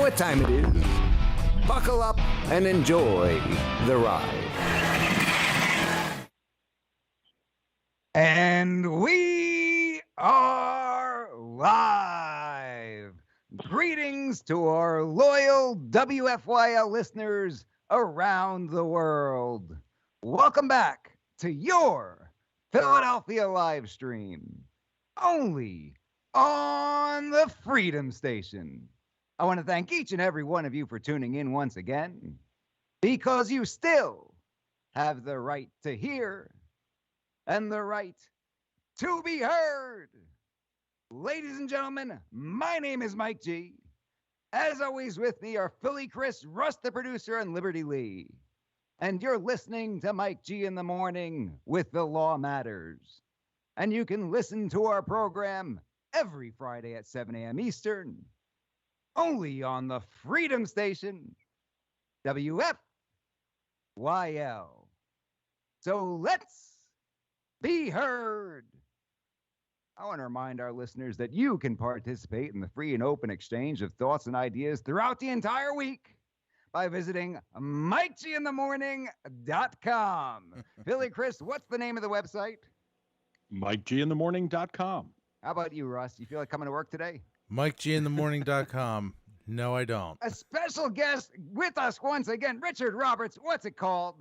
what time it is. Buckle up and enjoy the ride. And we are live. Greetings to our loyal WFYL listeners around the world. Welcome back to your Philadelphia live stream, only on the Freedom Station. I want to thank each and every one of you for tuning in once again, because you still have the right to hear and the right to be heard. Ladies and gentlemen, my name is Mike G. As always, with me are Philly Chris, Russ the producer, and Liberty Lee. And you're listening to Mike G in the Morning with The Law Matters. And you can listen to our program every Friday at 7 a.m. Eastern, only on the Freedom Station, WFYL. So let's be heard. I want to remind our listeners that you can participate in the free and open exchange of thoughts and ideas throughout the entire week by visiting MikeGinTheMorning.com. Billy Chris, what's the name of the website? MikeGinTheMorning.com. How about you, Russ? You feel like coming to work today? MikeGinTheMorning.com. No, I don't. A special guest with us once again, Richard Roberts. What's it called?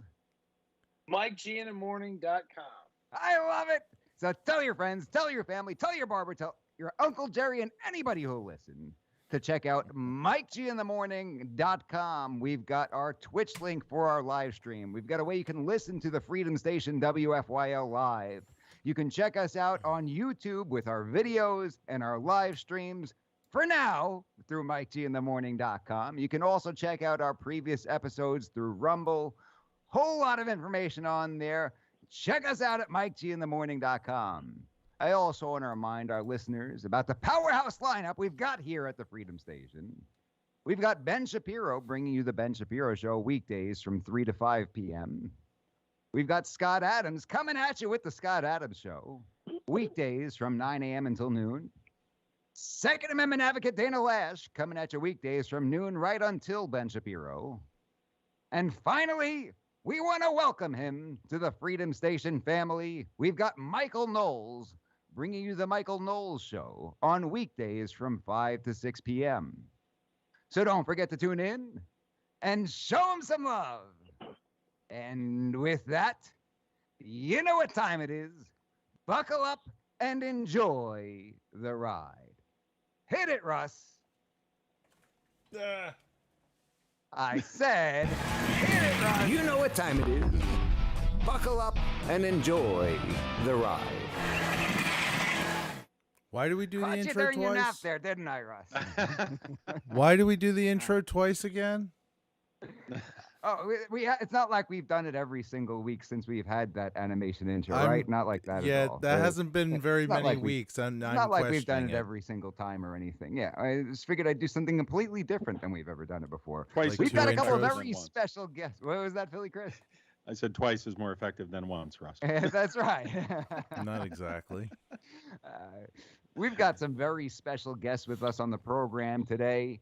MikeGinTheMorning.com. I love it. So tell your friends, tell your family, tell your barber, tell your Uncle Jerry, and anybody who'll listen to check out MikeGinTheMorning.com. We've got our Twitch link for our live stream. We've got a way you can listen to the Freedom Station WFYL live. You can check us out on YouTube with our videos and our live streams. For now, through MikeGinTheMorning.com. You can also check out our previous episodes through Rumble. Whole lot of information on there. Check us out at MikeGinTheMorning.com. I also want to remind our listeners about the powerhouse lineup we've got here at the Freedom Station. We've got Ben Shapiro bringing you the Ben Shapiro Show weekdays from 3 to 5 p.m. We've got Scott Adams coming at you with the Scott Adams Show weekdays from 9 a.m. until noon. Second Amendment advocate Dana Lash coming at you weekdays from noon right until Ben Shapiro. And finally, we want to welcome him to the Freedom Station family. We've got Michael Knowles bringing you the Michael Knowles Show on weekdays from 5 to 6 p.m. So don't forget to tune in and show him some love. And with that, you know what time it is. Buckle up and enjoy the ride. Hit it, Russ. I said, hit it, Russ. You know what time it is. Buckle up and enjoy the ride. Why do we do the Caught you intro during your nap twice? there, didn't I, Russ? Why do we do the intro twice again? Oh, it's not like we've done it every single week since we've had that animation intro, I'm- right? Not like that Yeah, at all. that hasn't been very it's not many like we- weeks. I'm It's not like we've done questioning it every single time or anything. Yeah, I just figured I'd do something completely different than we've ever done it before. Twice Like We've is got a more couple of intros effective very than once. special guests. What was that, Philly Chris? I said twice is more effective than once, Russ. That's right. Not exactly. We've got some very special guests with us on the program today.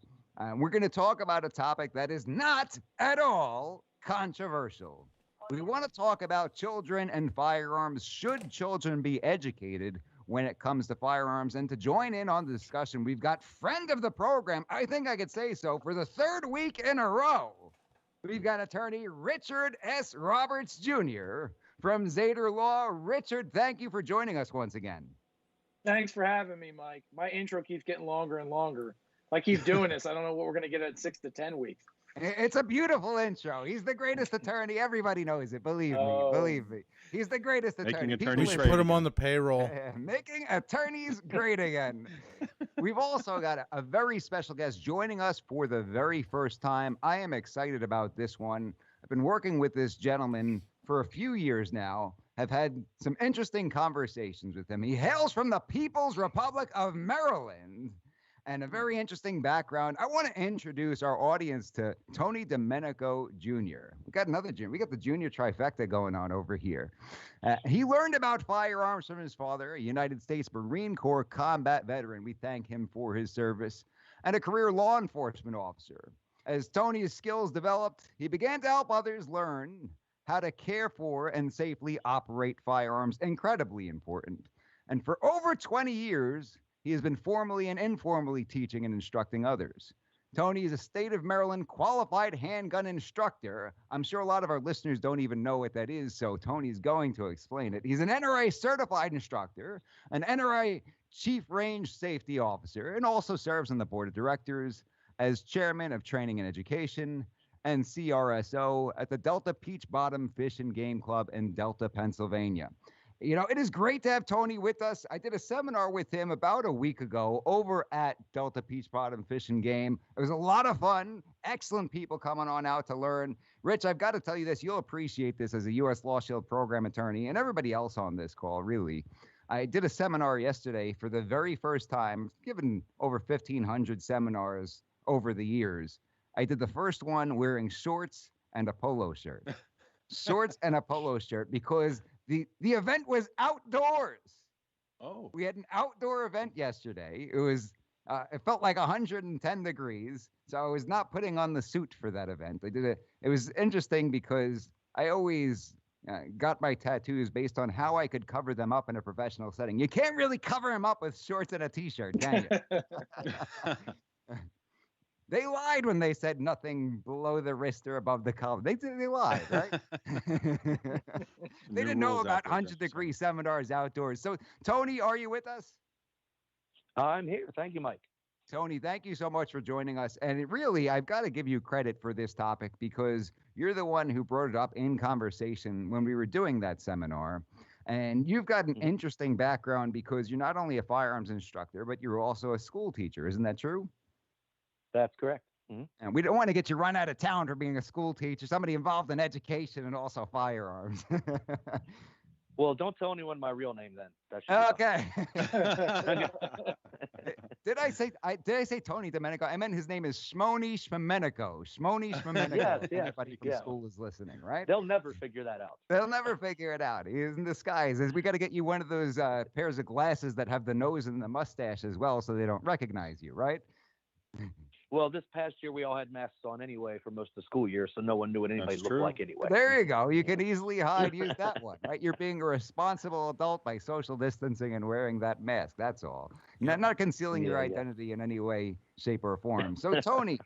We're going to talk about a topic that is not at all controversial. We want to talk about children and firearms. Should children be educated when it comes to firearms? And to join in on the discussion, we've got friend of the program, I think I could say so, for the third week in a row. We've got attorney Richard S. Roberts Jr. from Zader Law. Richard, thank you for joining us once again. Thanks for having me, Mike. My intro keeps getting longer and longer. If I keep doing this, I don't know what we're going to get at 6 to 10 weeks. It's a beautiful intro. He's the greatest attorney. Everybody knows it. Believe me. Oh. Believe me. He's the greatest Making attorney. People attorneys We should great put him again. on the payroll. Making attorneys great again. We've also got a very special guest joining us for the very first time. I am excited about this one. I've been working with this gentleman for a few years now. Have had some interesting conversations with him. He hails from the People's Republic of Maryland. And a very interesting background. I want to introduce our audience to Tony Domenico Jr. We got another junior. We got the junior trifecta going on over here. He learned about firearms from his father, a United States Marine Corps combat veteran. We thank him for his service. and a career law enforcement officer. As Tony's skills developed, he began to help others learn how to care for and safely operate firearms, incredibly important. And for over 20 years, he has been formally and informally teaching and instructing others. Tony is a state of Maryland qualified handgun instructor. I'm sure a lot of our listeners don't even know what that is, so Tony's going to explain it. He's an NRA certified instructor, an NRA chief range safety officer, and also serves on the board of directors as chairman of training and education and CRSO at the Delta Peach Bottom Fish and Game Club in Delta, Pennsylvania. You know, it is great to have Tony with us. I did a seminar with him about a week ago over at Delta Peach Bottom Fish and Game. It was a lot of fun. Excellent people coming on out to learn. Rich, I've got to tell you this. You'll appreciate this as a U.S. Law Shield program attorney and everybody else on this call, really. I did a seminar yesterday for the very first time, given over 1,500 seminars over the years. I did the first one wearing shorts and a polo shirt. Shorts and a polo shirt because the event was outdoors. Oh. We had an outdoor event yesterday. It was it felt like 110 degrees, so I was not putting on the suit for that event. It was interesting because I always got my tattoos based on how I could cover them up in a professional setting. You can't really cover them up with shorts and a t-shirt, can you? They lied when they said nothing below the wrist or above the collar. They lied, right? They didn't know about 100-degree seminars outdoors. So, Tony, are you with us? I'm here. Thank you, Mike. Tony, thank you so much for joining us. And really, I've got to give you credit for this topic because you're the one who brought it up in conversation when we were doing that seminar. And you've got an interesting background because you're not only a firearms instructor, but you're also a school teacher. Isn't that true? That's correct. Mm-hmm. And we don't want to get you run out of town for being a school teacher, somebody involved in education and also firearms. Well, don't tell anyone my real name then. Okay. Did I say Tony Domenico? I meant his name is Shmoni Shmenico. Shmoni Shmenico. Yes, Everybody from school is listening, right? They'll never figure that out. They'll never figure it out. He's in disguise. We got to get you one of those pairs of glasses that have the nose and the mustache as well so they don't recognize you, right? Well, this past year we all had masks on anyway for most of the school year, so no one knew what anybody looked like anyway. There you go. You can easily use that one, right? You're being a responsible adult by social distancing and wearing that mask. That's all. Not concealing your identity in any way, shape, or form. So, Tony,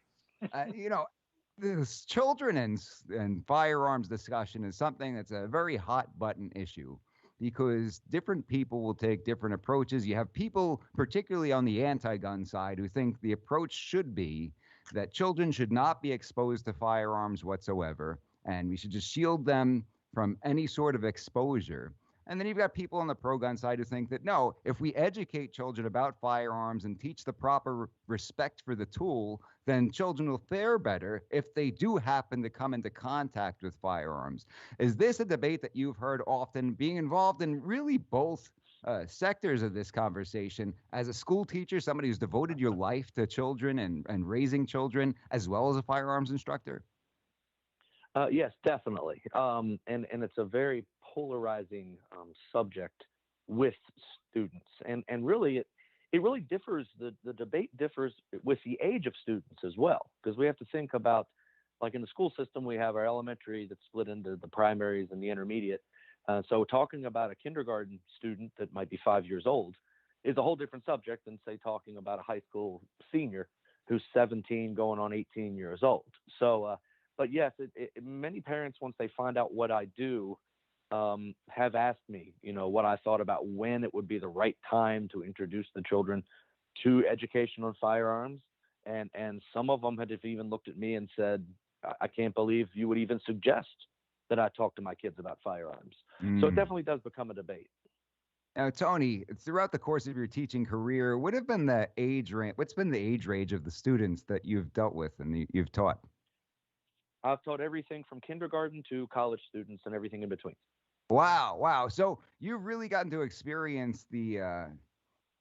this children and firearms discussion is something that's a very hot button issue, because different people will take different approaches. You have people, particularly on the anti-gun side, who think the approach should be that children should not be exposed to firearms whatsoever, and we should just shield them from any sort of exposure. And then you've got people on the pro-gun side who think that, no, if we educate children about firearms and teach the proper respect for the tool, then children will fare better if they do happen to come into contact with firearms. Is this a debate that you've heard often, being involved in really both sectors of this conversation as a school teacher, somebody who's devoted your life to children and raising children, as well as a firearms instructor? Yes, definitely. And it's a very polarizing subject with students. And really, it really differs. The debate differs with the age of students as well, because we have to think about, like in the school system, we have our elementary that's split into the primaries and the intermediate. So talking about a kindergarten student that might be 5 years old is a whole different subject than, say, talking about a high school senior who's 17 going on 18 years old. So, but yes, many parents, once they find out what I do, have asked me, what I thought about when it would be the right time to introduce the children to education on firearms. And some of them have even looked at me and said, I can't believe you would even suggest that I talk to my kids about firearms. So it definitely does become a debate. Now, Tony, throughout the course of your teaching career, what's been the age range of the students that you've dealt with and you've taught? I've taught everything from kindergarten to college students and everything in between. Wow. So you've really gotten to experience the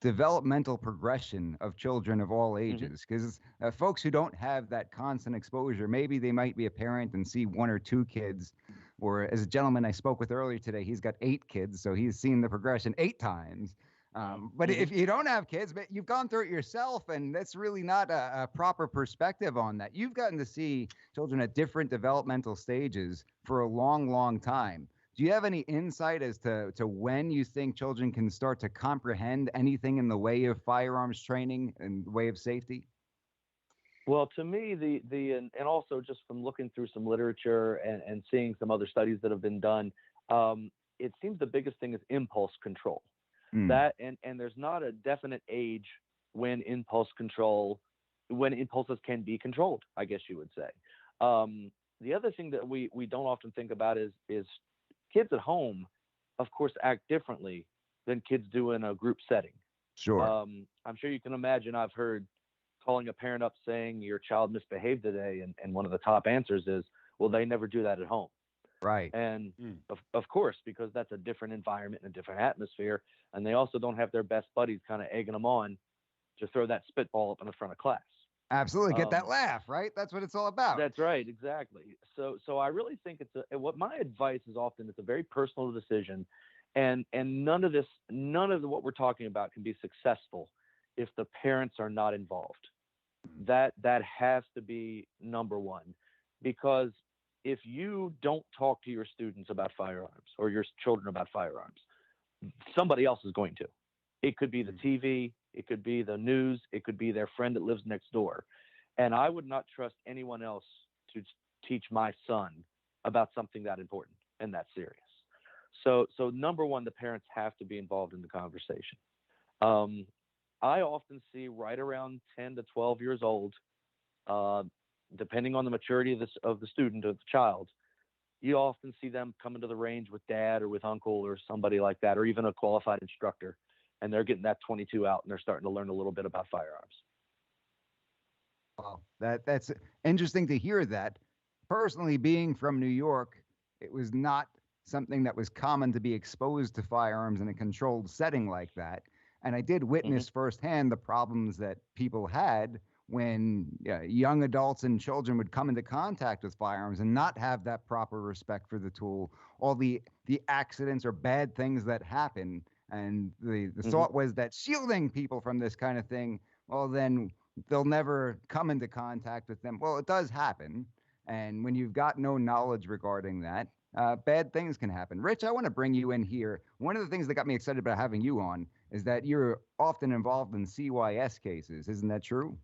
developmental progression of children of all ages, because folks who don't have that constant exposure, maybe they might be a parent and see one or two kids, or as a gentleman I spoke with earlier today, he's got 8 kids, so he's seen the progression 8 times. But if you don't have kids, but you've gone through it yourself, and that's really not a proper perspective on that. You've gotten to see children at different developmental stages for a long, long time. Do you have any insight as to when you think children can start to comprehend anything in the way of firearms training and the way of safety? Well, to me, and also just from looking through some literature and seeing some other studies that have been done, it seems the biggest thing is impulse control. That and there's not a definite age when impulses can be controlled, I guess you would say. The other thing that we don't often think about is kids at home, of course, act differently than kids do in a group setting. Sure. I'm sure you can imagine I've heard calling a parent up saying your child misbehaved today, and one of the top answers is, well, they never do that at home. Right. And of course, because that's a different environment and a different atmosphere, and they also don't have their best buddies kind of egging them on to throw that spitball up in the front of class. Absolutely. Get that laugh, right? That's what it's all about. That's right. Exactly. So I really think what my advice is often, it's a very personal decision, and none of what we're talking about can be successful if the parents are not involved. That has to be number one, because if you don't talk to your students about firearms or your children about firearms, somebody else is going to. It could be the TV, it could be the news, it could be their friend that lives next door. And I would not trust anyone else to teach my son about something that important and that serious. So number one, the parents have to be involved in the conversation. I often see right around 10 to 12 years old, depending on the maturity of the student or the child, you often see them coming to the range with dad or with uncle or somebody like that, or even a qualified instructor, and they're getting that 22 out and they're starting to learn a little bit about firearms. Wow, that's interesting to hear that. Personally, being from New York, it was not something that was common to be exposed to firearms in a controlled setting like that. And I did witness firsthand the problems that people had when young adults and children would come into contact with firearms and not have that proper respect for the tool, all the accidents or bad things that happen. And the thought was that shielding people from this kind of thing, well, then they'll never come into contact with them. Well, it does happen. And when you've got no knowledge regarding that, bad things can happen. Rich, I want to bring you in here. One of the things that got me excited about having you on is that you're often involved in CYS cases. Isn't that true?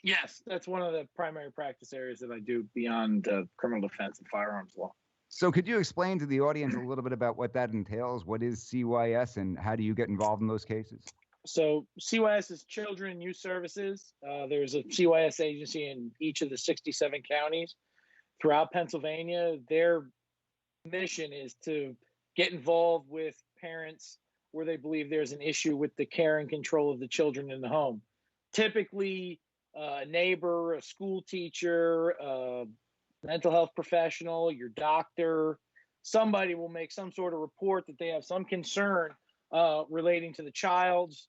Yes, that's one of the primary practice areas that I do beyond criminal defense and firearms law. So could you explain to the audience a little bit about what that entails? What is CYS and how do you get involved in those cases? So CYS is Children and Youth Services. There's a CYS agency in each of the 67 counties throughout Pennsylvania. Their mission is to get involved with parents where they believe there's an issue with the care and control of the children in the home. Typically, a neighbor, a school teacher, a mental health professional, your doctor, somebody will make some sort of report that they have some concern relating to the child's,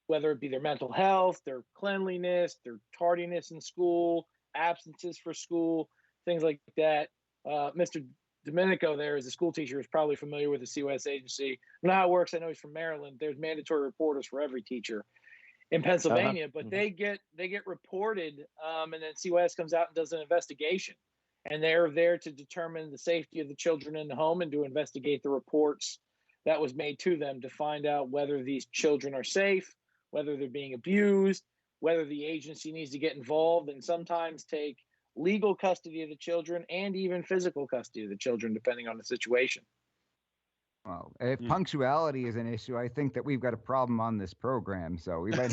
whether it be their mental health, their cleanliness, their tardiness in school, absences for school, things like that. Mr. Domenico there is a school teacher, is probably familiar with the CYS agency. I know how it works. I know he's from Maryland. There's mandatory reporters for every teacher in Pennsylvania, but they get reported, and then CYS comes out and does an investigation, and they're there to determine the safety of the children in the home and to investigate the reports that was made to them to find out whether these children are safe, whether they're being abused, whether the agency needs to get involved and sometimes take legal custody of the children and even physical custody of the children, depending on the situation. Well, if punctuality is an issue, I think that we've got a problem on this program. So we might.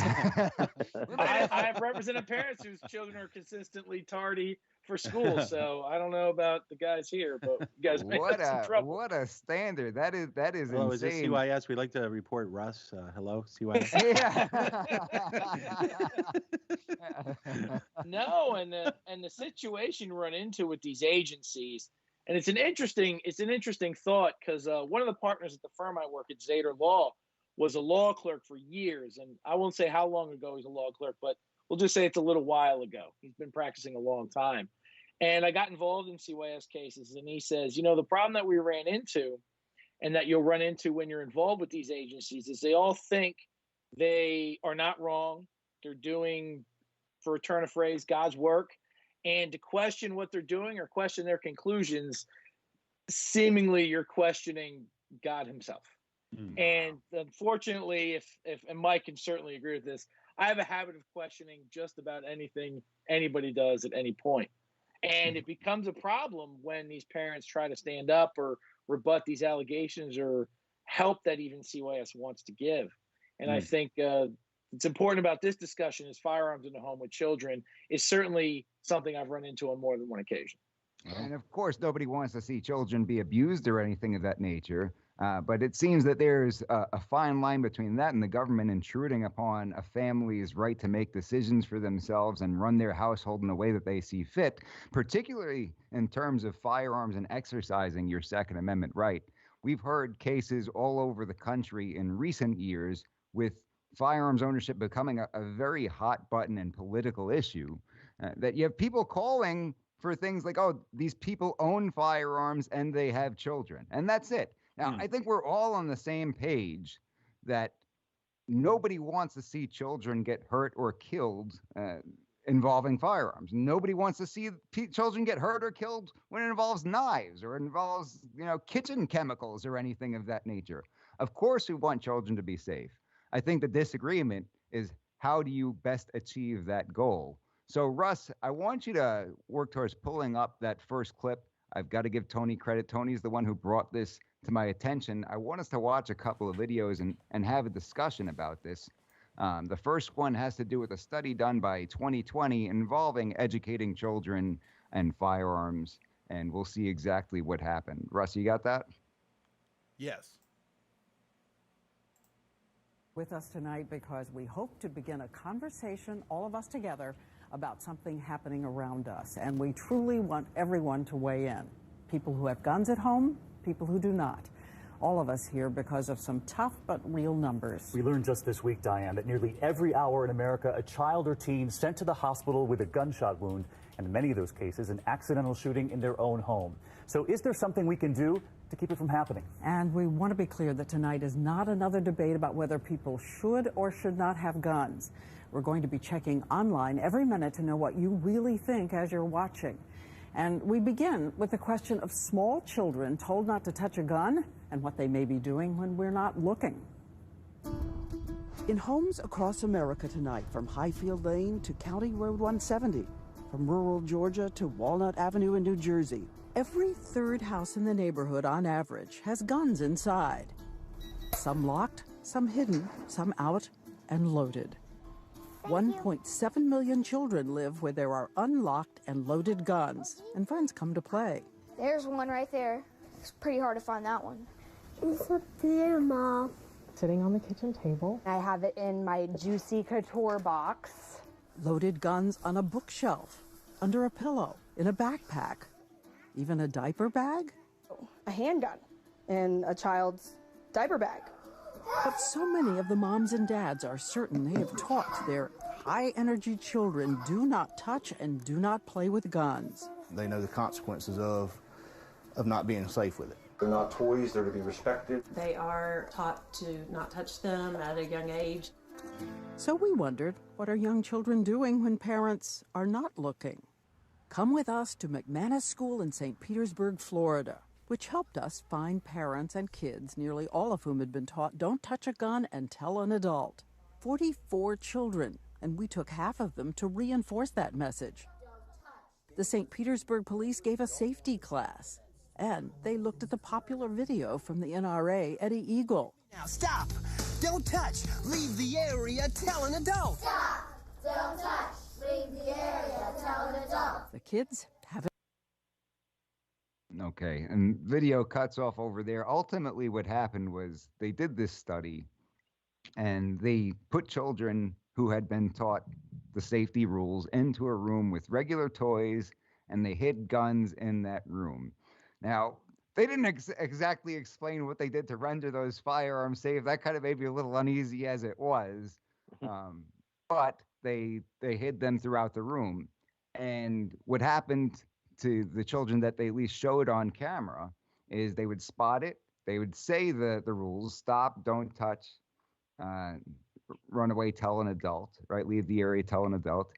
I have represented parents whose children are consistently tardy for school. So I don't know about the guys here, but you guys may have some trouble. What a standard. That is Hello, is insane. it CYS? We'd like to report Russ. Hello, CYS. No, and the situation we run into with these agencies, and it's an interesting thought, because one of the partners at the firm I work at, Zader Law, was a law clerk for years, and I won't say how long ago he's a law clerk, but we'll just say it's a little while ago. He's been practicing a long time, and I got involved in CYS cases, and he says, the problem that we ran into, and that you'll run into when you're involved with these agencies is they all think they are not wrong. They're doing, for a turn of phrase, God's work. And to question what they're doing or question their conclusions, seemingly you're questioning God himself. And unfortunately, if and Mike can certainly agree with this, I have a habit of questioning just about anything anybody does at any point. And it becomes a problem when these parents try to stand up or rebut these allegations or help that even CYS wants to give. And I think it's important about this discussion is firearms in the home with children is certainly something I've run into on more than one occasion. And of course, nobody wants to see children be abused or anything of that nature. But it seems that there's a fine line between that and the government intruding upon a family's right to make decisions for themselves and run their household in the way that they see fit, particularly in terms of firearms and exercising your Second Amendment right. We've heard cases all over the country in recent years with firearms ownership becoming a very hot button and political issue, that you have people calling for things like, oh, these people own firearms and they have children. And that's it. Now, I think we're all on the same page that nobody wants to see children get hurt or killed involving firearms. Nobody wants to see children get hurt or killed when it involves knives or involves, kitchen chemicals or anything of that nature. Of course, we want children to be safe. I think the disagreement is how do you best achieve that goal? So, Russ, I want you to work towards pulling up that first clip. I've got to give Tony credit. Tony's the one who brought this to my attention. I want us to watch a couple of videos and have a discussion about this. The first one has to do with a study done by 2020 involving educating children and firearms, and we'll see exactly what happened. Russ, you got that? Yes. With us tonight because we hope to begin a conversation, all of us together, about something happening around us. And we truly want everyone to weigh in. People who have guns at home, people who do not. All of us here because of some tough but real numbers. We learned just this week, Diane, that nearly every hour in America, a child or teen sent to the hospital with a gunshot wound, and in many of those cases, an accidental shooting in their own home. So is there something we can do to keep it from happening? And we want to be clear that tonight is not another debate about whether people should or should not have guns. We're going to be checking online every minute to know what you really think as you're watching. And we begin with the question of small children told not to touch a gun and what they may be doing when we're not looking. In homes across America tonight, from Highfield Lane to County Road 170, from rural Georgia to Walnut Avenue in New Jersey, every third house in the neighborhood on average has guns inside. Some locked, some hidden, some out and loaded. 1.7 million children live where there are unlocked and loaded guns, and friends come to play. There's one right there. It's pretty hard to find that one. It's up there, Mom. Sitting on the kitchen table. I have it in my Juicy Couture box. Loaded guns on a bookshelf, under a pillow, in a backpack, even a diaper bag. A handgun in a child's diaper bag. But so many of the moms and dads are certain they have taught their high-energy children do not touch and do not play with guns. They know the consequences of not being safe with it. They're not toys, they're to be respected. They are taught to not touch them at a young age. So we wondered, what are young children doing when parents are not looking? Come with us to McManus School in St. Petersburg, Florida, which helped us find parents and kids, nearly all of whom had been taught don't touch a gun and tell an adult. 44 children, and we took half of them to reinforce that message. The St. Petersburg police gave a safety class, and they looked at the popular video from the NRA, Eddie Eagle. Now stop! Don't touch! Leave the area! Tell an adult! Stop! Don't touch! Leave the area! Tell an adult! The kids have it. Okay, and video cuts off over there. Ultimately, what happened was they did this study, and they put children who had been taught the safety rules into a room with regular toys, and they hid guns in that room. Now, they didn't exactly explain what they did to render those firearms safe. That kind of made me a little uneasy as it was. But they hid them throughout the room. And what happened to the children that they at least showed on camera is they would spot it, They would say the rules: stop, don't touch, uh, run away, tell an adult, right? Leave the area, tell an adult.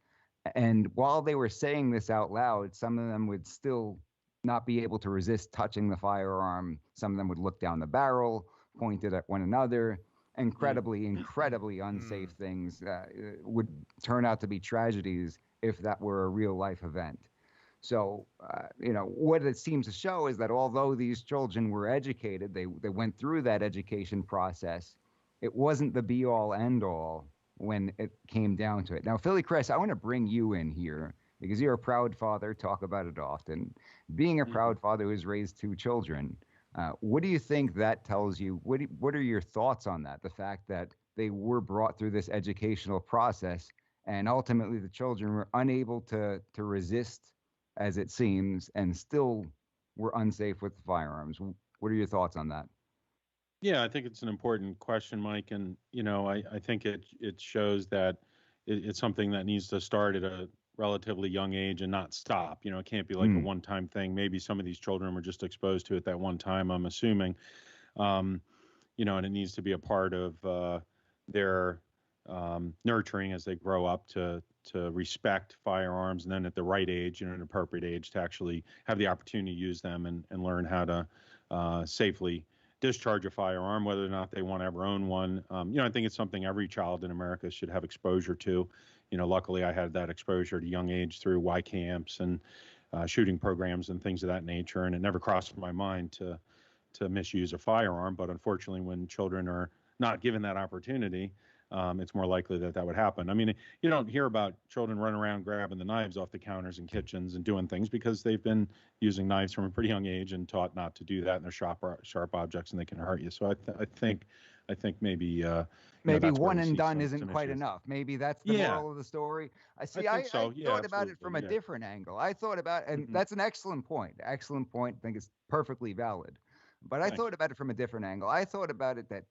And while they were saying this out loud, some of them would still not be able to resist touching the firearm. Some of them would look down the barrel, point it at one another. Incredibly unsafe things would turn out to be tragedies if that were a real life event. So, what it seems to show is that although these children were educated, they went through that education process, it wasn't the be all end all when it came down to it. Now, Philly Chris, I want to bring you in here because you're a proud father, talk about it often. Being a proud father who's raised 2 children, what do you think that tells you? What are your thoughts on that? The fact that they were brought through this educational process and ultimately the children were unable to resist, as it seems, and still were unsafe with firearms. What are your thoughts on that? Yeah, I think it's an important question, Mike. And, I think it shows that it's something that needs to start at a relatively young age and not stop. It can't be like a one-time thing. Maybe some of these children were just exposed to it that one time, I'm assuming. And it needs to be a part of their nurturing as they grow up to respect firearms, and then at the right age, an appropriate age, to actually have the opportunity to use them and learn how to safely discharge a firearm, whether or not they want to ever own one. I think it's something every child in America should have exposure to. Luckily I had that exposure at a young age through Y camps and shooting programs and things of that nature, and it never crossed my mind to misuse a firearm. But unfortunately, when children are not given that opportunity, it's more likely that would happen. I mean, you don't hear about children running around grabbing the knives off the counters in kitchens and doing things because they've been using knives from a pretty young age and taught not to do that, and they're sharp objects and they can hurt you. So I think maybe maybe one and done isn't quite enough. Maybe that's the moral of the story. I thought about it from a different angle. I thought about, and that's an excellent point. Excellent point. I think it's perfectly valid. But I thought about it from a different angle. I thought about it that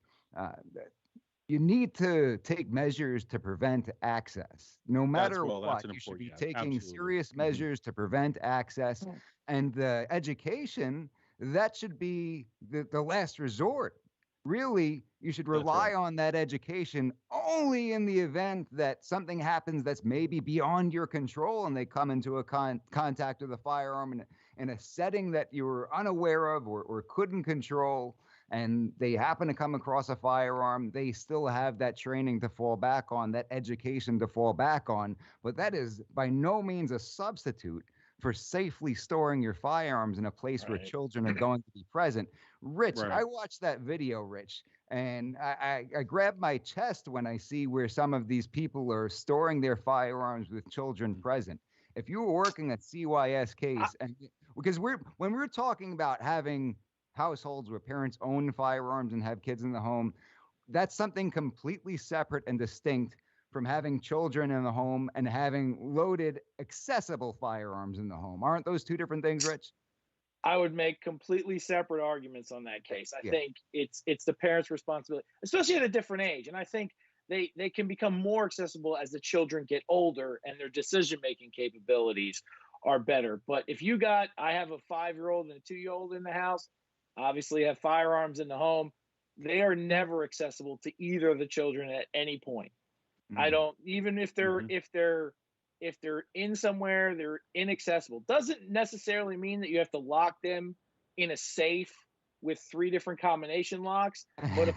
you need to take measures to prevent access. No matter what, you should be taking serious measures to prevent access. And the education, that should be the last resort. Really, you should rely on that education only in the event that something happens that's maybe beyond your control and they come into a contact with a firearm in a setting that you were unaware of or couldn't control, and they happen to come across a firearm. They still have that training to fall back on, that education to fall back on. But that is by no means a substitute for safely storing your firearms in a place where children are going to be present. Rich, I watched that video, Rich, and I grab my chest when I see where some of these people are storing their firearms with children present. If you were working at CYS case, and because when we're talking about having households where parents own firearms and have kids in the home, that's something completely separate and distinct from having children in the home and having loaded, accessible firearms in the home. Aren't those two different things, Rich? I would make completely separate arguments on that case. I think it's the parents' responsibility, especially at a different age. And I think they can become more accessible as the children get older and their decision-making capabilities are better. But if I have a 5-year-old and a 2-year-old in the house, obviously have firearms in the home, they are never accessible to either of the children at any point. I don't, even if they're in somewhere, they're inaccessible. Doesn't necessarily mean that you have to lock them in a safe with 3 different combination locks, but it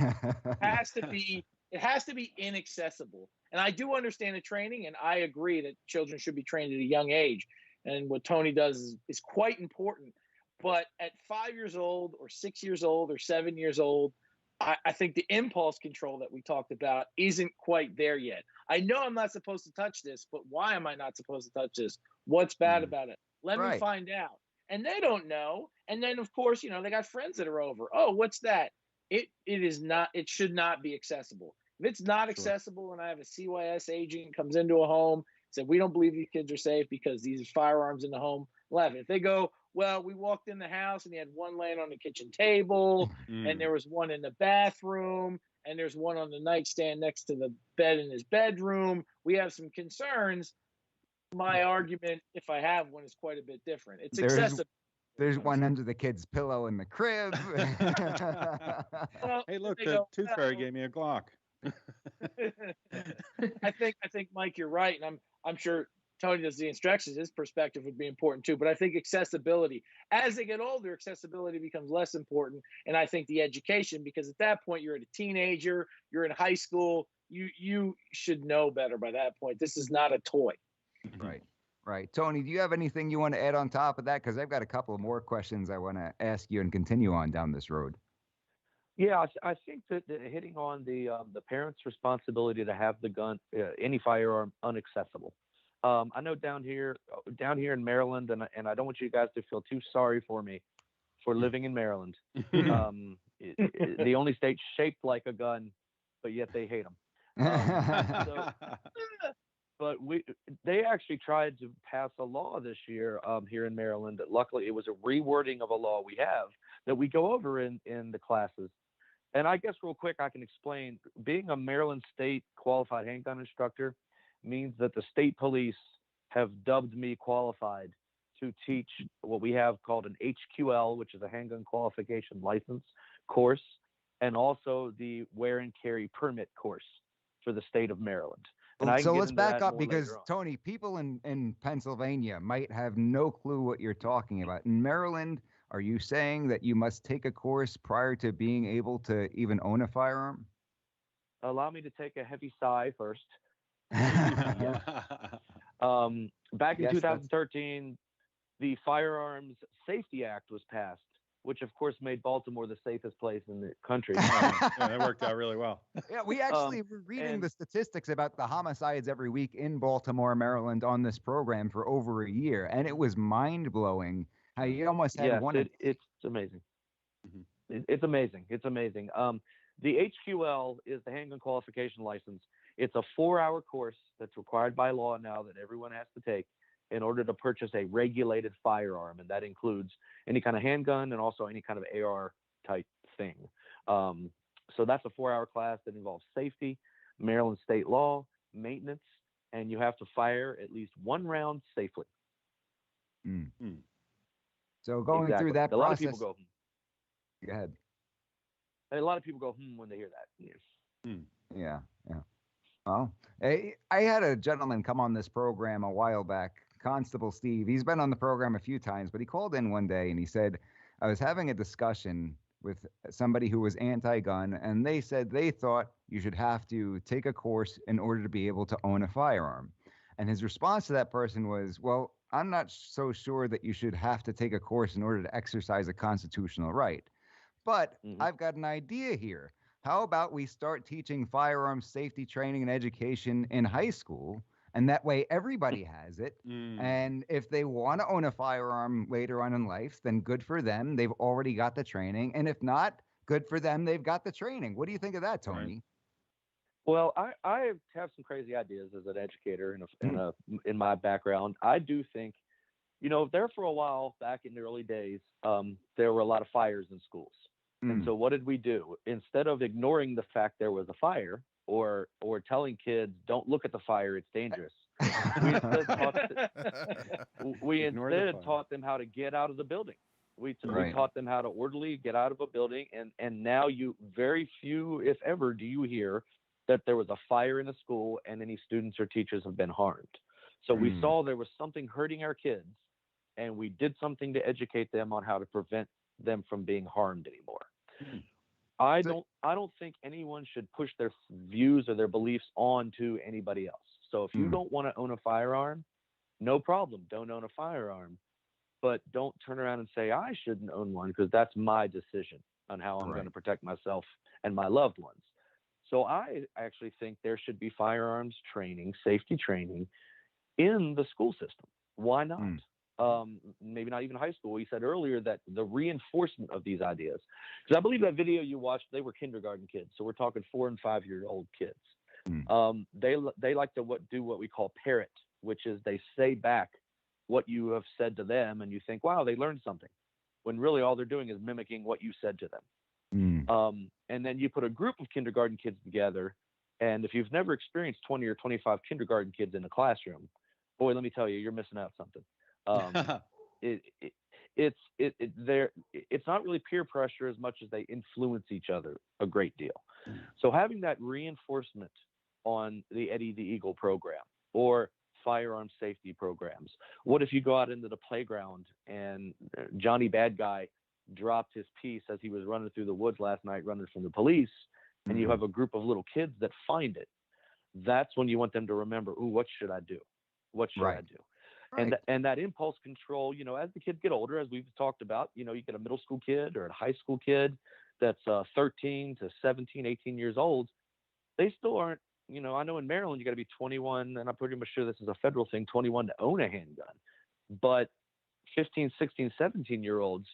has to be inaccessible. And I do understand the training, and I agree that children should be trained at a young age. And what Tony does is quite important. But at 5 years old or 6 years old or 7 years old, I think the impulse control that we talked about isn't quite there yet. I know I'm not supposed to touch this, but why am I not supposed to touch this? What's bad about it? Let me find out. And they don't know. And then, of course, they got friends that are over. Oh, what's that? It should not be accessible. If it's not accessible and I have a CYS agent comes into a home, said, we don't believe these kids are safe because these are firearms in the home, left. If they go, well, we walked in the house and he had one laying on the kitchen table and there was one in the bathroom and there's one on the nightstand next to the bed in his bedroom. We have some concerns. My argument, if I have one, is quite a bit different. It's accessible. There's one under the kid's pillow in the crib. Well, Hey, look, they the go, tooth fairy "Well," gave me a Glock. I think Mike, you're right, and I'm sure Tony does the instructions. His perspective would be important too. But I think accessibility, as they get older, accessibility becomes less important, and I think the education, because at that point you're a teenager, you're in high school, you should know better by that point. This is not a toy. Right. Right. Tony, do you have anything you want to add on top of that? Because I've got a couple of more questions I want to ask you and continue on down this road. Yeah, I think that hitting on the parents' responsibility to have the gun, any firearm, unaccessible. I know down here in Maryland, and I don't want you guys to feel too sorry for me for living in Maryland. The only state shaped like a gun, but yet they hate them. But they actually tried to pass a law this year here in Maryland. Luckily, it was a rewording of a law we have that we go over in the classes. And I guess real quick, I can explain. Being a Maryland State qualified handgun instructor means that the state police have dubbed me qualified to teach what we have called an HQL, which is a handgun qualification license course, and also the wear and carry permit course for the state of Maryland. So let's back up because, Tony, people in Pennsylvania might have no clue what you're talking about. In Maryland, are you saying that you must take a course prior to being able to even own a firearm? Allow me to take a heavy sigh first. Back in 2013, the Firearms Safety Act was passed, which of course made Baltimore the safest place in the country. Yeah, that worked out really well. Yeah, we actually were reading the statistics about the homicides every week in Baltimore, Maryland on this program for over a year. And it was mind-blowing how you almost had one. It's amazing. It's amazing. It's amazing. The HQL is the handgun qualification license. It's a 4-hour course that's required by law now that everyone has to take in order to purchase a regulated firearm, and that includes any kind of handgun and also any kind of AR type thing. So that's a 4-hour class that involves safety, Maryland state law, maintenance, and you have to fire at least one round safely. So going through that a process, lot of people go. Go ahead. A lot of people go when they hear that. Yes. Yeah. Well, I had a gentleman come on this program a while back, Constable Steve. He's been on the program a few times, but he called in one day and he said, I was having a discussion with somebody who was anti-gun, and they said they thought you should have to take a course in order to be able to own a firearm. And his response to that person was, well, I'm not so sure that you should have to take a course in order to exercise a constitutional right. But I've got an idea here. How about we start teaching firearms safety training and education in high school? And that way everybody has it. And if they want to own a firearm later on in life, then good for them. They've already got the training. And if not, good for them. They've got the training. What do you think of that, Tony? Right. Well, I have some crazy ideas as an educator in my background. I do think, there for a while back in the early days, there were a lot of fires in schools. And so what did we do? Instead of ignoring the fact there was a fire or telling kids, don't look at the fire, it's dangerous, we instead taught them how to get out of the building. We taught them how to orderly get out of a building. And now very few, if ever, do you hear that there was a fire in a school and any students or teachers have been harmed. So we saw there was something hurting our kids, and we did something to educate them on how to prevent them from being harmed anymore. I don't think anyone should push their views or their beliefs on to anybody else. So if you don't want to own a firearm, no problem. Don't own a firearm. But don't turn around and say, I shouldn't own one because that's my decision on how I'm going to protect myself and my loved ones. So I actually think there should be firearms training, safety training in the school system. Why not? Maybe not even high school. We said earlier that the reinforcement of these ideas, because I believe that video you watched, they were kindergarten kids. So we're talking 4 and 5 year old kids. They like to do what we call parrot, which is they say back what you have said to them, and you think, wow, they learned something, when really all they're doing is mimicking what you said to them. And then you put a group of kindergarten kids together, and if you've never experienced 20 or 25 kindergarten kids in a classroom, boy, let me tell you, you're missing out something. it's not really peer pressure as much as they influence each other a great deal. So having that reinforcement on the Eddie the Eagle program or firearm safety programs. What if you go out into the playground and Johnny Bad Guy dropped his piece as he was running through the woods last night, running from the police, and you have a group of little kids that find it? That's when you want them to remember, ooh, what should I do? What should I do? Right. And that impulse control, as the kids get older, as we've talked about, you get a middle school kid or a high school kid that's 13 to 17, 18 years old. They still aren't, I know in Maryland, you got to be 21, and I'm pretty much sure this is a federal thing, 21 to own a handgun. But 15, 16, 17-year-olds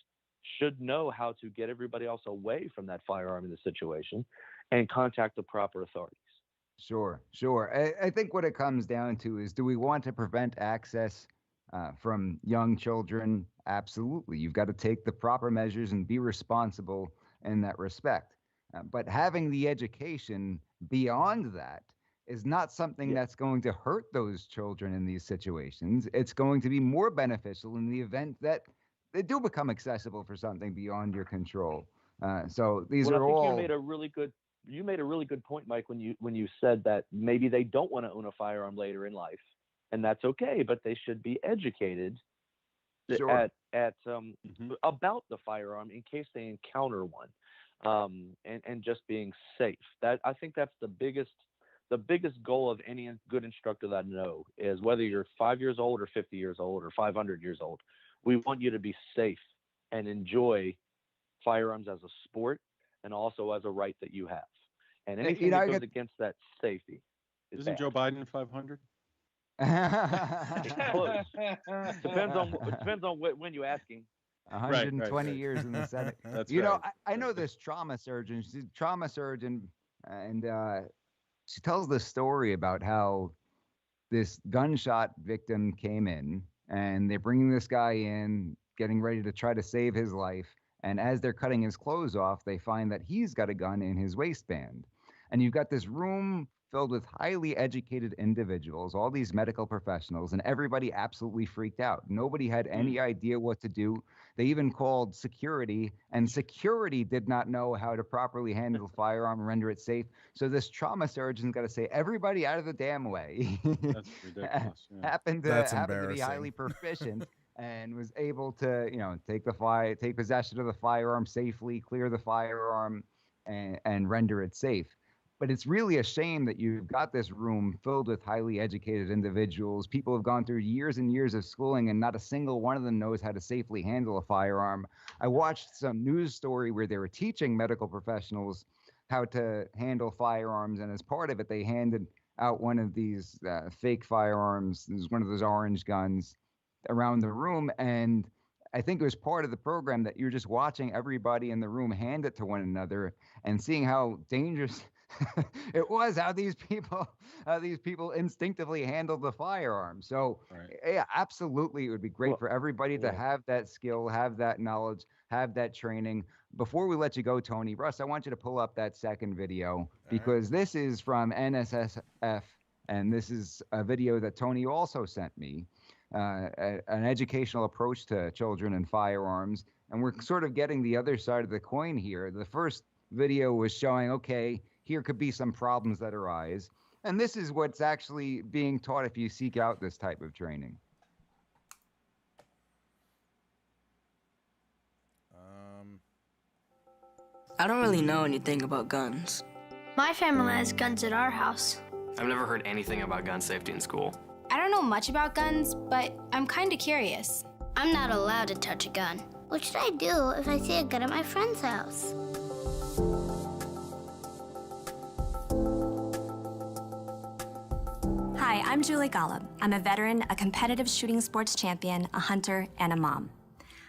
should know how to get everybody else away from that firearm in the situation and contact the proper authorities. Sure. I think what it comes down to is, do we want to prevent access from young children? Absolutely. You've got to take the proper measures and be responsible in that respect. But having the education beyond that is not something that's going to hurt those children in these situations. It's going to be more beneficial in the event that they do become accessible for something beyond your control. So these are all. You made a really good point, Mike, when you said that maybe they don't want to own a firearm later in life, and that's okay, but they should be educated about the firearm in case they encounter one, and just being safe. I think that's the biggest goal of any good instructor that I know is, whether you're 5 years old or 50 years old or 500 years old, we want you to be safe and enjoy firearms as a sport and also as a right that you have. And anything that goes against that safety is Isn't bad. Joe Biden 500? It's close. Depends on when you're asking. 120 years in the Senate. That's I know this trauma surgeon. She's a trauma surgeon, and she tells this story about how this gunshot victim came in, and they're bringing this guy in, getting ready to try to save his life. And as they're cutting his clothes off, they find that he's got a gun in his waistband. And you've got this room filled with highly educated individuals, all these medical professionals, and everybody absolutely freaked out. Nobody had any idea what to do. They even called security, and security did not know how to properly handle a firearm and render it safe. So this trauma surgeon's got to say, everybody out of the damn way. That's ridiculous. Yeah. happened to be highly proficient. And was able to, take possession of the firearm safely, clear the firearm, and render it safe. But it's really a shame that you've got this room filled with highly educated individuals. People have gone through years and years of schooling, and not a single one of them knows how to safely handle a firearm. I watched some news story where they were teaching medical professionals how to handle firearms, and as part of it, they handed out one of these fake firearms. It was one of those orange guns around the room, and I think it was part of the program that you're just watching everybody in the room hand it to one another and seeing how dangerous it was, how these people instinctively handled the firearm. So yeah, absolutely, it would be great for everybody to have that skill, have that knowledge, have that training. Before we let you go, Tony, Russ, I want you to pull up that second video, because this is from NSSF, and this is a video that Tony also sent me. An educational approach to children and firearms. And we're sort of getting the other side of the coin here. The first video was showing, okay, here could be some problems that arise. And this is what's actually being taught if you seek out this type of training. I don't really know anything about guns. My family has guns at our house. I've never heard anything about gun safety in school. I don't know much about guns, but I'm kind of curious. I'm not allowed to touch a gun. What should I do if I see a gun at my friend's house? Hi, I'm Julie Golub. I'm a veteran, a competitive shooting sports champion, a hunter, and a mom.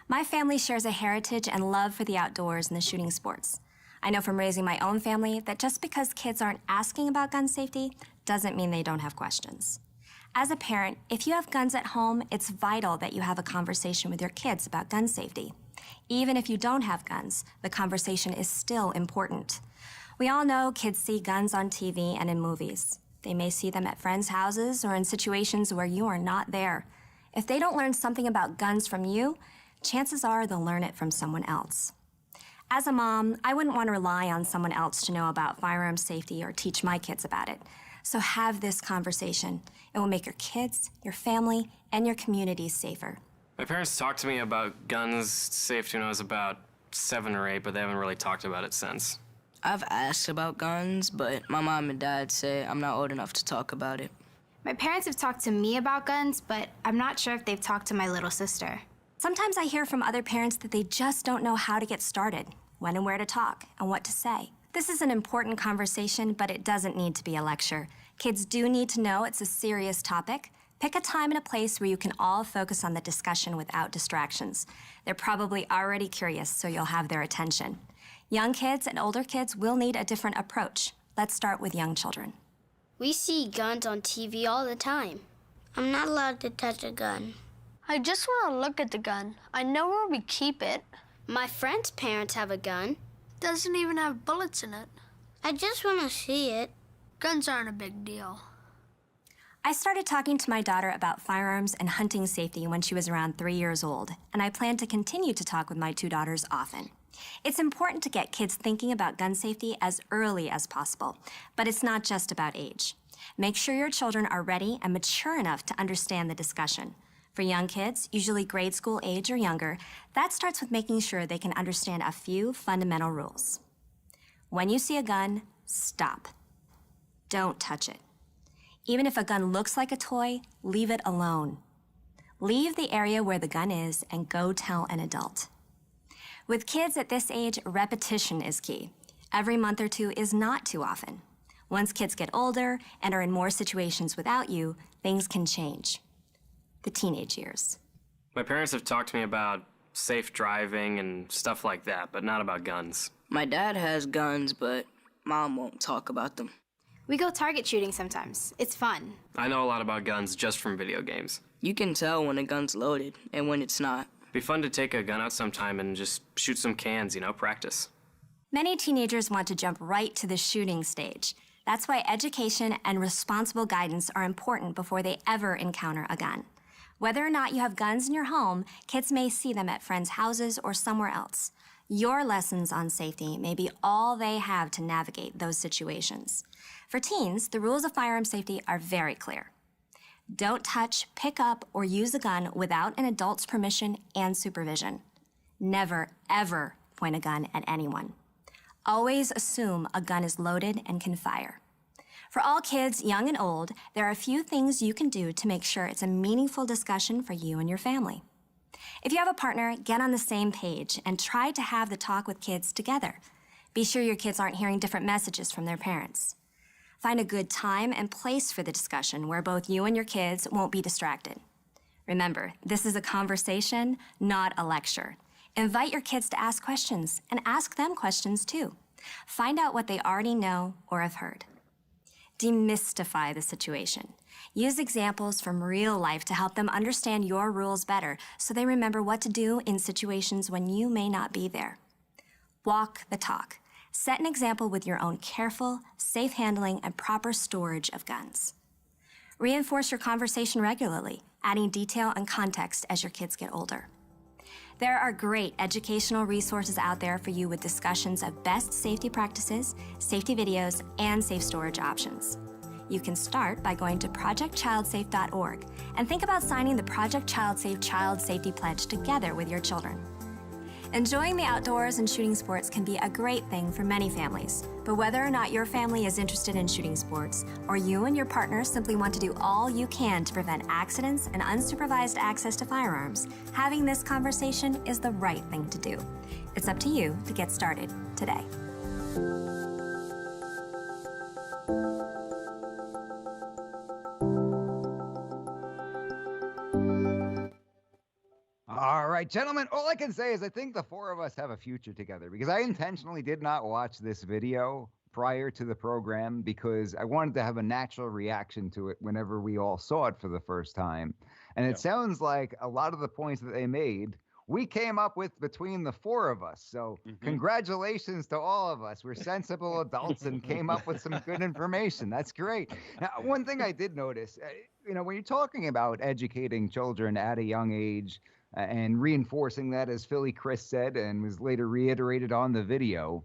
My family shares a heritage and love for the outdoors and the shooting sports. I know from raising my own family that just because kids aren't asking about gun safety doesn't mean they don't have questions. As a parent, if you have guns at home, it's vital that you have a conversation with your kids about gun safety. Even if you don't have guns, the conversation is still important. We all know kids see guns on TV and in movies. They may see them at friends' houses or in situations where you are not there. If they don't learn something about guns from you, chances are they'll learn it from someone else. As a mom, I wouldn't want to rely on someone else to know about firearm safety or teach my kids about it. So have this conversation. It will make your kids, your family, and your community safer. My parents talked to me about guns safety when I was about 7 or 8, but they haven't really talked about it since. I've asked about guns, but my mom and dad say I'm not old enough to talk about it. My parents have talked to me about guns, but I'm not sure if they've talked to my little sister. Sometimes I hear from other parents that they just don't know how to get started, when and where to talk, and what to say. This is an important conversation, but it doesn't need to be a lecture. Kids do need to know it's a serious topic. Pick a time and a place where you can all focus on the discussion without distractions. They're probably already curious, so you'll have their attention. Young kids and older kids will need a different approach. Let's start with young children. We see guns on TV all the time. I'm not allowed to touch a gun. I just want to look at the gun. I know where we keep it. My friend's parents have a gun. Doesn't even have bullets in it. I just want to see it. Guns aren't a big deal. I started talking to my daughter about firearms and hunting safety when she was around 3 years old, and I plan to continue to talk with my 2 daughters often. It's important to get kids thinking about gun safety as early as possible, but it's not just about age. Make sure your children are ready and mature enough to understand the discussion. For young kids, usually grade school age or younger, that starts with making sure they can understand a few fundamental rules. When you see a gun, stop. Don't touch it. Even if a gun looks like a toy, leave it alone. Leave the area where the gun is and go tell an adult. With kids at this age, repetition is key. Every month or 2 is not too often. Once kids get older and are in more situations without you, things can change. The teenage years. My parents have talked to me about safe driving and stuff like that, but not about guns. My dad has guns, but Mom won't talk about them. We go target shooting sometimes. It's fun. I know a lot about guns just from video games. You can tell when a gun's loaded and when it's not. It'd be fun to take a gun out sometime and just shoot some cans, practice. Many teenagers want to jump right to the shooting stage. That's why education and responsible guidance are important before they ever encounter a gun. Whether or not you have guns in your home, kids may see them at friends' houses or somewhere else. Your lessons on safety may be all they have to navigate those situations. For teens, the rules of firearm safety are very clear. Don't touch, pick up, or use a gun without an adult's permission and supervision. Never, ever point a gun at anyone. Always assume a gun is loaded and can fire. For all kids, young and old, there are a few things you can do to make sure it's a meaningful discussion for you and your family. If you have a partner, get on the same page and try to have the talk with kids together. Be sure your kids aren't hearing different messages from their parents. Find a good time and place for the discussion where both you and your kids won't be distracted. Remember, this is a conversation, not a lecture. Invite your kids to ask questions and ask them questions too. Find out what they already know or have heard. Demystify the situation. Use examples from real life to help them understand your rules better so they remember what to do in situations when you may not be there. Walk the talk. Set an example with your own careful, safe handling, and proper storage of guns. Reinforce your conversation regularly, adding detail and context as your kids get older. There are great educational resources out there for you with discussions of best safety practices, safety videos, and safe storage options. You can start by going to projectchildsafe.org and think about signing the Project ChildSafe Child Safety Pledge together with your children. Enjoying the outdoors and shooting sports can be a great thing for many families, but whether or not your family is interested in shooting sports, or you and your partner simply want to do all you can to prevent accidents and unsupervised access to firearms, having this conversation is the right thing to do. It's up to you to get started today. All right, gentlemen, all I can say is I think the 4 of us have a future together because I intentionally did not watch this video prior to the program because I wanted to have a natural reaction to it whenever we all saw it for the first time. And it sounds like a lot of the points that they made, we came up with between the 4 of us. So congratulations to all of us. We're sensible adults and came up with some good information. That's great. Now, one thing I did notice, when you're talking about educating children at a young age, And reinforcing that, as Philly Chris said, and was later reiterated on the video,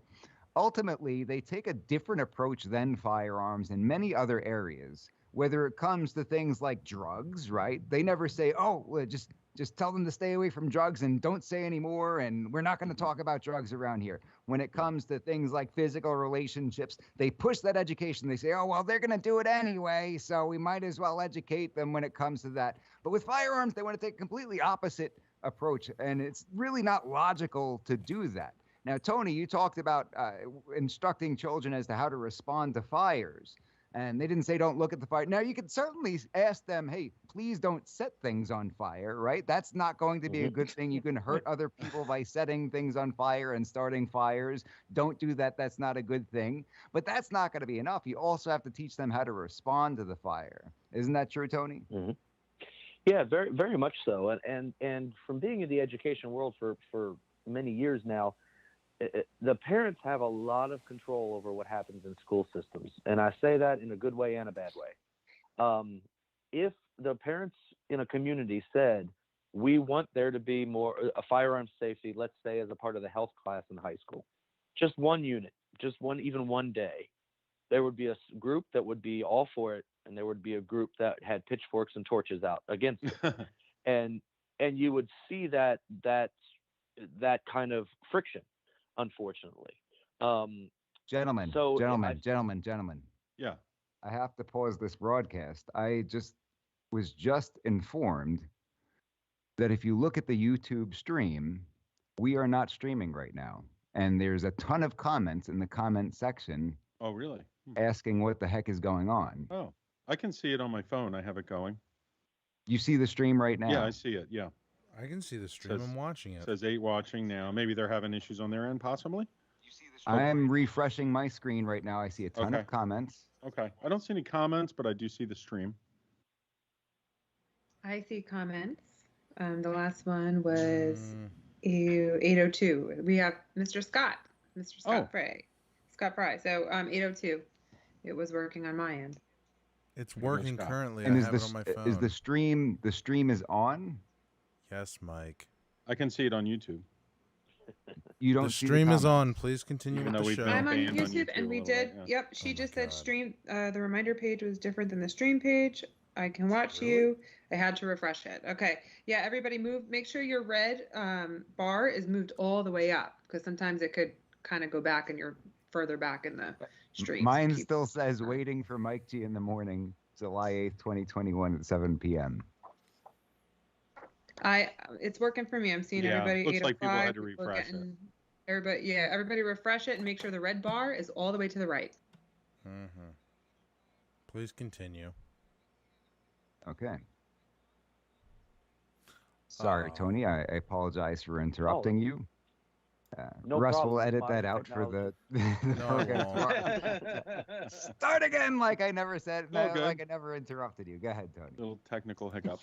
ultimately, they take a different approach than firearms in many other areas, whether it comes to things like drugs, right? They never say, oh, well, just tell them to stay away from drugs and don't say any more, and we're not going to talk about drugs around here. When it comes to things like physical relationships, they push that education. They say, oh, well, they're going to do it anyway, so we might as well educate them when it comes to that. But with firearms, they want to take a completely opposite approach, and it's really not logical to do that. Now, Tony, you talked about instructing children as to how to respond to fires. And they didn't say don't look at the fire. Now, you could certainly ask them, hey, please don't set things on fire, right? That's not going to be a good thing. You can hurt other people by setting things on fire and starting fires. Don't do that. That's not a good thing. But that's not going to be enough. You also have to teach them how to respond to the fire. Isn't that true, Tony? Mm-hmm. Yeah, very, very much so. And from being in the education world for many years now, the parents have a lot of control over what happens in school systems. And I say that in a good way and a bad way. If the parents in a community said, we want there to be more a firearm safety, let's say as a part of the health class in high school, just one unit, even one day, there would be a group that would be all for it. And there would be a group that had pitchforks and torches out against it. and you would see that kind of friction. Unfortunately, gentlemen. Yeah, I have to pause this broadcast. I was just informed that if you look at the YouTube stream, we are not streaming right now, and there's a ton of comments in the comment section. Oh, really? Asking what the heck is going on. Oh, I can see it on my phone. I have it going. You see the stream right now? Yeah, I see it. Yeah. I can see the stream. I'm watching it. Says 8 watching now. Maybe they're having issues on their end, possibly. I'm refreshing my screen right now. I see a ton of comments. Okay. I don't see any comments, but I do see the stream. I see comments. The last one was 802. We have Mr. Scott Fry. Scott Fry. So 802. It was working on my end. It's working currently. And I have it on my phone. Is the stream is on? Yes, Mike. I can see it on YouTube. You don't. The stream is on. Please continue with the show. I'm on YouTube, and we did. Yep, she just said stream. The reminder page was different than the stream page. I can watch you. I had to refresh it. Okay. Yeah, everybody move. Make sure your red bar is moved all the way up, because sometimes it could kind of go back and you're further back in the stream. Mine still says waiting for Mike G in the morning, July 8th, 2021 at 7 p.m. It's working for me. I'm seeing everybody. Looks like people had to refresh it. Everybody refresh it and make sure the red bar is all the way to the right. Mm-hmm. Please continue. Okay. Sorry, Tony. I apologize for interrupting you. No Russ problem. will edit that out for the program. Start again, like I never said. Like I never interrupted you. Go ahead, Tony. Little technical hiccup.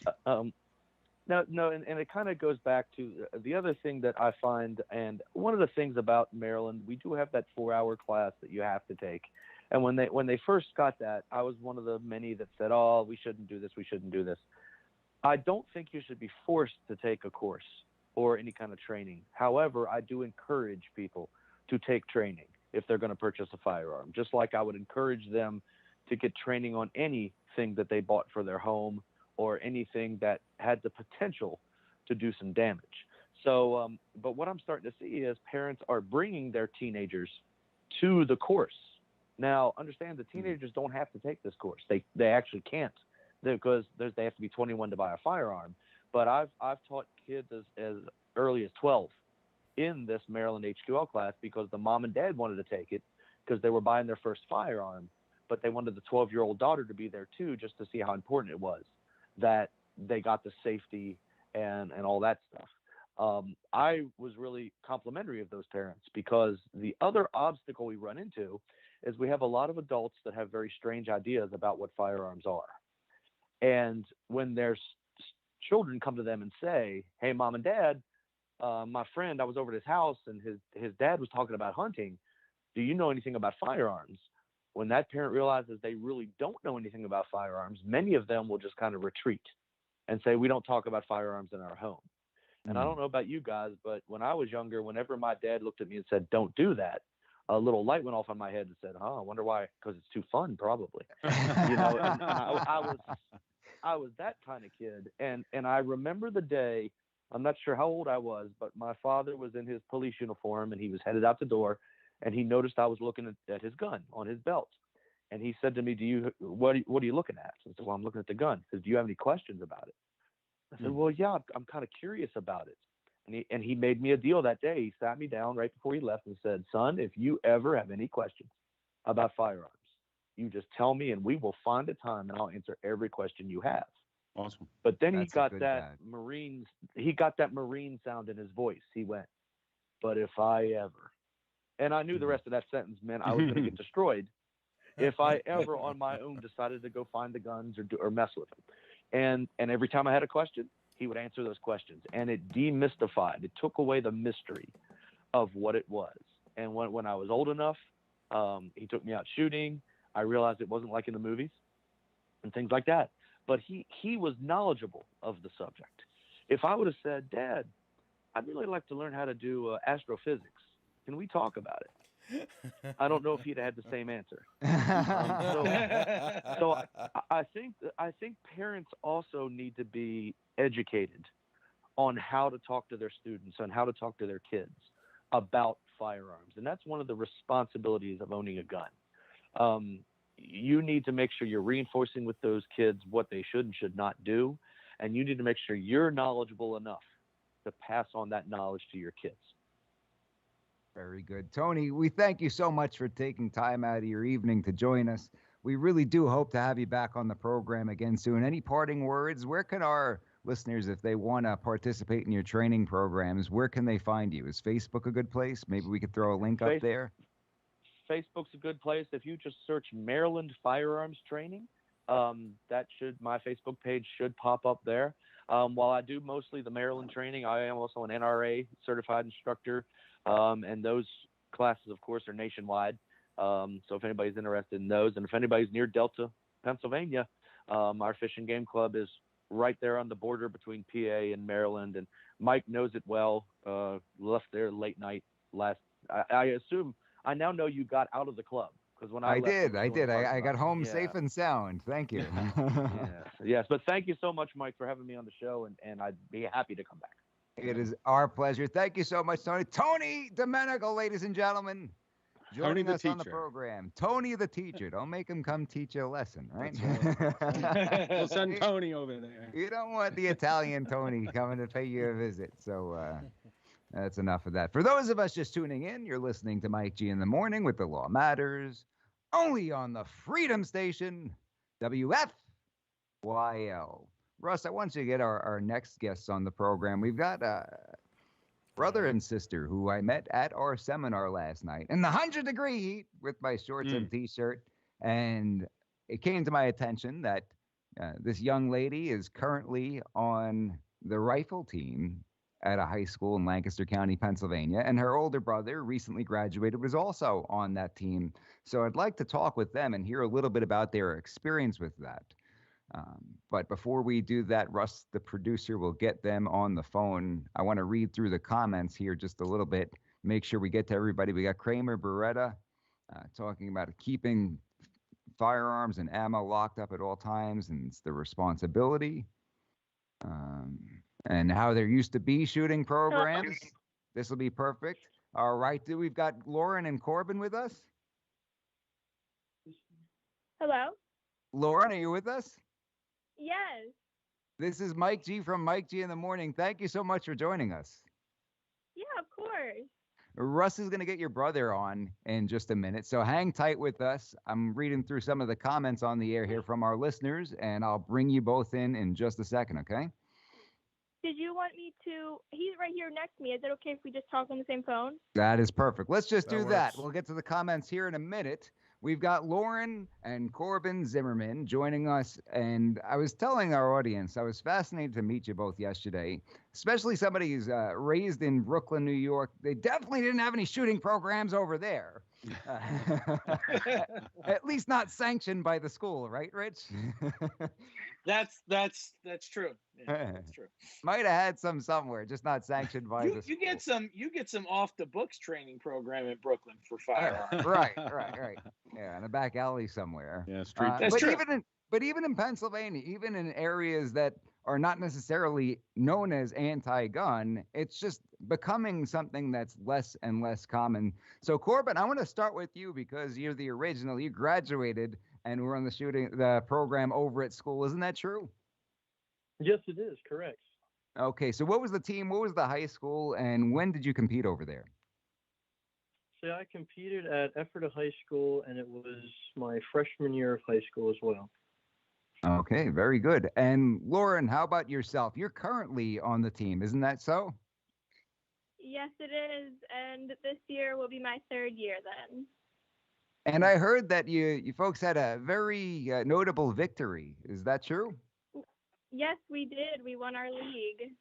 No, and it kind of goes back to the other thing that I find, and one of the things about Maryland, we do have that 4-hour class that you have to take. And when they first got that, I was one of the many that said, oh, we shouldn't do this, we shouldn't do this. I don't think you should be forced to take a course or any kind of training. However, I do encourage people to take training if they're going to purchase a firearm, just like I would encourage them to get training on anything that they bought for their home or anything that had the potential to do some damage. So, but what I'm starting to see is parents are bringing their teenagers to the course. Now, understand the teenagers don't have to take this course. They actually can't, because they have to be 21 to buy a firearm. But I've taught kids as early as 12 in this Maryland HQL class, because the mom and dad wanted to take it because they were buying their first firearm, but they wanted the 12-year-old daughter to be there too, just to see how important it was that they got the safety and all that stuff. I was really complimentary of those parents, because the other obstacle we run into is we have a lot of adults that have very strange ideas about what firearms are. And when their children come to them and say, hey, mom and dad, my friend, I was over at his house and his dad was talking about hunting. Do you know anything about firearms? When that parent realizes they really don't know anything about firearms, many of them will just kind of retreat and say, we don't talk about firearms in our home. And I don't know about you guys, but when I was younger, whenever my dad looked at me and said, "Don't do that," a little light went off on my head and said, "Oh, I wonder why? Because it's too fun, probably." And I was that kind of kid. And I remember the day, I'm not sure how old I was, but my father was in his police uniform and he was headed out the door, and he noticed I was looking at his gun on his belt. And he said to me, what are you looking at? I said, "Well, I'm looking at the gun." He says, "Do you have any questions about it?" I said, "Well, yeah, I'm kind of curious about it." And he made me a deal that day. He sat me down right before he left and said, "Son, if you ever have any questions about firearms, you just tell me and we will find a time and I'll answer every question you have." Awesome. But then he got that Marine sound in his voice. He went, "But if I ever," and I knew the rest of that sentence meant I was going to get destroyed if I ever on my own decided to go find the guns or mess with them. And every time I had a question, he would answer those questions, and it demystified. It took away the mystery of what it was. And when I was old enough, he took me out shooting. I realized it wasn't like in the movies and things like that. But he was knowledgeable of the subject. If I would have said, "Dad, I'd really like to learn how to do astrophysics. Can we talk about it?" I don't know if he'd had the same answer. So I think parents also need to be educated on how to talk to their students and how to talk to their kids about firearms. And that's one of the responsibilities of owning a gun. You need to make sure you're reinforcing with those kids what they should and should not do. And you need to make sure you're knowledgeable enough to pass on that knowledge to your kids. Very good. Tony, we thank you so much for taking time out of your evening to join us. We really do hope to have you back on the program again soon. Any parting words? Where can our listeners, if they want to participate in your training programs, where can they find you? Is Facebook a good place? Maybe we could throw a link up there. Facebook's a good place. If you just search Maryland Firearms Training, my Facebook page should pop up there. While I do mostly the Maryland training, I am also an NRA certified instructor. And those classes, of course, are nationwide. So if anybody's interested in those, and if anybody's near Delta, Pennsylvania, our Fish and Game Club is right there on the border between PA and Maryland. And Mike knows it well. Left there late night last. I assume I now know you got out of the club because when I did. I got home safe and sound. Thank you. Yes. But thank you so much, Mike, for having me on the show, and I'd be happy to come back. It is our pleasure. Thank you so much, Tony. Tony Domenico, ladies and gentlemen, joining us on the program. Tony the teacher. Don't make him come teach you a lesson, right? We'll send Tony over there. You don't want the Italian Tony coming to pay you a visit. So that's enough of that. For those of us just tuning in, you're listening to Mike G in the Morning with The Law Matters, only on the Freedom Station, WFYL. Russ, I want you to get our next guests on the program. We've got a brother and sister who I met at our seminar last night in the 100-degree heat with my shorts and T-shirt. And it came to my attention that this young lady is currently on the rifle team at a high school in Lancaster County, Pennsylvania. And her older brother, recently graduated, was also on that team. So I'd like to talk with them and hear a little bit about their experience with that. But before we do that, Russ, the producer, will get them on the phone. I want to read through the comments here just a little bit, make sure we get to everybody. We got Kramer Beretta talking about keeping firearms and ammo locked up at all times, and it's the responsibility. And how there used to be shooting programs. This will be perfect. All right, we've got Lauren and Corbin with us. Hello? Lauren, are you with us? Yes. This is Mike G from Mike G in the Morning. Thank you so much for joining us. Yeah, of course. Russ is going to get your brother on in just a minute, so hang tight with us. I'm reading through some of the comments on the air here from our listeners, and I'll bring you both in just a second, okay? Did you want me to? He's right here next to me. Is it okay if we just talk on the same phone? That is perfect. Let's just do that. works. We'll get to the comments here in a minute. We've got Lauren and Corbin Zimmerman joining us, and I was telling our audience, I was fascinated to meet you both yesterday, especially somebody who's raised in Brooklyn, New York. They definitely didn't have any shooting programs over there. At least not sanctioned by the school, right, Rich? That's true. Yeah, that's true. Might have had some somewhere, just not sanctioned by the school. You get some off the books training program in Brooklyn for firearms. Right. Yeah, in a back alley somewhere. Yeah, street. That's true. Even in Pennsylvania, even in areas that are not necessarily known as anti-gun, it's just becoming something that's less and less common. So Corbin, I want to start with you because you're the original. You graduated and were on the program over at school. Isn't that true? Yes, it is. Correct. Okay, so what was the team? What was the high school? And when did you compete over there? So I competed at Ephrata High School, and it was my freshman year of high school as well. Okay, very good. And Lauren, how about yourself? You're currently on the team, isn't that so? Yes, it is. And this year will be my third year then. And I heard that you folks had a very notable victory. Is that true? Yes, we did. We won our league.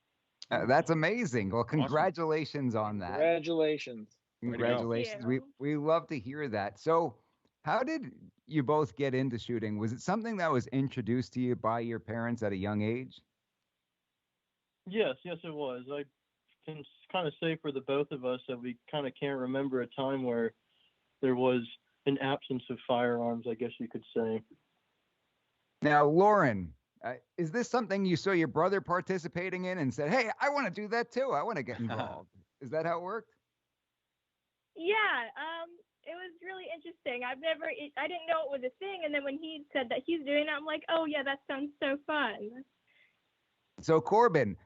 That's amazing. Well, congratulations on that. Congratulations. Congratulations. We love to hear that. So how did you both get into shooting? Was it something that was introduced to you by your parents at a young age? Yes, it was. I can kind of say for the both of us that we kind of can't remember a time where there was an absence of firearms, I guess you could say. Now, Lauren, is this something you saw your brother participating in and said, hey, I want to do that too. I want to get involved. Is that how it worked? Yeah, it was really interesting. I didn't know it was a thing, and then when he said that he's doing it, I'm like, oh yeah, that sounds so fun. So Corbin,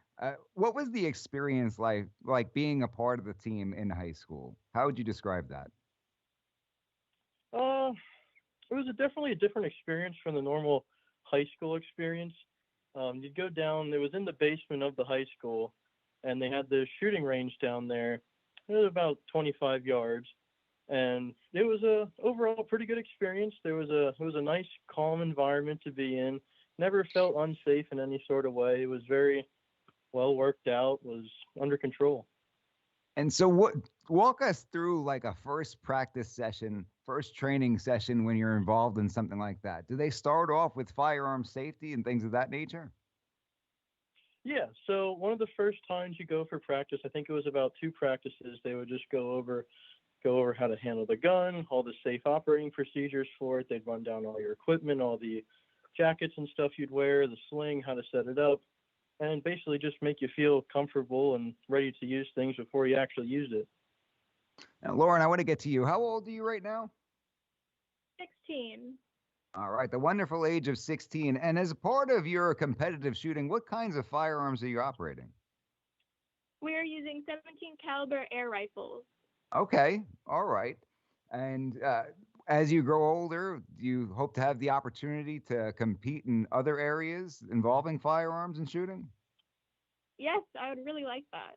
what was the experience like being a part of the team in high school? How would you describe that? It was definitely a different experience from the normal high school experience. You'd go down, it was in the basement of the high school, and they had the shooting range down there. It was about 25 yards, and it was a overall pretty good experience. It was a nice, calm environment to be in. Never felt unsafe in any sort of way. It was very well worked out, was under control. And so walk us through like a first practice session, first training session when you're involved in something like that. Do they start off with firearm safety and things of that nature? Yeah, so one of the first times you go for practice, I think it was about 2 practices, they would just go over how to handle the gun, all the safe operating procedures for it. They'd run down all your equipment, all the jackets and stuff you'd wear, the sling, how to set it up, and basically just make you feel comfortable and ready to use things before you actually use it. Now, Lauren, I want to get to you. How old are you right now? 16. All right, the wonderful age of 16. And as a part of your competitive shooting, what kinds of firearms are you operating? We are using 17 caliber air rifles. Okay, all right. And as you grow older, do you hope to have the opportunity to compete in other areas involving firearms and shooting? Yes, I would really like that.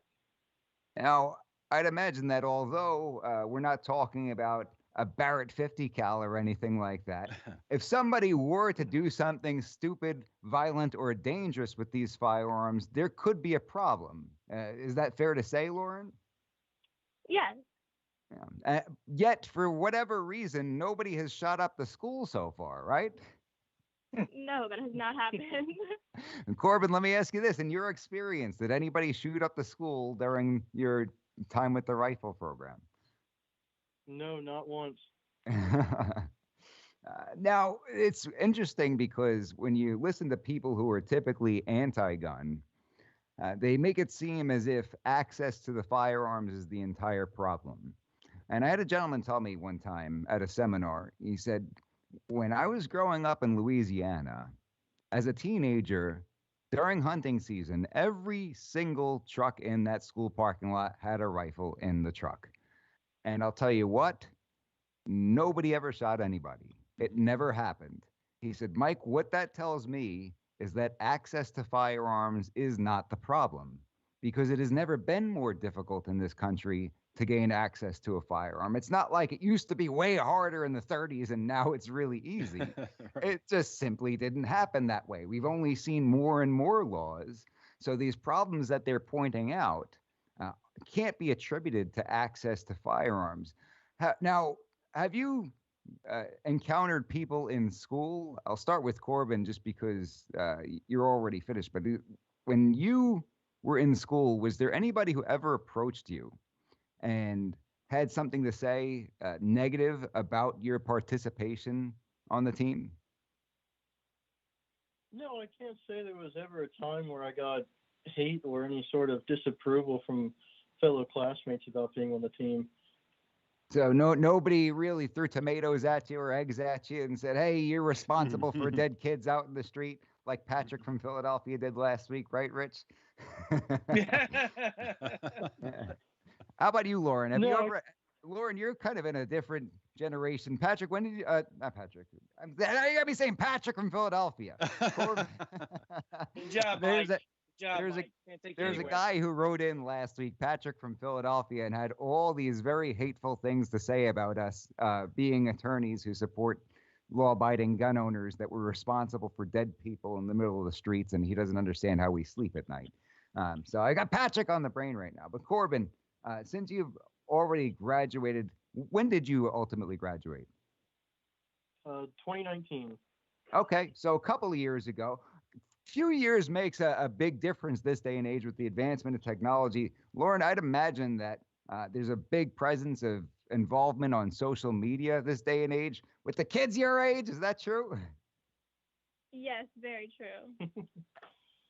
Now, I'd imagine that although we're not talking about a Barrett 50 cal or anything like that, if somebody were to do something stupid, violent, or dangerous with these firearms, there could be a problem. Is that fair to say, Lauren? Yes. Yeah. Yet, for whatever reason, nobody has shot up the school so far, right? No, that has not happened. And Corbin, let me ask you this. In your experience, did anybody shoot up the school during your time with the rifle program? No, not once. Now, it's interesting because when you listen to people who are typically anti-gun, they make it seem as if access to the firearms is the entire problem. And I had a gentleman tell me one time at a seminar, he said, when I was growing up in Louisiana, as a teenager, during hunting season, every single truck in that school parking lot had a rifle in the truck. And I'll tell you what, nobody ever shot anybody. It never happened. He said, Mike, what that tells me is that access to firearms is not the problem, because it has never been more difficult in this country to gain access to a firearm. It's not like it used to be way harder in the 30s and now it's really easy. Right. It just simply didn't happen that way. We've only seen more and more laws. So these problems that they're pointing out can't be attributed to access to firearms. Now, have you encountered people in school? I'll start with Corbin just because you're already finished. But when you were in school, was there anybody who ever approached you and had something to say negative about your participation on the team? No, I can't say there was ever a time where I got hate or any sort of disapproval from fellow classmates about being on the team. So nobody really threw tomatoes at you or eggs at you and said, "Hey, you're responsible for dead kids out in the street," like Patrick from Philadelphia did last week, right, Rich? How about you, Lauren? Have you ever? Lauren, you're kind of in a different generation. Patrick, when did you? Not Patrick. You gotta be saying Patrick from Philadelphia. Good job, Mike. There's a guy who wrote in last week, Patrick from Philadelphia, and had all these very hateful things to say about us being attorneys who support law-abiding gun owners, that we're responsible for dead people in the middle of the streets, and he doesn't understand how we sleep at night. So I got Patrick on the brain right now. But Corbin, since you've already graduated, when did you ultimately graduate? 2019. Okay, so a couple of years ago. Few years makes a big difference this day and age with the advancement of technology. Lauren, I'd imagine that there's a big presence of involvement on social media this day and age with the kids your age. Is that true? Yes, very true.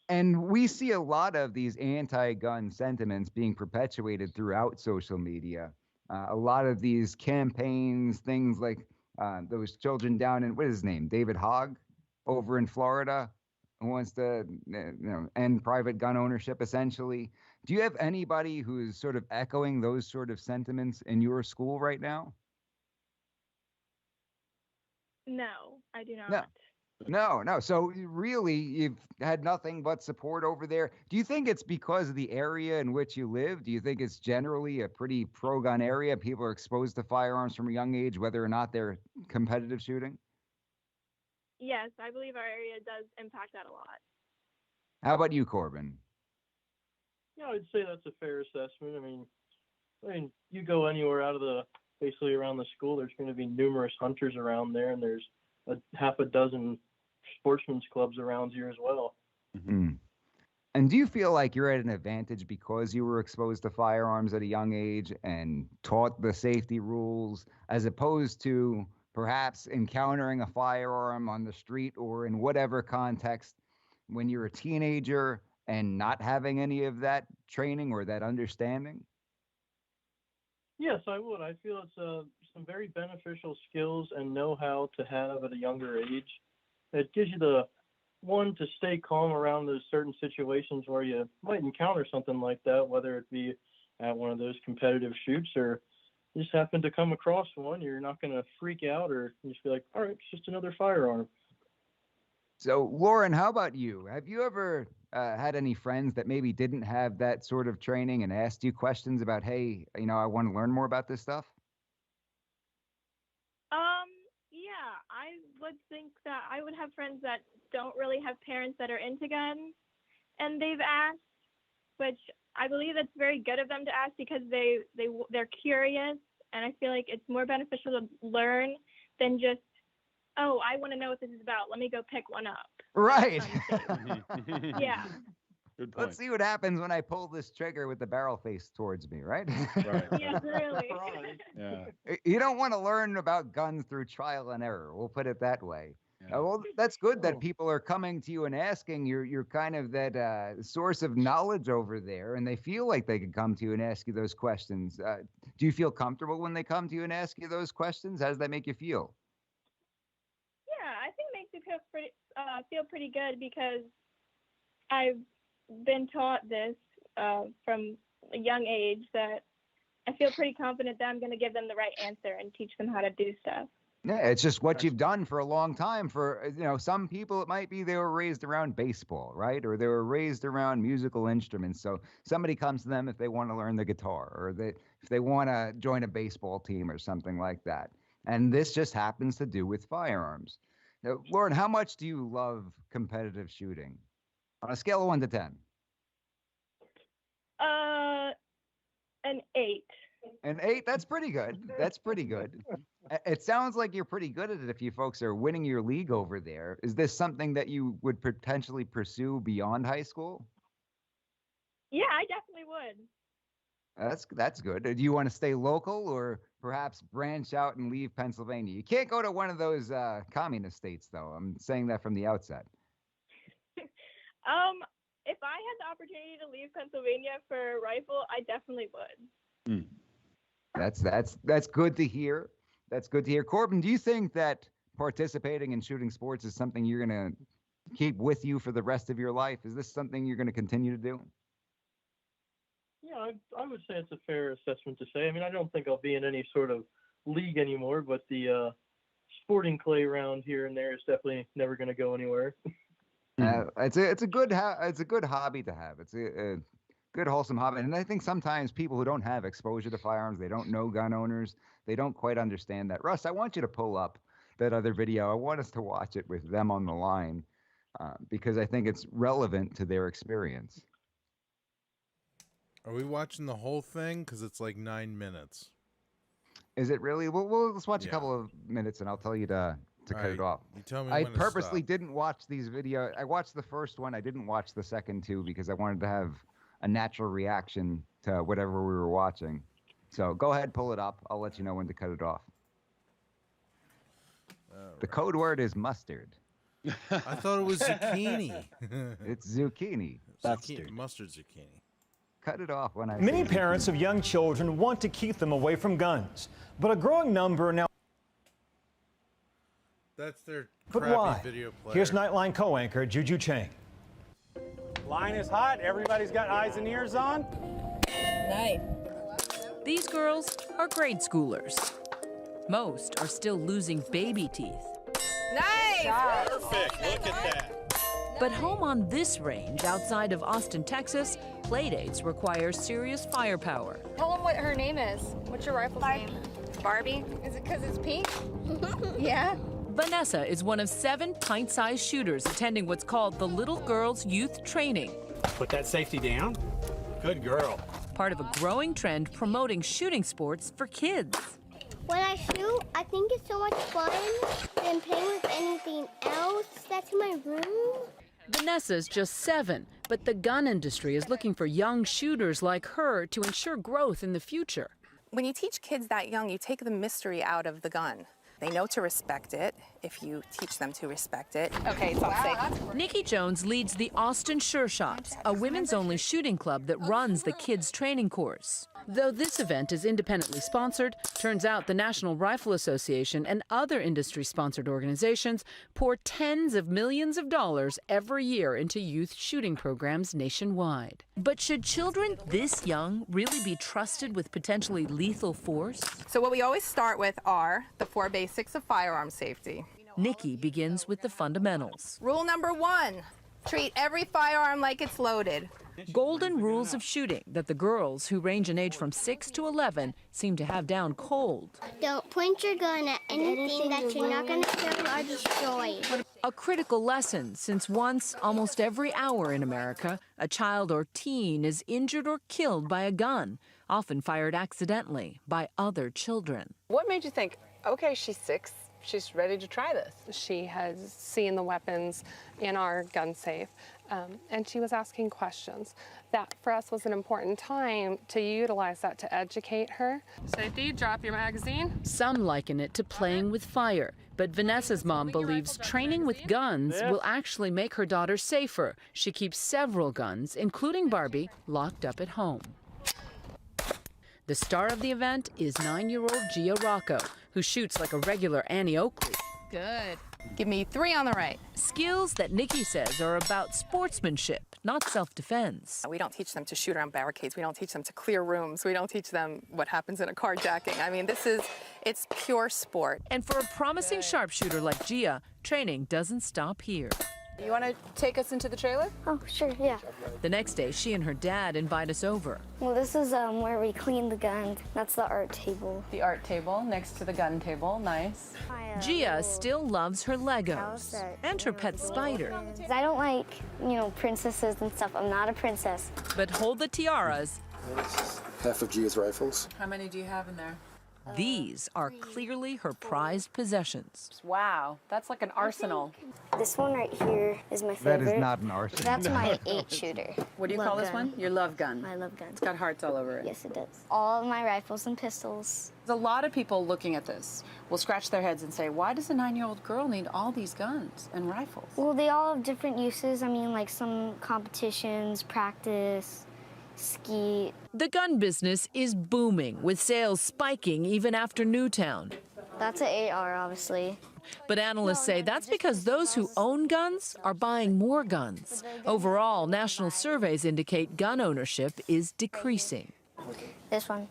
And we see a lot of these anti-gun sentiments being perpetuated throughout social media. A lot of these campaigns, things like those children down in, what is his name, David Hogg over in Florida, who wants to end private gun ownership, essentially. Do you have anybody who's sort of echoing those sort of sentiments in your school right now? No, I do not. No. So really, you've had nothing but support over there. Do you think it's because of the area in which you live? Do you think it's generally a pretty pro-gun area? People are exposed to firearms from a young age, whether or not they're competitive shooting? Yes, I believe our area does impact that a lot. How about you, Corbin? Yeah, I'd say that's a fair assessment. I mean, you go anywhere basically around the school, there's going to be numerous hunters around there, and there's half a dozen sportsmen's clubs around here as well. Mm-hmm. And do you feel like you're at an advantage because you were exposed to firearms at a young age and taught the safety rules, as opposed to perhaps encountering a firearm on the street or in whatever context when you're a teenager and not having any of that training or that understanding? Yes, I would. I feel it's some very beneficial skills and know-how to have at a younger age. It gives you the one to stay calm around those certain situations where you might encounter something like that, whether it be at one of those competitive shoots or you just happen to come across one. You're not going to freak out or just be like, all right, it's just another firearm. So, Lauren, how about you? Have you ever had any friends that maybe didn't have that sort of training and asked you questions about, hey, I want to learn more about this stuff? Yeah, I would think that I would have friends that don't really have parents that are into guns, and they've asked, which I believe it's very good of them to ask because they're curious, and I feel like it's more beneficial to learn than just, oh, I want to know what this is about. Let me go pick one up. Right. Yeah. Good point. Let's see what happens when I pull this trigger with the barrel face towards me, right? Right. Yes, really. Yeah. You don't want to learn about guns through trial and error. We'll put it that way. Yeah. Well, that's good that people are coming to you and asking. You're kind of that source of knowledge over there, and they feel like they can come to you and ask you those questions. Do you feel comfortable when they come to you and ask you those questions? How does that make you feel? Yeah, I think it makes me feel pretty good because I've been taught this from a young age that I feel pretty confident that I'm going to give them the right answer and teach them how to do stuff. Yeah, it's just what you've done for a long time. For some people, it might be they were raised around baseball, right? Or they were raised around musical instruments. So somebody comes to them if they want to learn the guitar, or if they want to join a baseball team or something like that. And this just happens to do with firearms. Now, Lauren, how much do you love competitive shooting? On a scale of 1 to 10. An 8. And 8, that's pretty good. That's pretty good. It sounds like you're pretty good at it if you folks are winning your league over there. Is this something that you would potentially pursue beyond high school? Yeah, I definitely would. That's good. Do you want to stay local or perhaps branch out and leave Pennsylvania? You can't go to one of those communist states, though. I'm saying that from the outset. If I had the opportunity to leave Pennsylvania for a rifle, I definitely would. That's good to hear. That's good to hear. Corbin, do you think that participating in shooting sports is something you're going to keep with you for the rest of your life? Is this something you're going to continue to do? Yeah, I would say it's a fair assessment to say. I mean, I don't think I'll be in any sort of league anymore, but the sporting clay round here and there is definitely never going to go anywhere. It's a good hobby to have. It's a good wholesome hobby, and I think sometimes people who don't have exposure to firearms, they don't know gun owners, they don't quite understand that. Russ, I want you to pull up that other video. I want us to watch it with them on the line because I think it's relevant to their experience. Are we watching the whole thing? Because it's like 9 minutes. Is it really? Well, let's watch a couple of minutes, and I'll tell you to cut it off. You tell me I when to purposely stop. didn't watch these videos. I watched the first one. I didn't watch the second two because I wanted to have a natural reaction to whatever we were watching. So go ahead, pull it up. I'll let you know when to cut it off. The code word is mustard. I thought it was zucchini. It's zucchini. Mustard zucchini. Cut it off when I Many parents of young children want to keep them away from guns, but a growing number now. That's their But crappy why? video player. Here's Nightline co-anchor Juju Chang. Line is hot. Everybody's got eyes and ears on. Nice. These girls are grade schoolers. Most are still losing baby teeth. Nice! Perfect. Look at that. But home on this range outside of Austin, Texas, playdates require serious firepower. Tell them what her name is. What's your rifle's name? Barbie. Is it because it's pink? Yeah. Vanessa is one of 7 pint-sized shooters attending what's called the Little Girls Youth Training. Put that safety down. Good girl. Part of a growing trend promoting shooting sports for kids. When I shoot, I think it's so much fun than playing with anything else that's in my room. Vanessa's just 7, but the gun industry is looking for young shooters like her to ensure growth in the future. When you teach kids that young, you take the mystery out of the gun. They know to respect it if you teach them to respect it. Okay, it's all safe. Nikki Jones leads the Austin Sure Shots, a women's-only shooting club that runs the kids' training course. Though this event is independently sponsored, turns out the National Rifle Association and other industry-sponsored organizations pour tens of millions of dollars every year into youth shooting programs nationwide. But should children this young really be trusted with potentially lethal force? So what we always start with are the 4 basics of firearm safety. Nikki begins with the fundamentals. Rule number 1, treat every firearm like it's loaded. Golden rules of shooting that the girls who range in age from 6 to 11 seem to have down cold. Don't point your gun at anything that you're not going to kill or destroy. A critical lesson since once, almost every hour in America, a child or teen is injured or killed by a gun, often fired accidentally by other children. What made you think, okay, she's 6, she's ready to try this? She has seen the weapons in our gun safe, and she was asking questions. That for us was an important time to utilize that to educate her. Safety, drop your magazine. Some liken it to playing with fire, but Vanessa's mom believes training with guns will actually make her daughter safer. She keeps several guns, including Barbie, locked up at home. The star of the event is 9-year-old Gia Rocco, who shoots like a regular Annie Oakley. Good. Give me 3 on the right. Skills that Nikki says are about sportsmanship, not self-defense. We don't teach them to shoot around barricades. We don't teach them to clear rooms. We don't teach them what happens in a carjacking. I mean, it's pure sport. And for a promising sharpshooter like Gia, training doesn't stop here. You want to take us into the trailer? Oh, sure, yeah. The next day, she and her dad invite us over. Well, this is where we clean the guns. That's the art table. The art table next to the gun table. Nice. Gia still loves her Legos and her pet spider. I don't like, princesses and stuff. I'm not a princess. But hold the tiaras Half of Gia's rifles. How many do you have in there? These are clearly her prized possessions. Wow, that's like an arsenal. This one right here is my favorite. That is not an arsenal. That's my 8-shooter. What do you call this one? Your love gun. My love gun. It's got hearts all over it. Yes, it does. All of my rifles and pistols. There's a lot of people looking at this will scratch their heads and say, why does a 9-year-old girl need all these guns and rifles? Well, they all have different uses. I mean, like some competitions, practice, ski. The gun business is booming, with sales spiking even after Newtown. That's an AR, obviously. But analysts say that's because those who own guns are buying more guns. Overall, national surveys indicate gun ownership is decreasing. This one.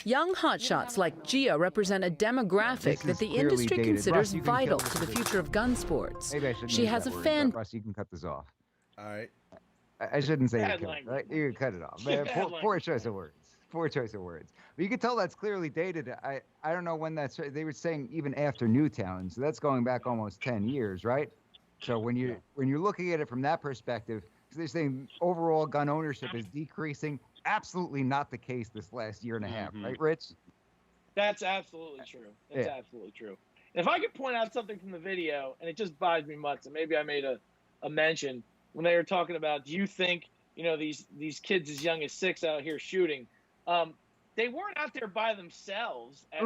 Young hotshots like Gia represent a demographic that the industry considers vital to the future of gun sports. Maybe I shouldn't She use has that a word, fan. but Russ, you can cut this off. All right. I shouldn't say Bad you, language. right? You can cut it off. Poor choice of words. Poor choice of words. But you can tell that's clearly dated. I don't know when that's. They were saying even after Newtown, so that's going back almost 10 years, right? So when you're looking at it from that perspective, so they're saying overall gun ownership is decreasing. Absolutely not the case this last year and a half, right, Rich? That's absolutely true. That's absolutely true. If I could point out something from the video, and it just bothers me much, and maybe I made a mention when they were talking about, do you think, these kids as young as 6 out here shooting, they weren't out there by themselves at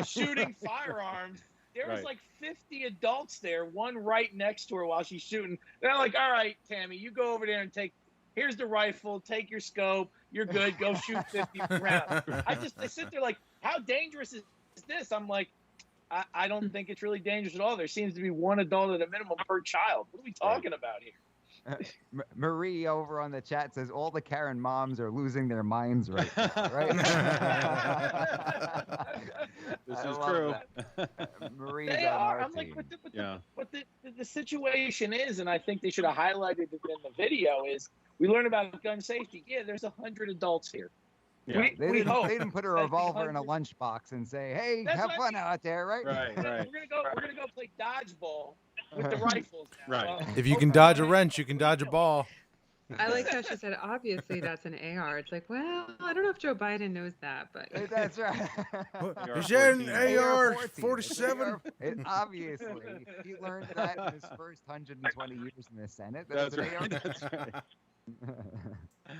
shooting firearms. There was like 50 adults there, one right next to her while she's shooting. They're like, all right, Tammy, you go over there and here's the rifle, take your scope, you're good, go shoot 50 rounds. I sit there like, how dangerous is this? I'm like, I don't think it's really dangerous at all. There seems to be one adult at a minimum per child. What are we talking about here? Marie over on the chat says all the Karen moms are losing their minds right now, right? This is true. Marie, they are. I'm like, what the situation is, and I think they should have highlighted it in the video, is we learn about gun safety. Yeah, there's 100 adults here. Yeah. They didn't put a revolver in a lunchbox and say, "Hey, have fun out there," right? Right. We're gonna go play dodgeball with the rifles now. Right. If you can dodge a wrench, you can dodge a ball. I like how she said, obviously that's an AR. It's like, well, I don't know if Joe Biden knows that, but that's right. Is that an AR-47? Obviously, he learned that in his first 120 years in the Senate. That's right.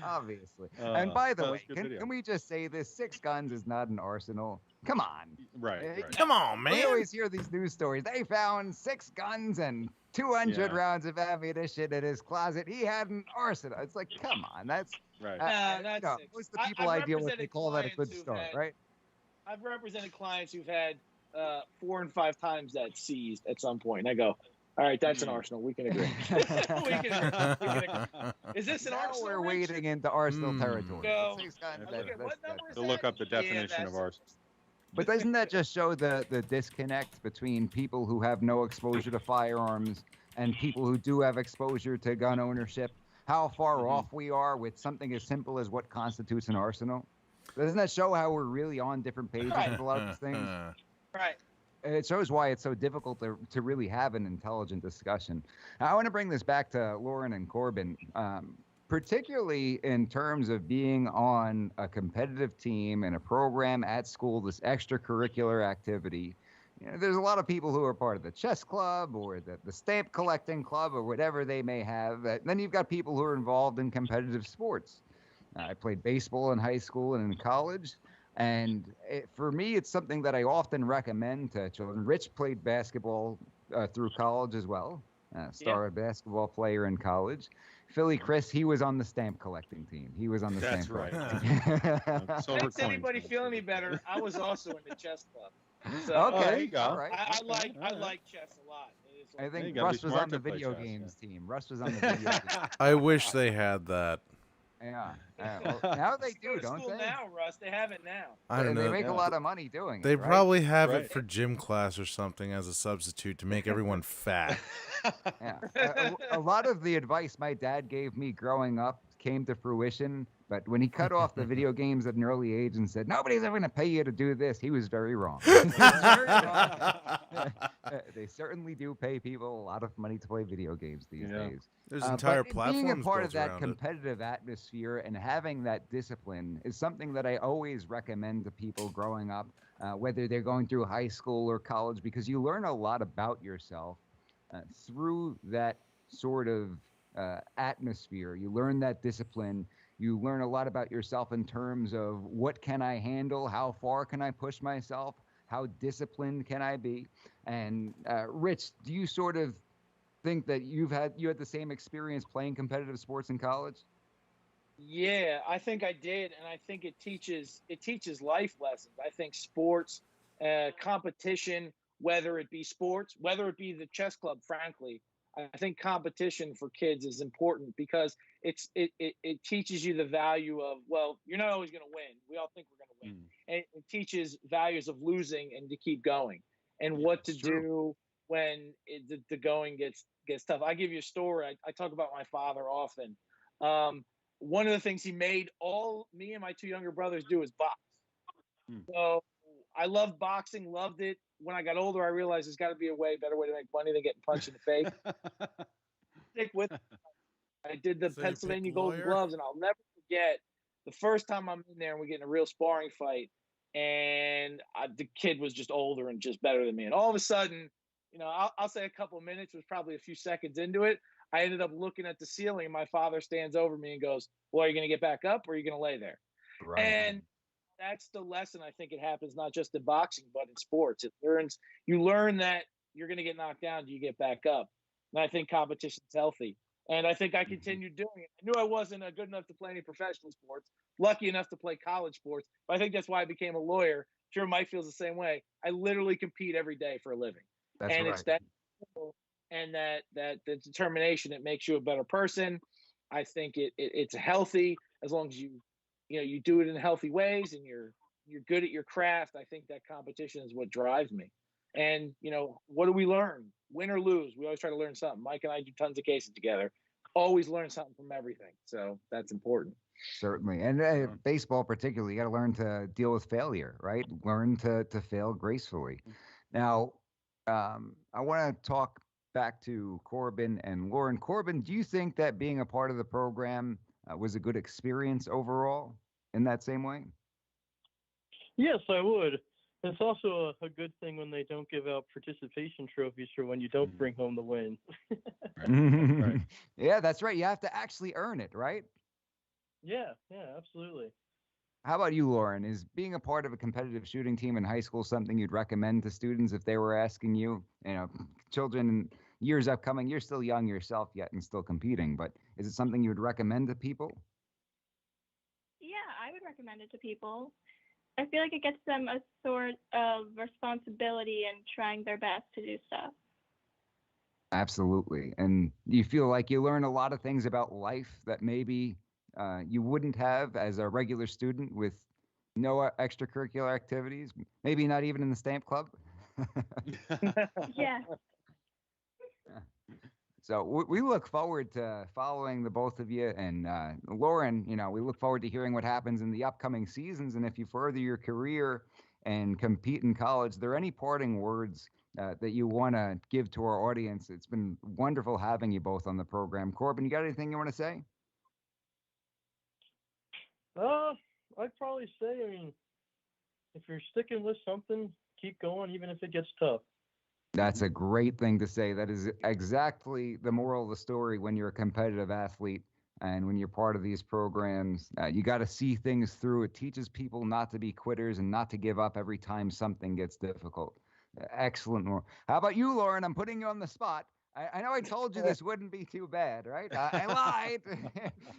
Obviously. And by the way, can we just say this? 6 guns is not an arsenal. Come on. Right. Come on, man. We always hear these news stories. They found 6 guns and 200 rounds of ammunition in his closet. He had an arsenal. It's like, come on. That's right. Most of the people I deal with, they call that a good start, right? I've represented clients who've had 4 and 5 times that seized at some point. And I go, all right, that's an arsenal. We can agree. we can agree. Is this an arsenal? We're wading into arsenal territory. So, to look up the definition of arsenal. But doesn't that just show the disconnect between people who have no exposure to firearms and people who do have exposure to gun ownership? How far off we are with something as simple as what constitutes an arsenal? Doesn't that show how we're really on different pages with a lot of these things? Right. It shows why it's so difficult to really have an intelligent discussion. Now, I want to bring this back to Lauren and Corbin, particularly in terms of being on a competitive team and a program at school, this extracurricular activity. There's a lot of people who are part of the chess club or the stamp collecting club or whatever they may have. Then you've got people who are involved in competitive sports. I played baseball in high school and in college. And for me, it's something that I often recommend to children. Rich played basketball through college as well. Star basketball player in college. Philly Chris, he was on the stamp collecting team. He was on the stamp collecting team. Makes anybody feel any better? I was also in the chess club. So, okay, there you go. All right. I like chess a lot. I think Russ was on the video games team. Russ was on the video games. I wish they had that. Yeah. Well, now they do, don't they? Now, Russ, they have it now. I don't know. They make a lot of money doing it. They right? probably have it for gym class or something as a substitute to make everyone fat. Yeah. A lot of the advice my dad gave me growing up came to fruition, but when he cut off the video games at an early age and said, nobody's ever going to pay you to do this, he was very wrong. They certainly do pay people a lot of money to play video games these days. There's entire but being a platforms part of built that around it. competitive atmosphere and having that discipline is something that I always recommend to people growing up, whether they're going through high school or college, because you learn a lot about yourself through that sort of atmosphere. You learn that discipline. You learn a lot about yourself in terms of what can I handle, how far can I push myself, how disciplined can I be? And Rich, do you sort of think that you had the same experience playing competitive sports in college? Yeah, I think I did, and I think it teaches life lessons. I think sports, competition, whether it be sports, whether it be the chess club, frankly, I think competition for kids is important because it teaches you the value of, well, you're not always going to win. We all think we're going to win. And it teaches values of losing and to keep going and what to do when the going gets tough. I give you a story. I talk about my father often. One of the things he made all me and my two younger brothers do is box. So I loved boxing, loved it. When I got older, I realized there's got to be a better way to make money than getting punched in the face. Stick with it. I did the Pennsylvania Golden Gloves, and I'll never forget the first time I'm in there and we get in a real sparring fight, and the kid was just older and just better than me. And all of a sudden, I'll say a couple of minutes, was probably a few seconds into it, I ended up looking at the ceiling, and my father stands over me and goes, well, are you going to get back up or are you going to lay there? Right. And that's the lesson. I think it happens not just in boxing, but in sports. You learn that you're going to get knocked down. Do you get back up? And I think competition's healthy. And I think I continued doing it. I knew I wasn't good enough to play any professional sports, lucky enough to play college sports. But I think that's why I became a lawyer. Sure, Mike feels the same way. I literally compete every day for a living. It's that and that the determination that makes you a better person. I think it's healthy as long as you do it in healthy ways and you're good at your craft. I think that competition is what drives me. And what do we learn? Win or lose, we always try to learn something. Mike and I do tons of cases together. Always learn something from everything. So that's important. Certainly. And baseball particularly, you got to learn to deal with failure, right? Learn to fail gracefully. Now, I want to talk back to Corbin and Lauren. Corbin, do you think that being a part of the program was a good experience overall in that same way? Yes, I would. It's also a good thing when they don't give out participation trophies for when you don't bring home the win. Right. Yeah, that's right. You have to actually earn it, right? Yeah, absolutely. How about you, Lauren? Is being a part of a competitive shooting team in high school something you'd recommend to students if they were asking you? Children, years upcoming, you're still young yourself yet and still competing, but is it something you would recommend to people? Yeah, I would recommend it to people. I feel like it gets them a sort of responsibility in trying their best to do stuff. Absolutely. And you feel like you learn a lot of things about life that maybe you wouldn't have as a regular student with no extracurricular activities, maybe not even in the stamp club. Yeah. So we look forward to following the both of you. And Lauren, we look forward to hearing what happens in the upcoming seasons. And if you further your career and compete in college, are there any parting words that you want to give to our audience? It's been wonderful having you both on the program. Corbin, you got anything you want to say? I'd probably say, if you're sticking with something, keep going, even if it gets tough. That's a great thing to say. That is exactly the moral of the story when you're a competitive athlete and when you're part of these programs. You got to see things through. It teaches people not to be quitters and not to give up every time something gets difficult. Excellent. How about you, Lauren? I'm putting you on the spot. I know I told you this wouldn't be too bad, right? I lied.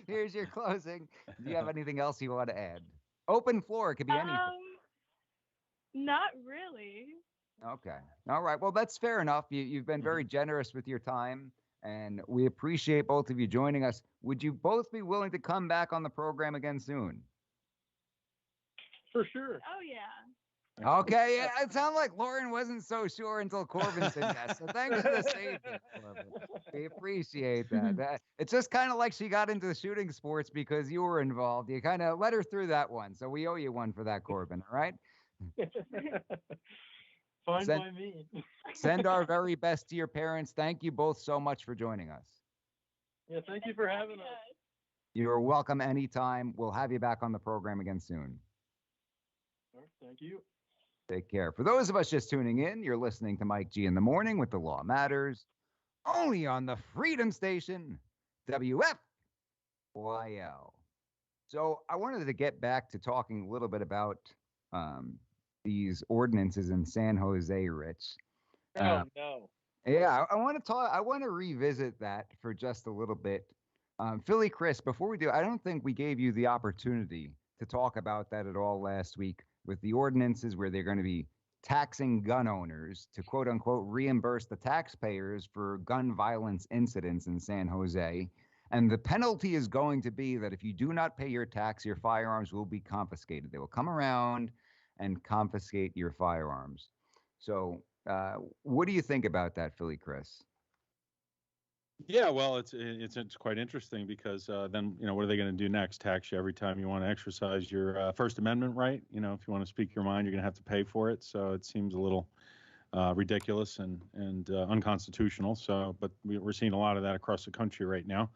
Here's your closing. Do you have anything else you want to add? Open floor. It could be anything. Not really. Okay. All right. Well, that's fair enough. You've been very generous with your time, and we appreciate both of you joining us. Would you both be willing to come back on the program again soon? For sure. Oh, yeah. Okay. Yeah, it sounded like Lauren wasn't so sure until Corbin said yes. So thanks for the statement, Corbin. We appreciate that. It's just kind of like she got into the shooting sports because you were involved. You kind of let her through that one. So we owe you one for that, Corbin. All right? Fine by me. Send our very best to your parents. Thank you both so much for joining us. Yeah, thank you for having us. You're welcome anytime. We'll have you back on the program again soon. Thank you. Take care. For those of us just tuning in, you're listening to Mike G in the Morning with The Law Matters, only on the Freedom Station, WFYL. So I wanted to get back to talking a little bit about these ordinances in San Jose, Rich. Oh, no. Yeah, I want to talk. I want to revisit that for just a little bit. Philly Chris, before we do, I don't think we gave you the opportunity to talk about that at all last week with the ordinances where they're going to be taxing gun owners to quote unquote reimburse the taxpayers for gun violence incidents in San Jose. And the penalty is going to be that if you do not pay your tax, your firearms will be confiscated. They will come around and confiscate your firearms. So what do you think about that, Philly Chris? Yeah, well, it's quite interesting because then, you know, what are they going to do next? Tax you every time you want to exercise your First Amendment right? You know, if you want to speak your mind, you're going to have to pay for it. So it seems a little ridiculous and unconstitutional. So, but we're seeing a lot of that across the country right now.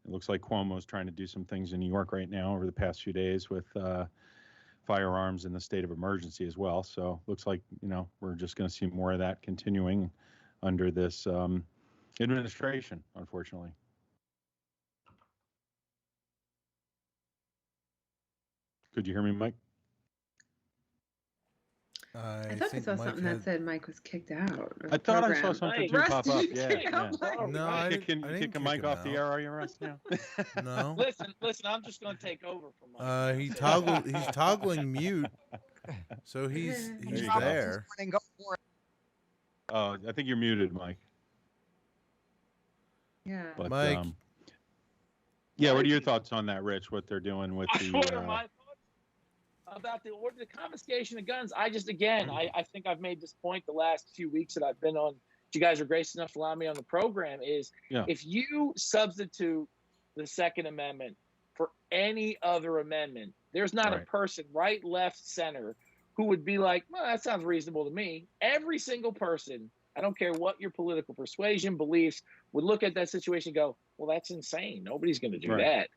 It looks like Cuomo's trying to do some things in New York right now over the past few days with firearms in the state of emergency as well. So looks like, you know, we're just going to see more of that continuing under this administration, unfortunately. Could you hear me, Mike? I thought I saw something that said Mike was kicked out. I thought I saw something too pop up. Yeah. No, I didn't kick Mike off the air, are you, Russ? No. Listen, I'm just going to take over from Mike. He's toggling mute, so he's there. Oh, I think you're muted, Mike. Yeah. But, Mike. Yeah, what are your thoughts on that, Rich? What they're doing with the? What are my thoughts about the confiscation of guns? I think I've made this point the last few weeks that I've been on. You guys are gracious enough to allow me on the program. If you substitute the Second Amendment for any other amendment, there's not a person, right, left, center, who would be like, well, that sounds reasonable to me. Every single person, I don't care what your political persuasion, beliefs, would look at that situation and go, well, that's insane. Nobody's going to do that.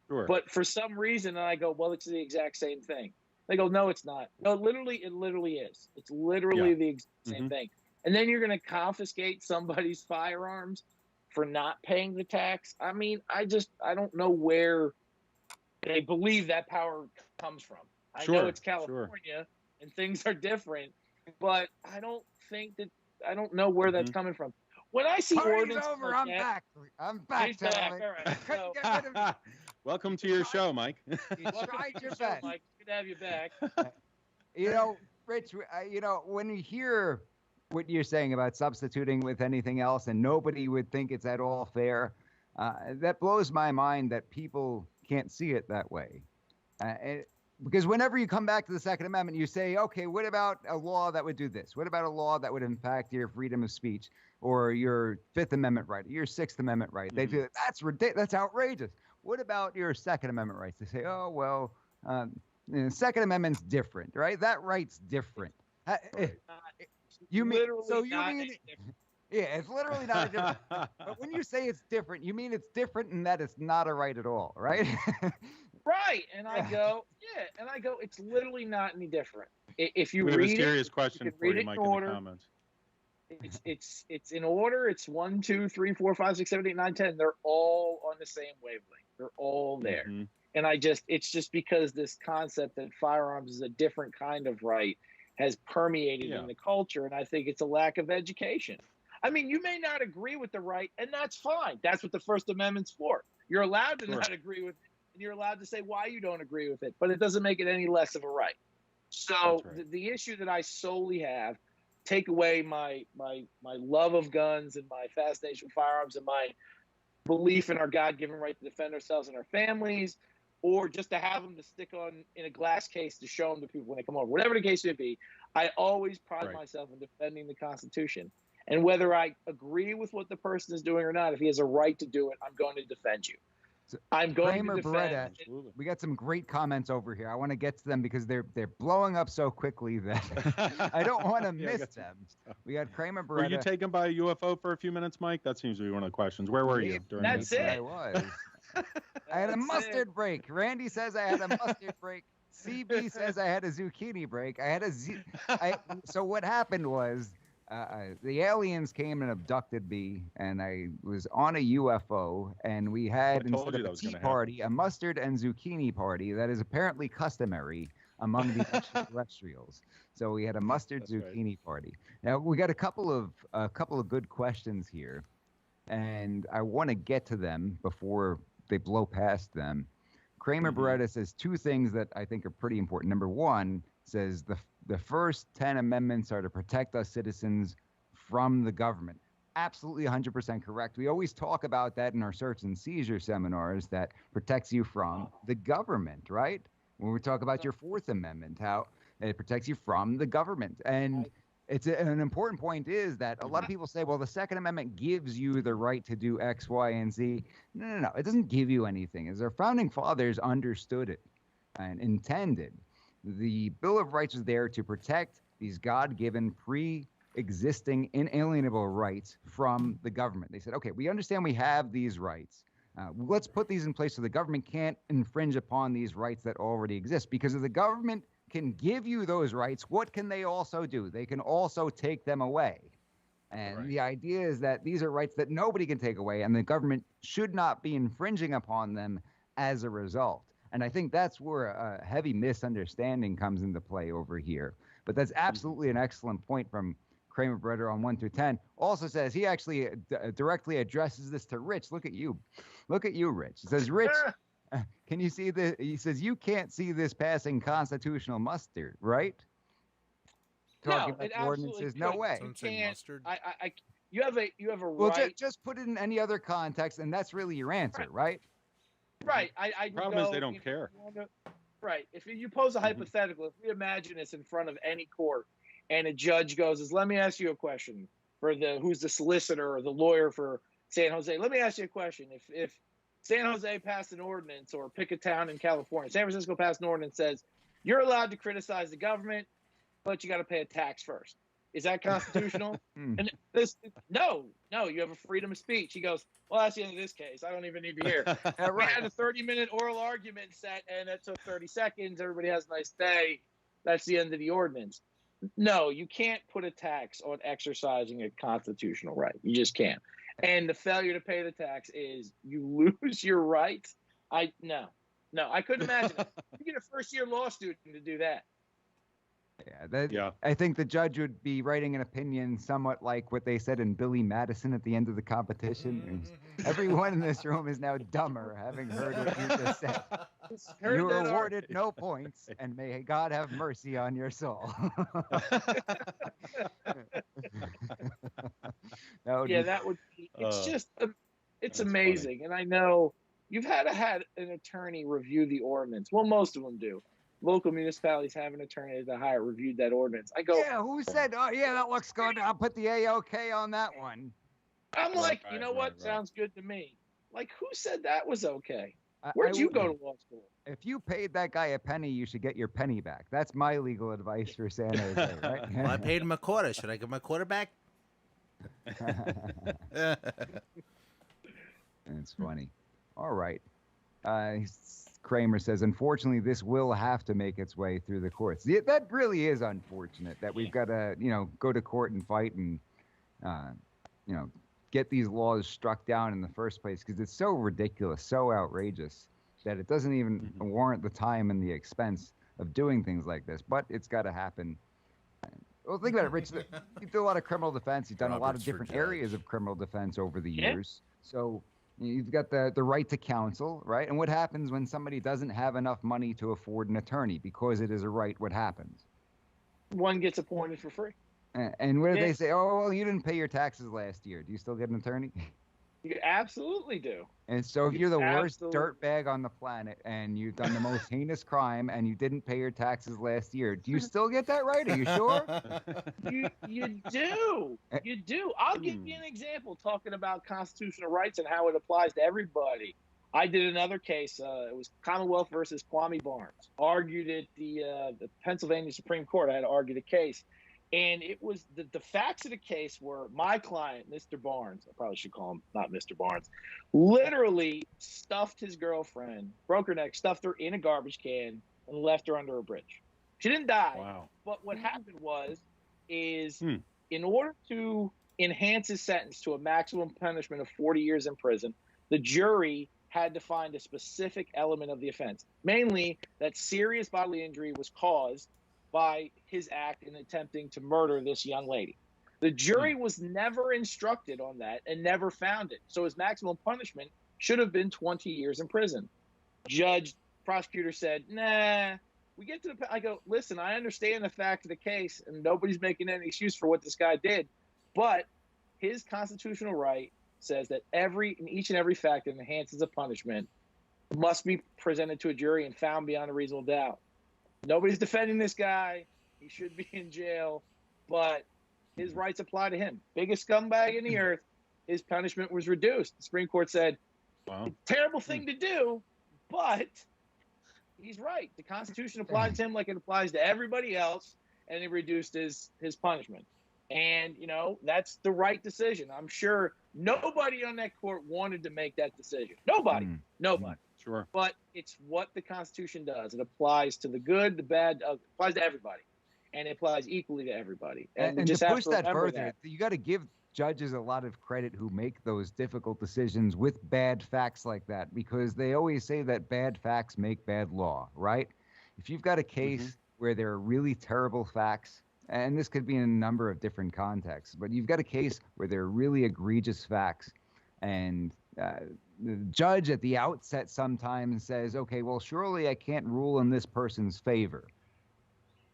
Sure. But for some reason, I go, well, it's the exact same thing. They go, no, it's not. No, it literally is. It's literally the exact same thing. And then you're going to confiscate somebody's firearms for not paying the tax. I mean, I don't know where they believe that power comes from. I know it's California and things are different, but I don't know where that's coming from. When I see ordinances over, like I'm that, back. I'm back. All right. So, welcome to your show, Mike. You tried your best. Mike, good to have you back. You know, Rich, when you hear what you're saying about substituting with anything else and nobody would think it's at all fair, that blows my mind that people can't see it that way. Because whenever you come back to the Second Amendment, you say, okay, what about a law that would do this? What about a law that would impact your freedom of speech or your Fifth Amendment right, your Sixth Amendment right? They do that's ridiculous. That's outrageous. What about your Second Amendment rights? They say, oh, well, the Second Amendment's different, right? That right's different. You mean yeah, it's literally not different. But when you say it's different, you mean it's different in that it's not a right at all, right? Right, and I go, it's literally not any different. If you read a serious question for you, Mike, in the comments. It's in order. It's 1, 2, 3, 4, 5, 6, 7, 8, 9, 10. They're all on the same wavelength. They're all there. Mm-hmm. And it's just because this concept that firearms is a different kind of right has permeated in the culture, and I think it's a lack of education. I mean, you may not agree with the right, and that's fine. That's what the First Amendment's for. You're allowed to not agree with it, and you're allowed to say why you don't agree with it, but it doesn't make it any less of a right. So the issue that I solely have, take away my love of guns and my fascination with firearms and my belief in our God-given right to defend ourselves and our families, or just to have them to stick on in a glass case to show them to people when they come over. Whatever the case may be, I always pride myself in defending the Constitution. And whether I agree with what the person is doing or not, if he has a right to do it, I'm going to defend you. I'm going Kramer to defend. Beretta, we got some great comments over here. I want to get to them because they're blowing up so quickly that I don't want to miss them. We got Kramer Beretta. Were you taken by a UFO for a few minutes, Mike? That seems to be one of the questions. Where were you during That's this? it. I was. I had a mustard break. Randy says I had a mustard break. CB says I had a zucchini break. So what happened was the aliens came and abducted me, and I was on a UFO, and we had, instead of a tea party, a mustard and zucchini party that is apparently customary among the extraterrestrials. So we had a mustard zucchini party. Now we got a couple of good questions here, and I want to get to them before they blow past them. Kramer Beretta says two things that I think are pretty important. Number one, says the first 10 amendments are to protect us citizens from the government. Absolutely 100% correct. We always talk about that in our search and seizure seminars, that protects you from the government, right? When we talk about your Fourth Amendment, how it protects you from the government. And it's an important point is that a lot of people say, well, the Second Amendment gives you the right to do X, Y, and Z. No. It doesn't give you anything. As our founding fathers understood it and intended, the Bill of Rights is there to protect these God-given, pre-existing, inalienable rights from the government. They said, okay, we understand we have these rights. Let's put these in place so the government can't infringe upon these rights that already exist. Because if the government can give you those rights, what can they also do? They can also take them away. And the idea is that these are rights that nobody can take away, and the government should not be infringing upon them as a result. And I think that's where a heavy misunderstanding comes into play over here. But that's absolutely an excellent point from Kramer Beretta on 1 through 10. Also says he actually directly addresses this to Rich. Look at you. Look at you, Rich. He says, Rich, can you see this? He says, you can't see this passing constitutional muster, right? Talking No, it about ordinances. No way. You can't. You have a Well, right. just put it in any other context, and that's really your answer, right? Right. I Problem is they don't care. Right. If you pose a hypothetical, if we imagine it's in front of any court, and a judge goes, "Let me ask you a question," for who's the solicitor or the lawyer for San Jose. Let me ask you a question. If San Jose passed an ordinance, or pick a town in California, San Francisco passed an ordinance that says you're allowed to criticize the government, but you got to pay a tax first. Is that constitutional? And no, you have a freedom of speech. He goes, well, that's the end of this case. I don't even need to hear. We had a 30-minute oral argument set, and that took 30 seconds. Everybody has a nice day. That's the end of the ordinance. No, you can't put a tax on exercising a constitutional right. You just can't. And the failure to pay the tax is you lose your rights. No, I couldn't imagine it. You get a first-year law student to do that. Yeah, I think the judge would be writing an opinion somewhat like what they said in Billy Madison at the end of the competition. Everyone in this room is now dumber, having heard what you just said. You were awarded no points, and may God have mercy on your soul. That would be. It's just, it's amazing, and I know you've had an attorney review the ordinance. Well, most of them do. Local municipalities have an attorney that hire reviewed that ordinance. I go, yeah, who said, oh, yeah, that looks good. I'll put the A-OK on that one. I'm like, you know what? Sounds good to me. Like, who said that was okay? Where'd you go to law school? If you paid that guy a penny, you should get your penny back. That's my legal advice for San Jose, right? Well, I paid him a quarter. Should I get my quarter back? It's funny. All right. Kramer says, unfortunately, this will have to make its way through the courts. That really is unfortunate that we've got to, go to court and fight and, get these laws struck down in the first place, because it's so ridiculous, so outrageous that it doesn't even warrant the time and the expense of doing things like this. But it's got to happen. Well, think about it, Rich. You do a lot of criminal defense. You've done a lot of different areas of criminal defense over the years. So you've got the right to counsel, right? And what happens when somebody doesn't have enough money to afford an attorney because it is a right? What happens? One gets appointed for free. And what do they say? Oh, well, you didn't pay your taxes last year. Do you still get an attorney? You absolutely do. And so if you're the worst dirtbag on the planet and you've done the most heinous crime and you didn't pay your taxes last year, do you still get that right? Are you sure? You do. You do. I'll give you an example talking about constitutional rights and how it applies to everybody. I did another case. It was Commonwealth versus Kwame Barnes. Argued at the Pennsylvania Supreme Court. I had to argue the case. And it was the facts of the case were my client, Mr. Barnes, I probably should call him not Mr. Barnes, literally stuffed his girlfriend, broke her neck, stuffed her in a garbage can, and left her under a bridge. She didn't die. Wow. But what happened is in order to enhance his sentence to a maximum punishment of 40 years in prison, the jury had to find a specific element of the offense, mainly that serious bodily injury was caused by his act in attempting to murder this young lady. The jury was never instructed on that and never found it. So his maximum punishment should have been 20 years in prison. Prosecutor said, nah, we get to I go, listen, I understand the fact of the case and nobody's making any excuse for what this guy did, but his constitutional right says that each and every fact that enhances a punishment must be presented to a jury and found beyond a reasonable doubt. Nobody's defending this guy. He should be in jail, but his rights apply to him. Biggest scumbag in the earth. His punishment was reduced. The Supreme Court said, terrible thing to do, but he's right. The Constitution applies to him like it applies to everybody else, and it reduced his punishment. And, that's the right decision. I'm sure nobody on that court wanted to make that decision. Nobody. Sure. But it's what the Constitution does. It applies to the good, the bad, it applies to everybody. And it applies equally to everybody. And we just to have push to that remember further, that. you got to give judges a lot of credit who make those difficult decisions with bad facts like that, because they always say that bad facts make bad law, right? If you've got a case where there are really terrible facts, and this could be in a number of different contexts, but you've got a case where there are really egregious facts, and the judge at the outset sometimes says, okay, well, surely I can't rule in this person's favor.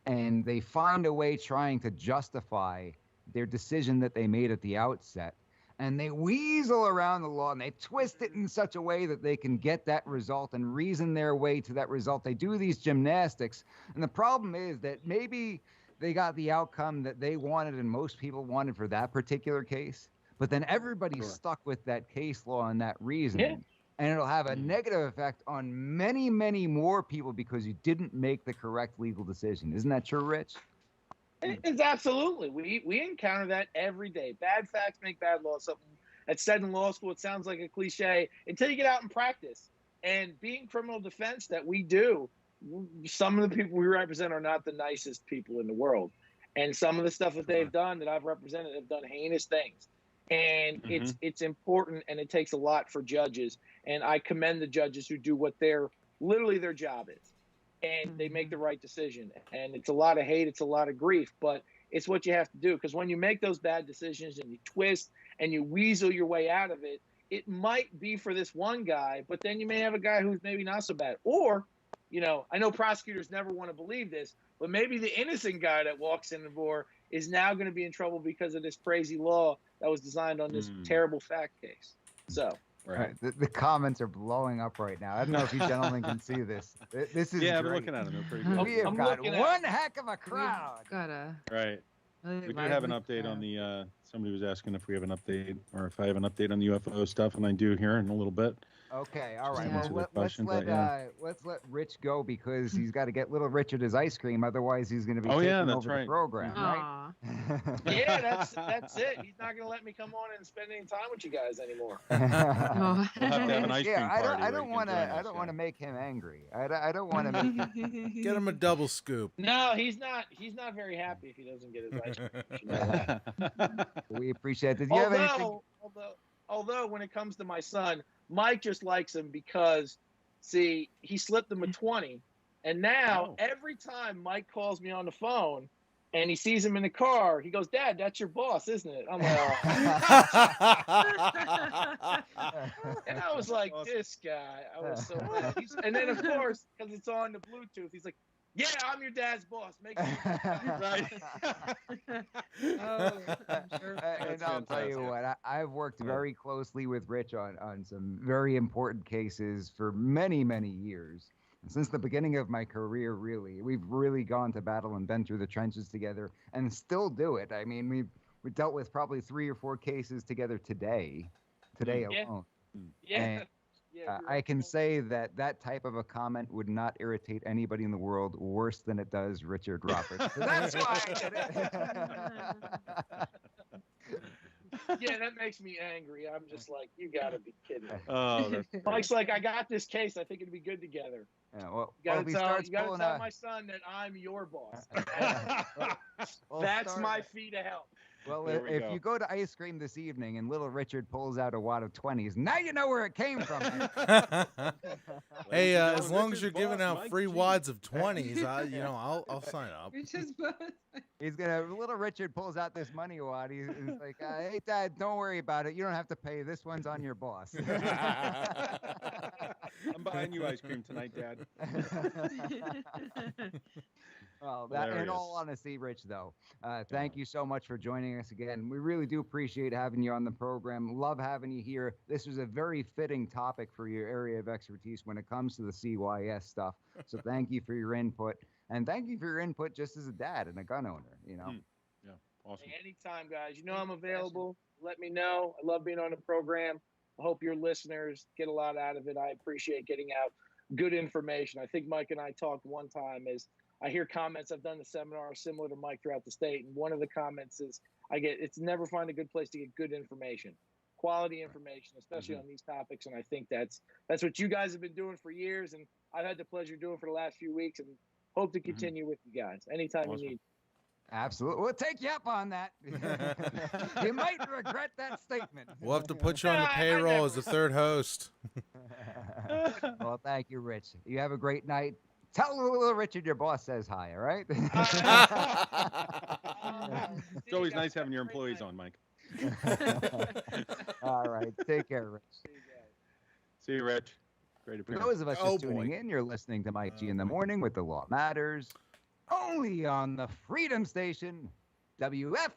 And they find a way trying to justify their decision that they made at the outset. And they weasel around the law and they twist it in such a way that they can get that result and reason their way to that result. They do these gymnastics. And the problem is that maybe they got the outcome that they wanted and most people wanted for that particular case. But then everybody's stuck with that case law and that reasoning. Yeah. And it'll have a negative effect on many, many more people because you didn't make the correct legal decision. Isn't that true, Rich? It's absolutely. We encounter that every day. Bad facts make bad law. Something that's said in law school, it sounds like a cliche until you get out and practice. And being criminal defense that we do, some of the people we represent are not the nicest people in the world. And some of the stuff that they've done that I've represented have done heinous things. And it's important, and it takes a lot for judges. And I commend the judges who do what literally their job is. And they make the right decision. And it's a lot of hate, it's a lot of grief, but it's what you have to do. Because when you make those bad decisions and you twist and you weasel your way out of it, it might be for this one guy, but then you may have a guy who's maybe not so bad. Or, I know prosecutors never want to believe this, but maybe the innocent guy that walks in the door is now going to be in trouble because of this crazy law that was designed on this terrible fact case. So. Right. The comments are blowing up right now. I don't know if you gentlemen can see this. This is I'm great. looking at them. They're pretty good. We have got one heck of a crowd. Right. We do have an update on the. Somebody was asking if we have an update or if I have an update on the UFO stuff, and I do here in a little bit. Okay, all right. Well, let's let Rich go because he's got to get little Richard his ice cream. Otherwise, he's going to be taking over the program, right? Yeah, that's it. He's not going to let me come on and spend any time with you guys anymore. We'll have to have an ice cream party. I don't want to make him angry. I don't want to make him... Get him a double scoop. No, he's not very happy if he doesn't get his ice cream. We appreciate it. Do you have anything? Although when it comes to my son, Mike just likes him because, see, he slipped him a 20. And now every time Mike calls me on the phone and he sees him in the car, he goes, "Dad, that's your boss, isn't it?" I'm like, and I was like, this guy. I was so mad. And then, of course, because it's on the Bluetooth, he's like, "Yeah, I'm your dad's boss. Make sure." Right. And I'll tell you what, I've worked very closely with Rich on some very important cases for many, many years. And since the beginning of my career, really, we've really gone to battle and been through the trenches together and still do it. I mean, we dealt with probably 3 or 4 cases together today alone. Yeah. I can say that that type of a comment would not irritate anybody in the world worse than it does Richard Roberts. So that's why I did it. Yeah, that makes me angry. I'm just like, you gotta be kidding me. Oh, that's great. Mike's like, I got this case. I think it'd be good together. Yeah, well, You gotta if he tell, starts you gotta pulling tell a- my son that I'm your boss. Well, That's start- my fee to help. Well, There we if go. you go to ice cream this evening and little Richard pulls out a wad of 20s, now you know where it came from. Hey, and as gentlemen, long Richard's as you're giving boss, out Mike free G. wads of 20s, I'll sign up. Richard's boss. He's little Richard pulls out this money wad. He's like, hey, Dad, don't worry about it. You don't have to pay. This one's on your boss. I'm buying you ice cream tonight, Dad. Well, that, in Hilarious. all honesty, Rich, though, thank you so much for joining us again. We really do appreciate having you on the program. Love having you here. This was a very fitting topic for your area of expertise when it comes to the CYS stuff. So thank you for your input. And thank you for your input just as a dad and a gun owner, you know. Yeah, awesome. Hey, anytime, guys. You know I'm available. Let me know. I love being on the program. I hope your listeners get a lot out of it. I appreciate getting out good information. I think Mike and I talked one time is I hear comments. I've done the seminar similar to Mike throughout the state. And one of the comments is it's never find a good place to get good information, quality information, especially on these topics. And I think that's what you guys have been doing for years. And I've had the pleasure of doing for the last few weeks and hope to continue with you guys anytime you need. Absolutely. We'll take you up on that. You might regret that statement. We'll have to put you on the payroll as the third host. Well, thank you, Rich. You have a great night. Tell little Richard your boss says hi, all right? It's always nice having your employees on, Mike. All right. Take care, Rich. See you, Rich. Great For appearance. those of us just tuning in, you're listening to Mike G in the Morning with The Law Matters, only on the Freedom Station, WFYL.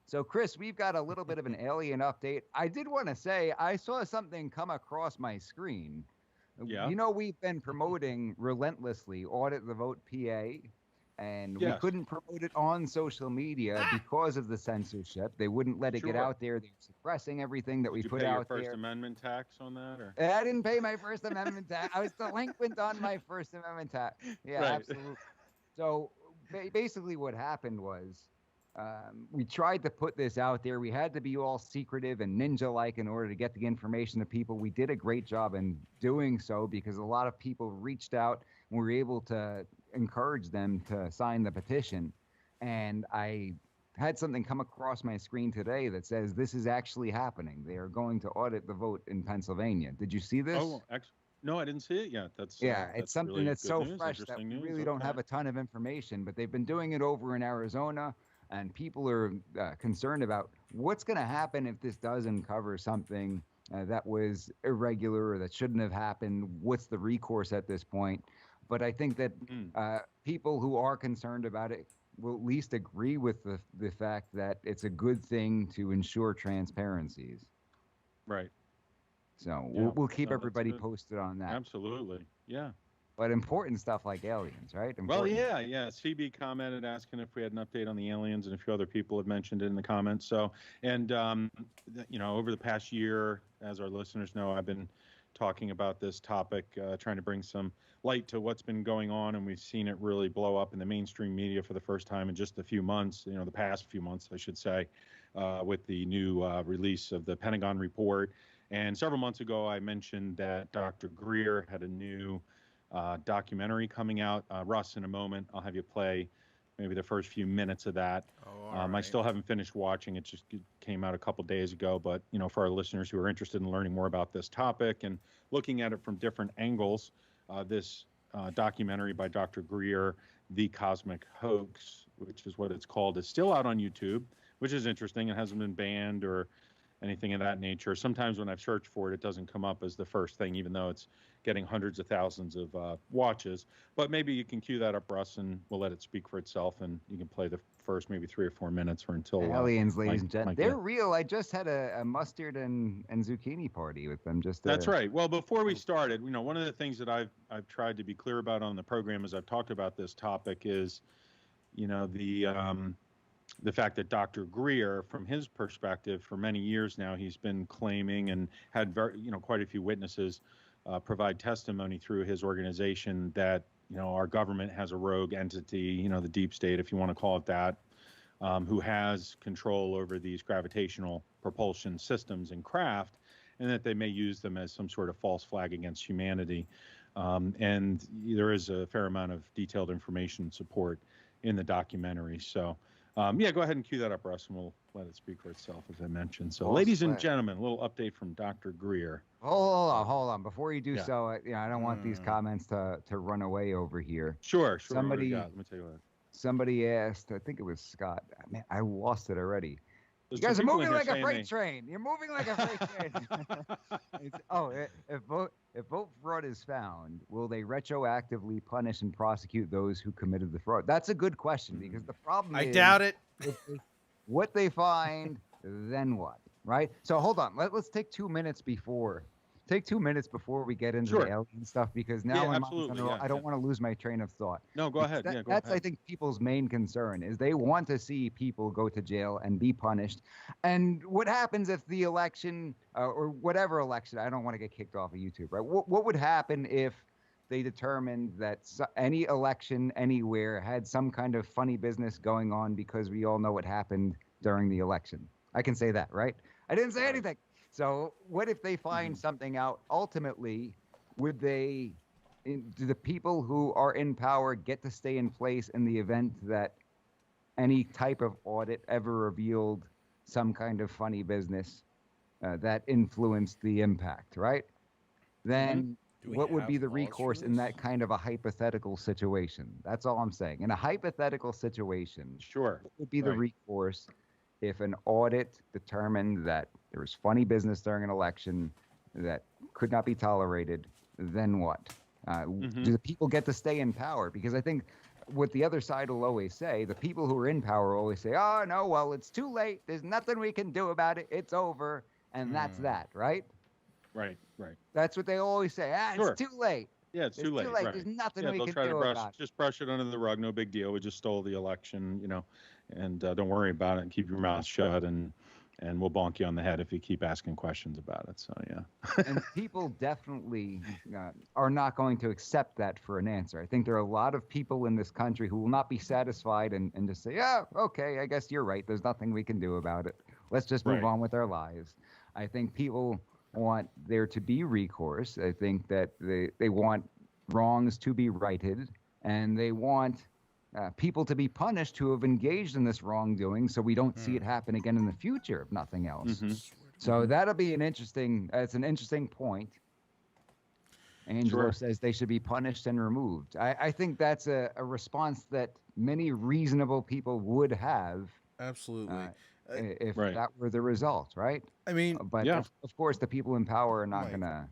So, Chris, we've got a little bit of an alien update. I did want to say I saw something come across my screen. Yeah. You know, we've been promoting relentlessly Audit the Vote PA, and we Yes. couldn't promote it on social media because of the censorship. They wouldn't let it get Sure. out there. They're suppressing everything that we Did you put pay your out First there. Amendment tax on that, or? I didn't pay my First Amendment tax. I was delinquent on my First Amendment tax. Yeah, Right. absolutely. So basically what happened was we tried to put this out there. We had to be all secretive and ninja-like in order to get the information to people. We did a great job in doing so because a lot of people reached out and we were able to encourage them to sign the petition. And I had something come across my screen today that says this is actually happening. They are going to audit the vote in Pennsylvania. Did you see this? Oh, no, I didn't see it yet. That's Yeah, it's something really that's good so news, fresh that interesting we news. really don't have a ton of information, but they've been doing it over in Arizona, and people are concerned about what's going to happen if this does uncover something that was irregular or that shouldn't have happened. What's the recourse at this point? But I think that people who are concerned about it will at least agree with the fact that it's a good thing to ensure transparencies. Right. So Yeah, we'll keep no, that's everybody good. posted on that. Absolutely. Yeah. But important stuff like aliens, right? Well, Important. yeah. CB commented asking if we had an update on the aliens, and a few other people had mentioned it in the comments. So, and over the past year, as our listeners know, I've been talking about this topic, trying to bring some light to what's been going on, and we've seen it really blow up in the mainstream media for the first time in just a few months. The past few months, I should say, with the new release of the Pentagon report. And several months ago, I mentioned that Dr. Greer had a new documentary coming out. Russ, in a moment, I'll have you play maybe the first few minutes of that. I still haven't finished watching. It just came out a couple days ago. But, for our listeners who are interested in learning more about this topic and looking at it from different angles, this documentary by Dr. Greer, The Cosmic Hoax, which is what it's called, is still out on YouTube, which is interesting. It hasn't been banned or anything of that nature. Sometimes when I've searched for it, it doesn't come up as the first thing, even though it's getting hundreds of thousands of watches. But maybe you can cue that up, Russ, and we'll let it speak for itself, and you can play the first maybe 3 or 4 minutes or until Aliens, ladies Mike- and gentlemen. Mike- They're real. I just had a mustard and zucchini party with them. That's right. Well, before we started, one of the things that I've tried to be clear about on the program as I've talked about this topic is, the fact that Dr. Greer, from his perspective, for many years now, he's been claiming and had quite a few witnesses provide testimony through his organization that our government has a rogue entity, the deep state, if you want to call it that, who has control over these gravitational propulsion systems and craft, and that they may use them as some sort of false flag against humanity. And there is a fair amount of detailed information support in the documentary. So, go ahead and cue that up, Russ, and we'll let it speak for itself, as I mentioned. So, ladies and gentlemen, a little update from Dr. Greer. Hold on. Before you do so, I don't want these comments to run away over here. Sure. Somebody, let me tell you what. Somebody asked, I think it was Scott. Man, I lost it already. You guys are moving like a freight train. You're moving like a freight train. If vote fraud is found, will they retroactively punish and prosecute those who committed the fraud? That's a good question, because the problem is... I doubt it. What they find, then what, right? So hold on. Let's take 2 minutes before... Take 2 minutes before we get into the alien stuff, because now I don't want to lose my train of thought. No, go ahead. That's I think people's main concern is they want to see people go to jail and be punished. And what happens if the election or whatever election, I don't want to get kicked off of YouTube, right? What would happen if they determined that any election anywhere had some kind of funny business going on, because we all know what happened during the election? I can say that, right? I didn't say anything. So what if they find something out? Ultimately, do the people who are in power get to stay in place in the event that any type of audit ever revealed some kind of funny business that influenced the impact, right? Then what would be the recourse in that kind of a hypothetical situation? That's all I'm saying. In a hypothetical situation, what would be the recourse if an audit determined that there was funny business during an election that could not be tolerated? Then what? Do the people get to stay in power? Because I think what the other side will always say, the people who are in power will always say, oh, no, well, it's too late. There's nothing we can do about it. It's over. And that's that, right? Right. That's what they always say. It's too late. Yeah, it's too late. Right. There's nothing we can try do to about it. Just brush it under the rug. No big deal. We just stole the election, and don't worry about it, and keep your mouth shut, and we'll bonk you on the head if you keep asking questions about it. So, yeah. And people definitely are not going to accept that for an answer. I think there are a lot of people in this country who will not be satisfied and just say, yeah, okay, I guess you're right. There's nothing we can do about it. Let's just move on with our lives. I think people want there to be recourse. I think that they want wrongs to be righted, and they want people to be punished who have engaged in this wrongdoing, so we don't see it happen again in the future, if nothing else. So that'll be it's an interesting point. Angelo says they should be punished and removed. I think that's a response that many reasonable people would have. Absolutely. If that were the result, right? I mean, but of course, the people in power are not going to...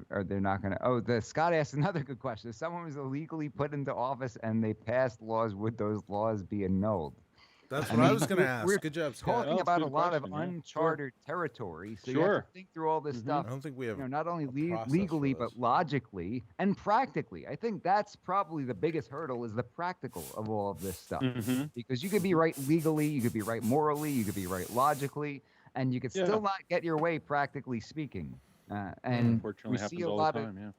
Or they're not going to. Scott asked another good question. If someone was illegally put into office and they passed laws, would those laws be annulled? That's what I was going to ask. Good job, Scott. Talking about a lot of uncharted territory, so you have to think through all this stuff. I don't think we have not only legally but logically and practically. I think that's probably the biggest hurdle, is the practical of all of this stuff. Because you could be right legally, you could be right morally, you could be right logically, and you could still not get your way practically speaking. And unfortunately, we see happens a all lot the time,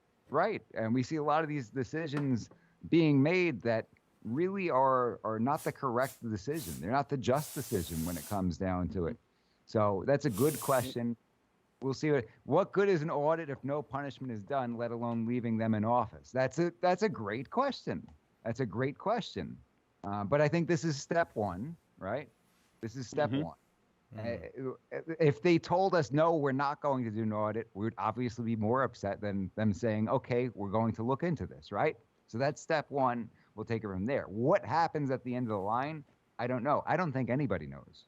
and we see a lot of these decisions being made that really are not the correct decision. They're not the just decision when it comes down to it. So that's a good question. We'll see what good is an audit if no punishment is done, let alone leaving them in office. That's a great question. That's a great question. But I think this is step one, right? This is step one. If they told us, no, we're not going to do an audit, we would obviously be more upset than them saying, okay, we're going to look into this, right? So that's step one. We'll take it from there. What happens at the end of the line? I don't know. I don't think anybody knows.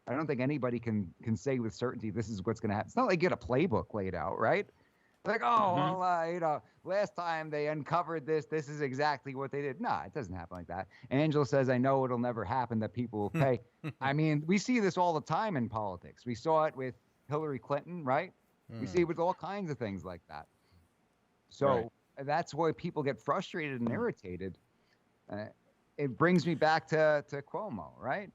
I don't think anybody can say with certainty this is what's going to happen. It's not like you get a playbook laid out, right? Like, last time they uncovered this is exactly what they did. No, it doesn't happen like that. Angela says, I know it'll never happen that people will pay. I mean, we see this all the time in politics. We saw it with Hillary Clinton, right? We see it with all kinds of things like that. So that's why people get frustrated and irritated. it brings me back to Cuomo, right?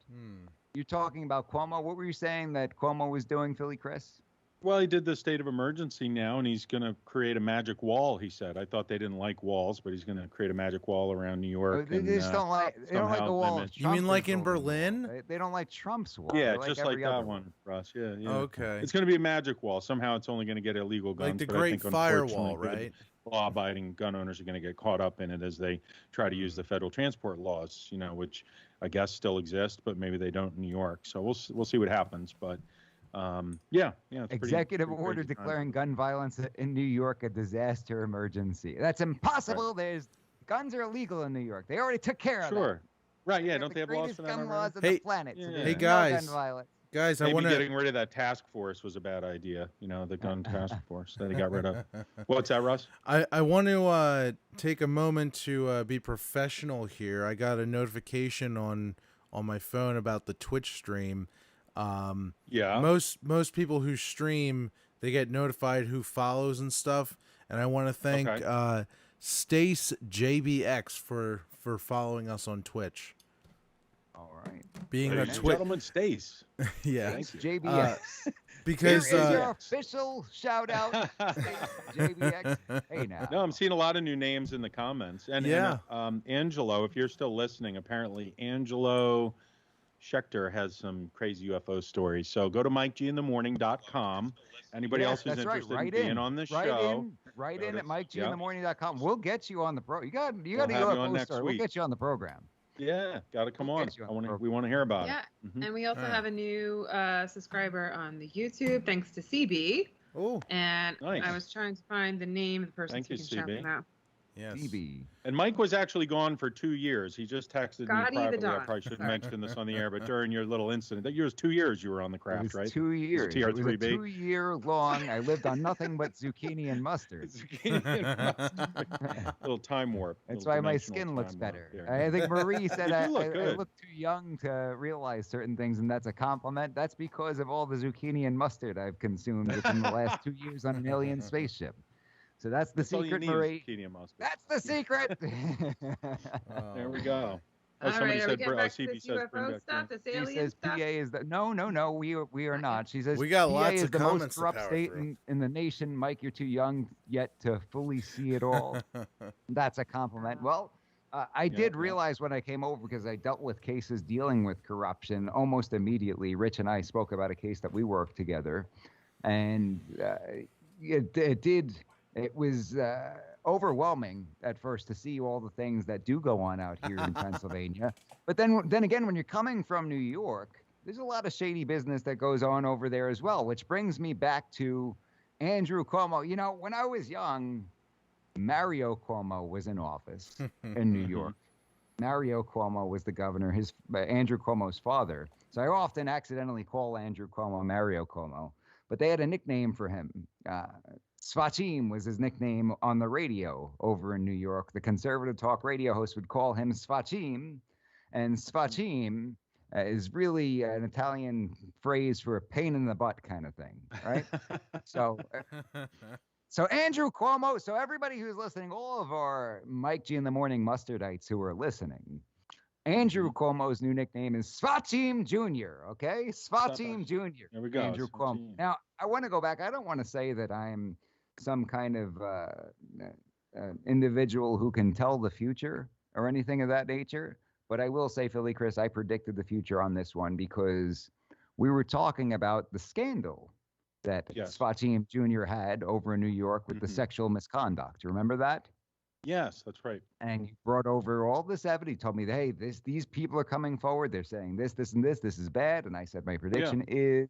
You're talking about Cuomo. What were you saying that Cuomo was doing, Philly Chris? Well, he did the state of emergency now, and he's going to create a magic wall, he said. I thought they didn't like walls, but he's going to create a magic wall around New York. They just don't like the wall. You mean like in Berlin? They don't like Trump's wall. Yeah, They just like that every one, Russ. Yeah. Okay. It's going to be a magic wall. Somehow it's only going to get illegal guns. Like the but I Great think, Firewall, unfortunately, right? Law-abiding gun owners are going to get caught up in it as they try to use the federal transport laws, which I guess still exist, but maybe they don't in New York. So we'll see what happens. But yeah. It's Executive pretty order crazy time. declaring gun violence in New York a disaster emergency. That's impossible. Guns are illegal in New York. They already took care of it. Right, yeah. Don't they have laws for that? Gun already? laws of the planet. So Hey there's no guys, gun violence. guys, I Maybe want to. getting rid of that task force was a bad idea. The gun task force that he got rid of. What's that, Russ? I want to take a moment to be professional here. I got a notification on my phone about the Twitch stream. Yeah. Most people who stream, they get notified who follows and stuff. And I want to thank Stace JBX for following us on Twitch. All right. Being Ladies a and Twitch. gentlemen, Stace. Yeah. Thank you. JBX. Because Here is your official shout out, JBX. Hey now. No, I'm seeing a lot of new names in the comments. And Angelo, if you're still listening, apparently Angelo Schechter has some crazy UFO stories. So go to MikeGinthemorning.com. Anybody else who's interested in being on the show, write in at MikeGinthemorning.com. We'll get you on the pro. You got a UFO story. We'll get you on the program. Yeah, got to come on. We want to hear about it. Yeah, and we also have a new subscriber on the YouTube, thanks to CB. Oh, and nice. I was trying to find the name of the person so we can shout them out. Yes. CB. And Mike was actually gone for 2 years. He just texted Scotty me the privately. I Don. probably shouldn't mention this on the air, but during your little incident, that was 2 years you were on the craft, It was right? 2 years. It was a TR3B. 2-year long. I lived on nothing but zucchini and mustard. Little time warp. That's little why my dimensional skin looks time warp better. there. I think Marie said You I look good. look too young to realize certain things, and that's a compliment. That's because of all the zucchini and mustard I've consumed within the last 2 years on an alien spaceship. So that's the all you secret, need is Marie. zucchini and mustard. That's the secret. There we go. All somebody right, are we said, getting back to CB this says bring UFO back stuff, this She alien says stuff? PA is the no, we are not. She says We got PA lots is of the most comments to corrupt power state through. in the nation. Mike, you're too young yet to fully see it all. That's a compliment. Well, I did realize when I came over, because I dealt with cases dealing with corruption almost immediately. Rich and I spoke about a case that we worked together, and it was overwhelming at first to see all the things that do go on out here in Pennsylvania. But then again, when you're coming from New York, there's a lot of shady business that goes on over there as well, which brings me back to Andrew Cuomo. When I was young, Mario Cuomo was in office in New York. Mario Cuomo was the governor, Andrew Cuomo's father. So I often accidentally call Andrew Cuomo Mario Cuomo. But they had a nickname for him. Svachim was his nickname on the radio over in New York. The conservative talk radio host would call him Svachim. And Svachim is really an Italian phrase for a pain in the butt kind of thing, right? So Andrew Cuomo, so everybody who's listening, all of our Mike G in the Morning mustardites who are listening, Andrew Cuomo's new nickname is Svachim Jr., okay? Svachim Jr. There we go. Andrew Cuomo. Now, I want to go back. I don't want to say that I'm some kind of individual who can tell the future or anything of that nature, but I will say, Philly Chris, I predicted the future on this one because we were talking about the scandal that Svachim Jr. had over in New York with the sexual misconduct. Remember that? Yes, that's right. And you brought over all this evidence. You told me, hey, these people are coming forward. They're saying this, and this. This is bad. And I said, my prediction is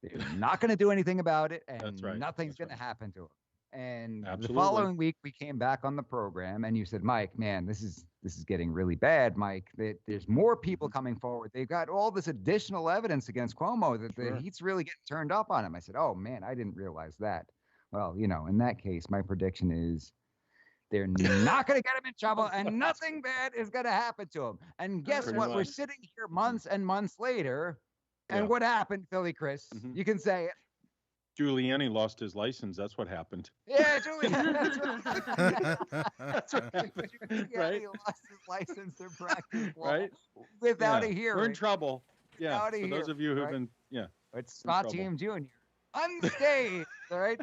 they're not going to do anything about it, and nothing's going to happen to them. And the following week, we came back on the program, and you said, Mike, man, this is getting really bad, Mike. There's more people coming forward. They've got all this additional evidence against Cuomo that the heat's really getting turned up on him. I said, oh, man, I didn't realize that. Well, in that case, my prediction is they're not going to get him in trouble, and nothing bad is going to happen to him. And guess what? We're sitting here months and months later, and what happened, Philly Chris? You can say it. Giuliani lost his license. That's what happened. Yeah, Giuliani. That's right. Giuliani Right? lost his license to practice law Right? without Yeah. a hearing. We're in trouble. Yeah. Without a For those of you hearing, who've right? been, yeah. It's in trouble. Svatim Jr. Unscathed, all right?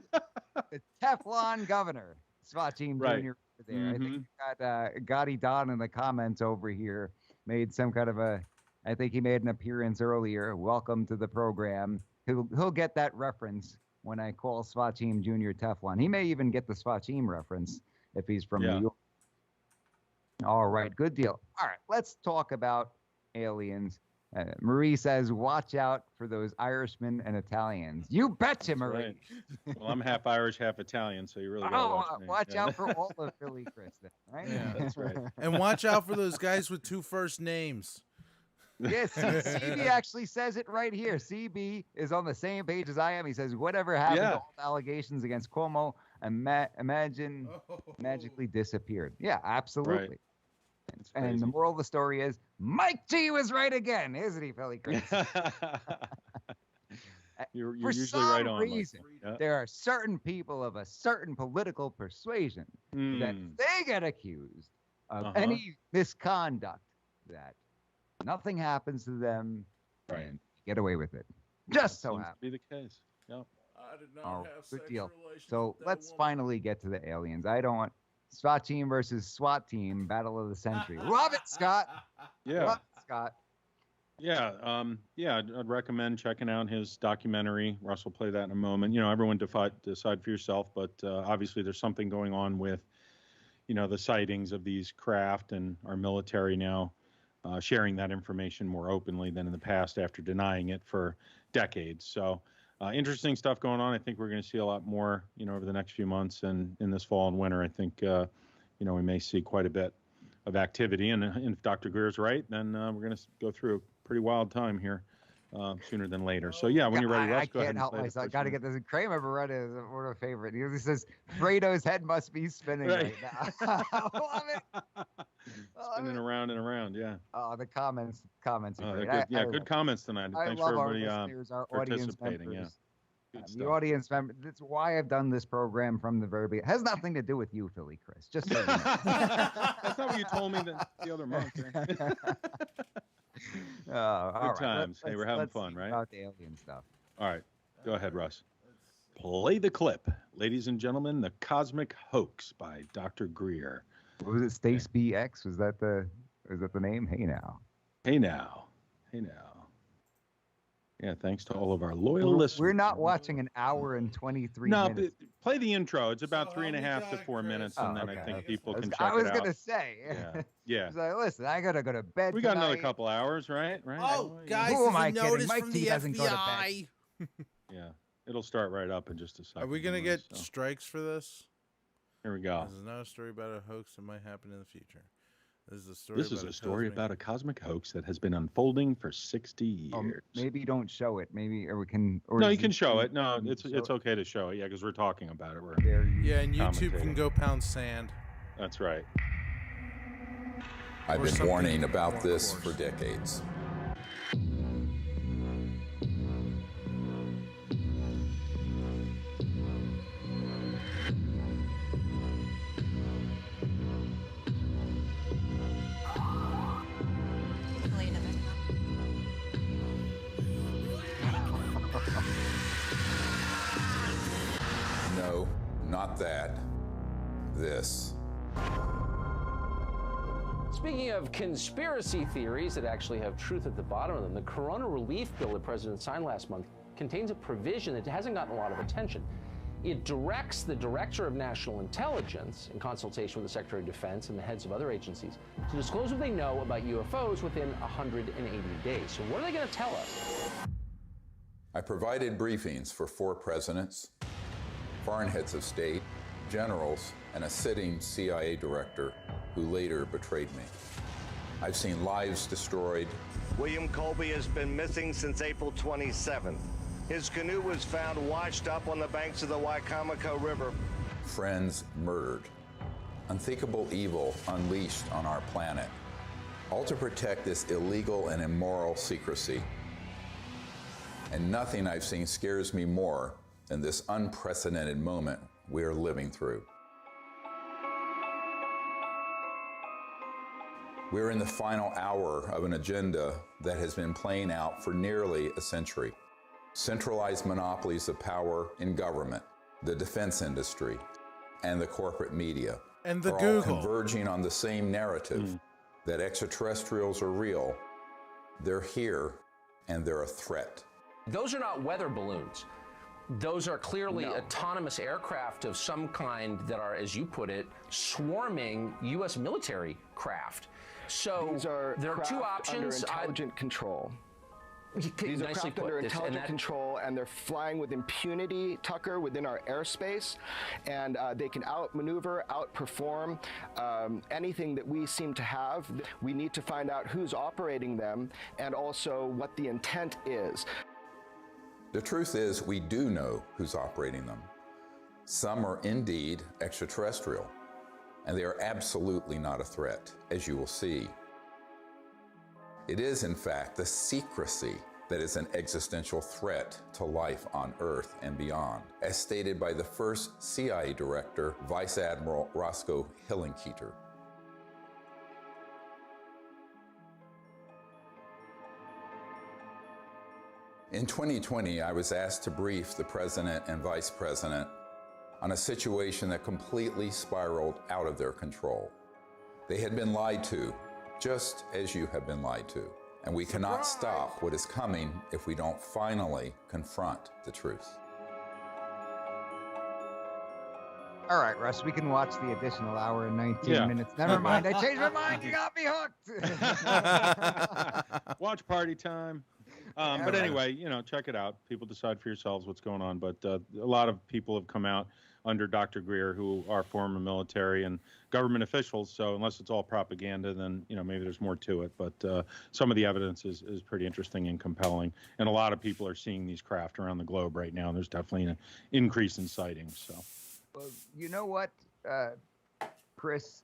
The Teflon governor, Svatim Right. Jr. over there. I think Mhm. we got Gotti Don in the comments over here made some kind of I think he made an appearance earlier. Welcome to the program. He'll get that reference when I call Svatim Jr. Teflon. He may even get the Svatim reference if he's from Yeah. New York. All right, good deal. All right, let's talk about aliens. Marie says, watch out for those Irishmen and Italians. You betcha, Marie. Right. Well, I'm half Irish, half Italian, so you really got to watch me. Watch Yeah. out for all of Philly, Chris, then, right? Yeah, that's right. And watch out for those guys with 2 first names. Yes, CB actually says it right here. CB is on the same page as I am. He says, whatever happened to all the allegations against Cuomo, magically disappeared. Yeah, absolutely. Right. And the moral of the story is, Mike G was right again, isn't he, Philly Chris? You're For usually some right on. Mike. reason, Yeah. there are certain people of a certain political persuasion that Mm. they get accused of Uh-huh. any misconduct, that nothing happens to them and get away with it. Just so Seems happens. to be the case. Yeah. I did not Oh, have good sex deal. relations So with that let's woman. finally get to the aliens. I don't want SWAT team versus SWAT team, battle of the century. Love it, Scott. Yeah. Love it, Scott. Yeah, I'd recommend checking out his documentary. Russ will play that in a moment. You know, everyone decide for yourself, but obviously there's something going on with, you know, the sightings of these craft, and our military now sharing that information more openly than in the past after denying it for decades. So interesting stuff going on. I think we're going to see a lot more, you know, over the next few months and in this fall and winter. I think, you know, we may see quite a bit of activity. And if Dr. Greer's right, then we're going to go through a pretty wild time here sooner than later. So, yeah, when you're ready, Russ, I go ahead can't and help play the myself. first Got to one. get this. Kramer Beretta is one of my favorite. He says, Fredo's head must be spinning right now. I love it. Spinning around and around, yeah. Oh, the comments are They're great. good, good comments tonight. I Thanks love for our everybody listeners, our audience participating. members. Good The stuff. audience member. That's why I've done this program from the very beginning. It has nothing to do with you, Philly Chris. Just so you know. That's not what you told me the other month. Right? All right, times. Hey, we're having let's fun, see right? About the alien stuff. All right, go ahead, Russ. Play the clip. Ladies and gentlemen, The Cosmic Hoax by Dr. Greer. What was it? Stace BX? Was that the name? Hey now. Hey now. Hey now. Yeah, thanks to all of our loyal listeners. We're not watching an hour and 23 minutes. Play the intro. It's about 3.5 to 4 minutes, and then I think people can check it out. I was gonna say. Yeah. Yeah. I was like, listen, I gotta go to bed. We got another tonight. couple hours, right? Oh, guys, Who am there's I a kidding? notice Mike from T the doesn't go to bed. FBI. Yeah. It'll start right up in just a second. Are we going to anyways, get so. strikes for this? Here we go. This is not a story about a hoax that might happen in the future. This is a story This is a story about a cosmic hoax that has been unfolding for 60 years. Maybe don't show it. Maybe, or we can. Or No, is you can it- show it. No, can it's show it? okay to show it. Yeah, because we're talking about it. We're Yeah, and YouTube commentating. can go pound sand. That's right. I've Or been something warning about more this coarse. for decades. No, not that. This. Speaking of conspiracy theories that actually have truth at the bottom of them, the Corona Relief Bill the President signed last month contains a provision that hasn't gotten a lot of attention. It directs the Director of National Intelligence, in consultation with the Secretary of Defense and the heads of other agencies, to disclose what they know about UFOs within 180 days. So what are they going to tell us? I provided briefings for 4 presidents, foreign heads of state, generals, and a sitting CIA director who later betrayed me. I've seen lives destroyed. William Colby has been missing since April 27th. His canoe was found washed up on the banks of the Wicomico River. Friends murdered. Unthinkable evil unleashed on our planet. All to protect this illegal and immoral secrecy. And nothing I've seen scares me more in this unprecedented moment we are living through. We're in the final hour of an agenda that has been playing out for nearly a century. Centralized monopolies of power in government, the defense industry, and the corporate media and the are Google all converging on the same narrative that extraterrestrials are real, they're here, and they're a threat. Those are not weather balloons. Those are clearly autonomous aircraft of some kind that are, as you put it, swarming U.S. military craft. So these are there are two options. Under intelligent control. These are craft under intelligent control, and they're flying with impunity, Tucker, within our airspace, and they can outmaneuver, outperform anything that we seem to have. We need to find out who's operating them and also what the intent is. The truth is, we do know who's operating them. Some are indeed extraterrestrial, and they are absolutely not a threat, as you will see. It is, in fact, the secrecy that is an existential threat to life on Earth and beyond, as stated by the first CIA director, Vice Admiral Roscoe Hillenkoetter. In 2020, I was asked to brief the President and Vice President on a situation that completely spiraled out of their control. They had been lied to, just as you have been lied to. And we cannot stop what is coming if we don't finally confront the truth. All right, Russ, we can watch the additional hour and 19 minutes. Never mind, I changed my mind. You got me hooked. Watch party time. But anyway, check it out. People decide for yourselves what's going on. But a lot of people have come out under Dr. Greer who are former military and government officials. So unless it's all propaganda, then, maybe there's more to it. But some of the evidence is pretty interesting and compelling. And a lot of people are seeing these craft around the globe right now. And there's definitely an increase in sightings. So, well, you know what, Chris?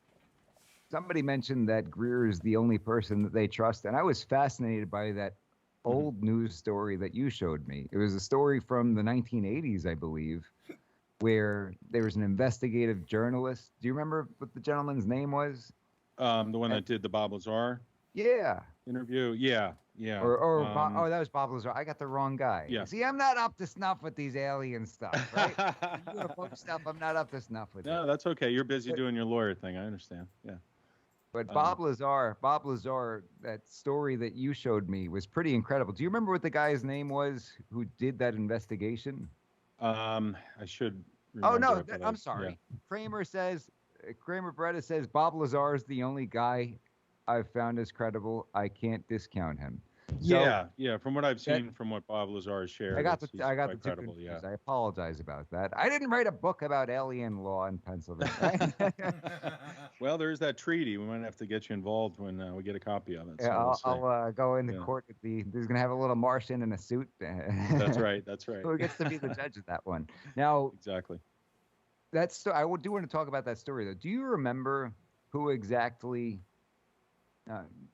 Somebody mentioned that Greer is the only person that they trust. And I was fascinated by that old news story that you showed me. It was a story from the 1980s, I believe, where there was an investigative journalist. Do you remember what the gentleman's name was? The one that did the Bob Lazar interview? Yeah. Oh, that was Bob Lazar. I got the wrong guy. Yeah. See, I'm not up to snuff with these alien stuff, right? UFO stuff, I'm not up to snuff with. No, that's okay. You're busy doing your lawyer thing. I understand. Yeah. But Bob Lazar, that story that you showed me was pretty incredible. Do you remember what the guy's name was who did that investigation? I should. Oh no, I'm sorry. Yeah. Kramer Beretta says Bob Lazar is the only guy I've found as credible. I can't discount him. So, From what I've seen, from what Bob Lazar has shared, I got the two credible. confused. I apologize about that. I didn't write a book about alien law in Pennsylvania. Well, there's that treaty. We might have to get you involved when we get a copy of it. Yeah, so I'll go into court with there's going to have a little Martian in a suit. That's right. Who gets to be the judge of that one? Now, exactly. I do want to talk about that story, though. Do you remember who exactly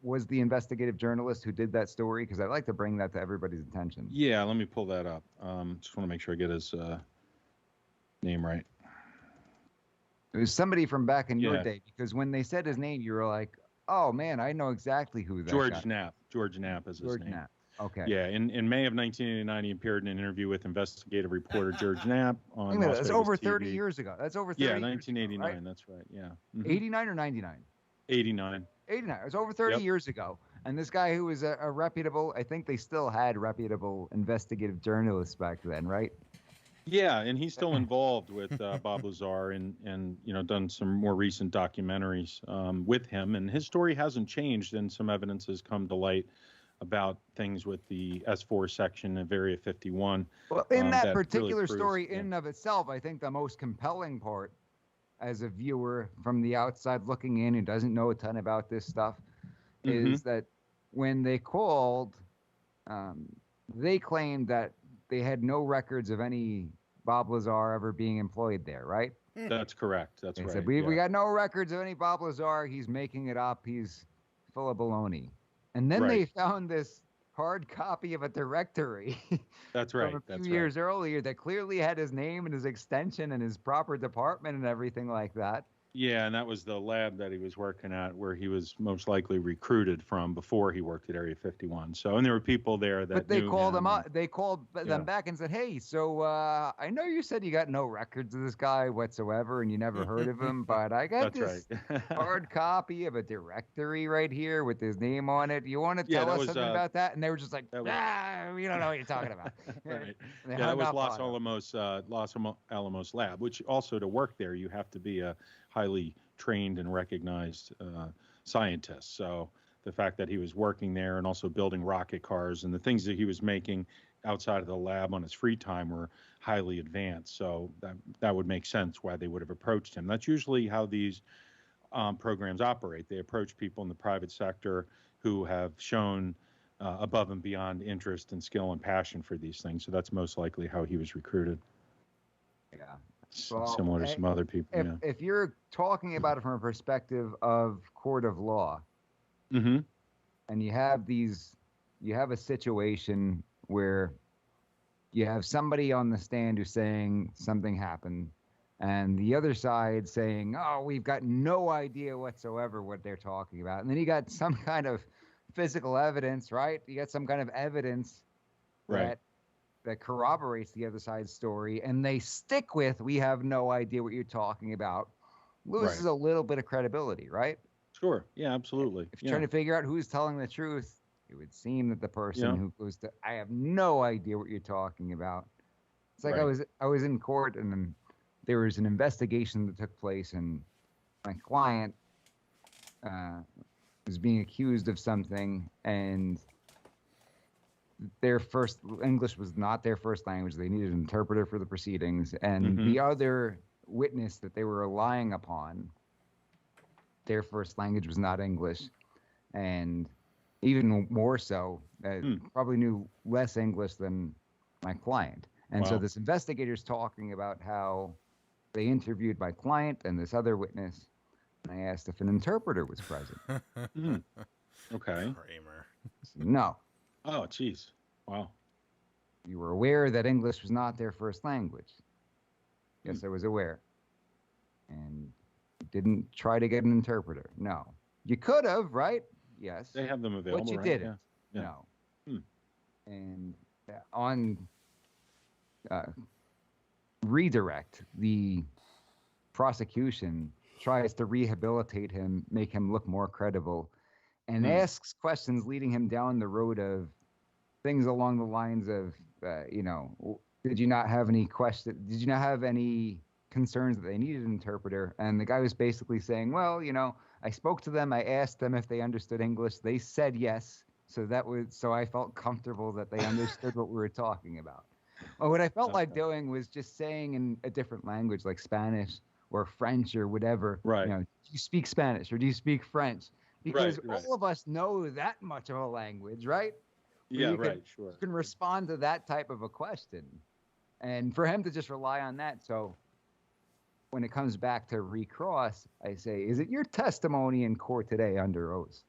was the investigative journalist who did that story? Because I'd like to bring that to everybody's attention. Yeah, let me pull that up. Just want to make sure I get his name right. It was somebody from back in your day, because when they said his name, you were like, oh, man, I know exactly who that George Knapp. George Knapp is his name. Knapp. Okay. Yeah, in May of 1989, he apappeared in an interview with investigative reporter George Knapp on That's over 30 years ago. That's over 30 years 1989, ago, right? That's right, yeah. 89 or 99? 89. 89. It was over 30 years ago. And this guy who was a reputable, I think they still had reputable investigative journalists back then, right? Yeah, and he's still involved with Bob Lazar and done some more recent documentaries with him. And his story hasn't changed, and some evidence has come to light about things with the S4 section of Area 51. Well, in that particular really story, in and of itself, I think the most compelling part as a viewer from the outside looking in who doesn't know a ton about this stuff is that when they called, they claimed that they had no records of any Bob Lazar ever being employed there, right? That's correct. That's right. They said, we got no records of any Bob Lazar. He's making it up. He's full of baloney. And then they found this hard copy of a directory. That's right. From a That's few years earlier that clearly had his name and his extension and his proper department and everything like that. Yeah, and that was the lab that he was working at, where he was most likely recruited from before he worked at Area 51. So, and there were people there that. But they knew called him. him up. They called them back and said, "Hey, so I know you said you got no records of this guy whatsoever, and you never heard of him, but I got this hard copy of a directory right here with his name on it. You want to tell us something about that?" And they were just like, "We don't know what you're talking about." Right. Yeah, that was Los Alamos lab, which also to work there you have to be a highly trained and recognized scientist. So the fact that he was working there and also building rocket cars and the things that he was making outside of the lab on his free time were highly advanced. So that would make sense why they would have approached him. That's usually how these programs operate. They approach people in the private sector who have shown above and beyond interest and skill and passion for these things. So that's most likely how he was recruited. Yeah. Well, similar to some other people. If you're talking about it from a perspective of court of law, and you have a situation where you have somebody on the stand who's saying something happened, and the other side saying, "Oh, we've got no idea whatsoever what they're talking about," and then you got some kind of physical evidence, right? You got some kind of evidence that corroborates the other side's story, and they stick with, "We have no idea what you're talking about," loses a little bit of credibility, right? Sure. Yeah, absolutely. If you're trying to figure out who's telling the truth, it would seem that the person who goes to, "I have no idea what you're talking about." It's like I was in court, and then there was an investigation that took place, and my client was being accused of something, and their first English was not their first language. They needed an interpreter for the proceedings, and the other witness that they were relying upon, their first language was not English, and even more so, probably knew less English than my client. And so this investigator's talking about how they interviewed my client and this other witness, and I asked if an interpreter was present. Okay. Kramer. No. Oh, geez. Wow. You were aware that English was not their first language? Yes, I was aware. And didn't try to get an interpreter? No. You could have, right? Yes. They have them available, but you right? didn't. Yeah. No. And on redirect, the prosecution tries to rehabilitate him, make him look more credible, and asks questions leading him down the road of things along the lines of, did you not have any questions? Did you not have any concerns that they needed an interpreter? And the guy was basically saying, well, I spoke to them. I asked them if they understood English. They said yes. So I felt comfortable that they understood what we were talking about. Well, what I felt like doing was just saying in a different language, like Spanish or French or whatever. Right. Do you speak Spanish or do you speak French? Because all of us know that much of a language, right? Yeah, sure. You can respond to that type of a question. And for him to just rely on that. So when it comes back to recross, I say, is it your testimony in court today under oath?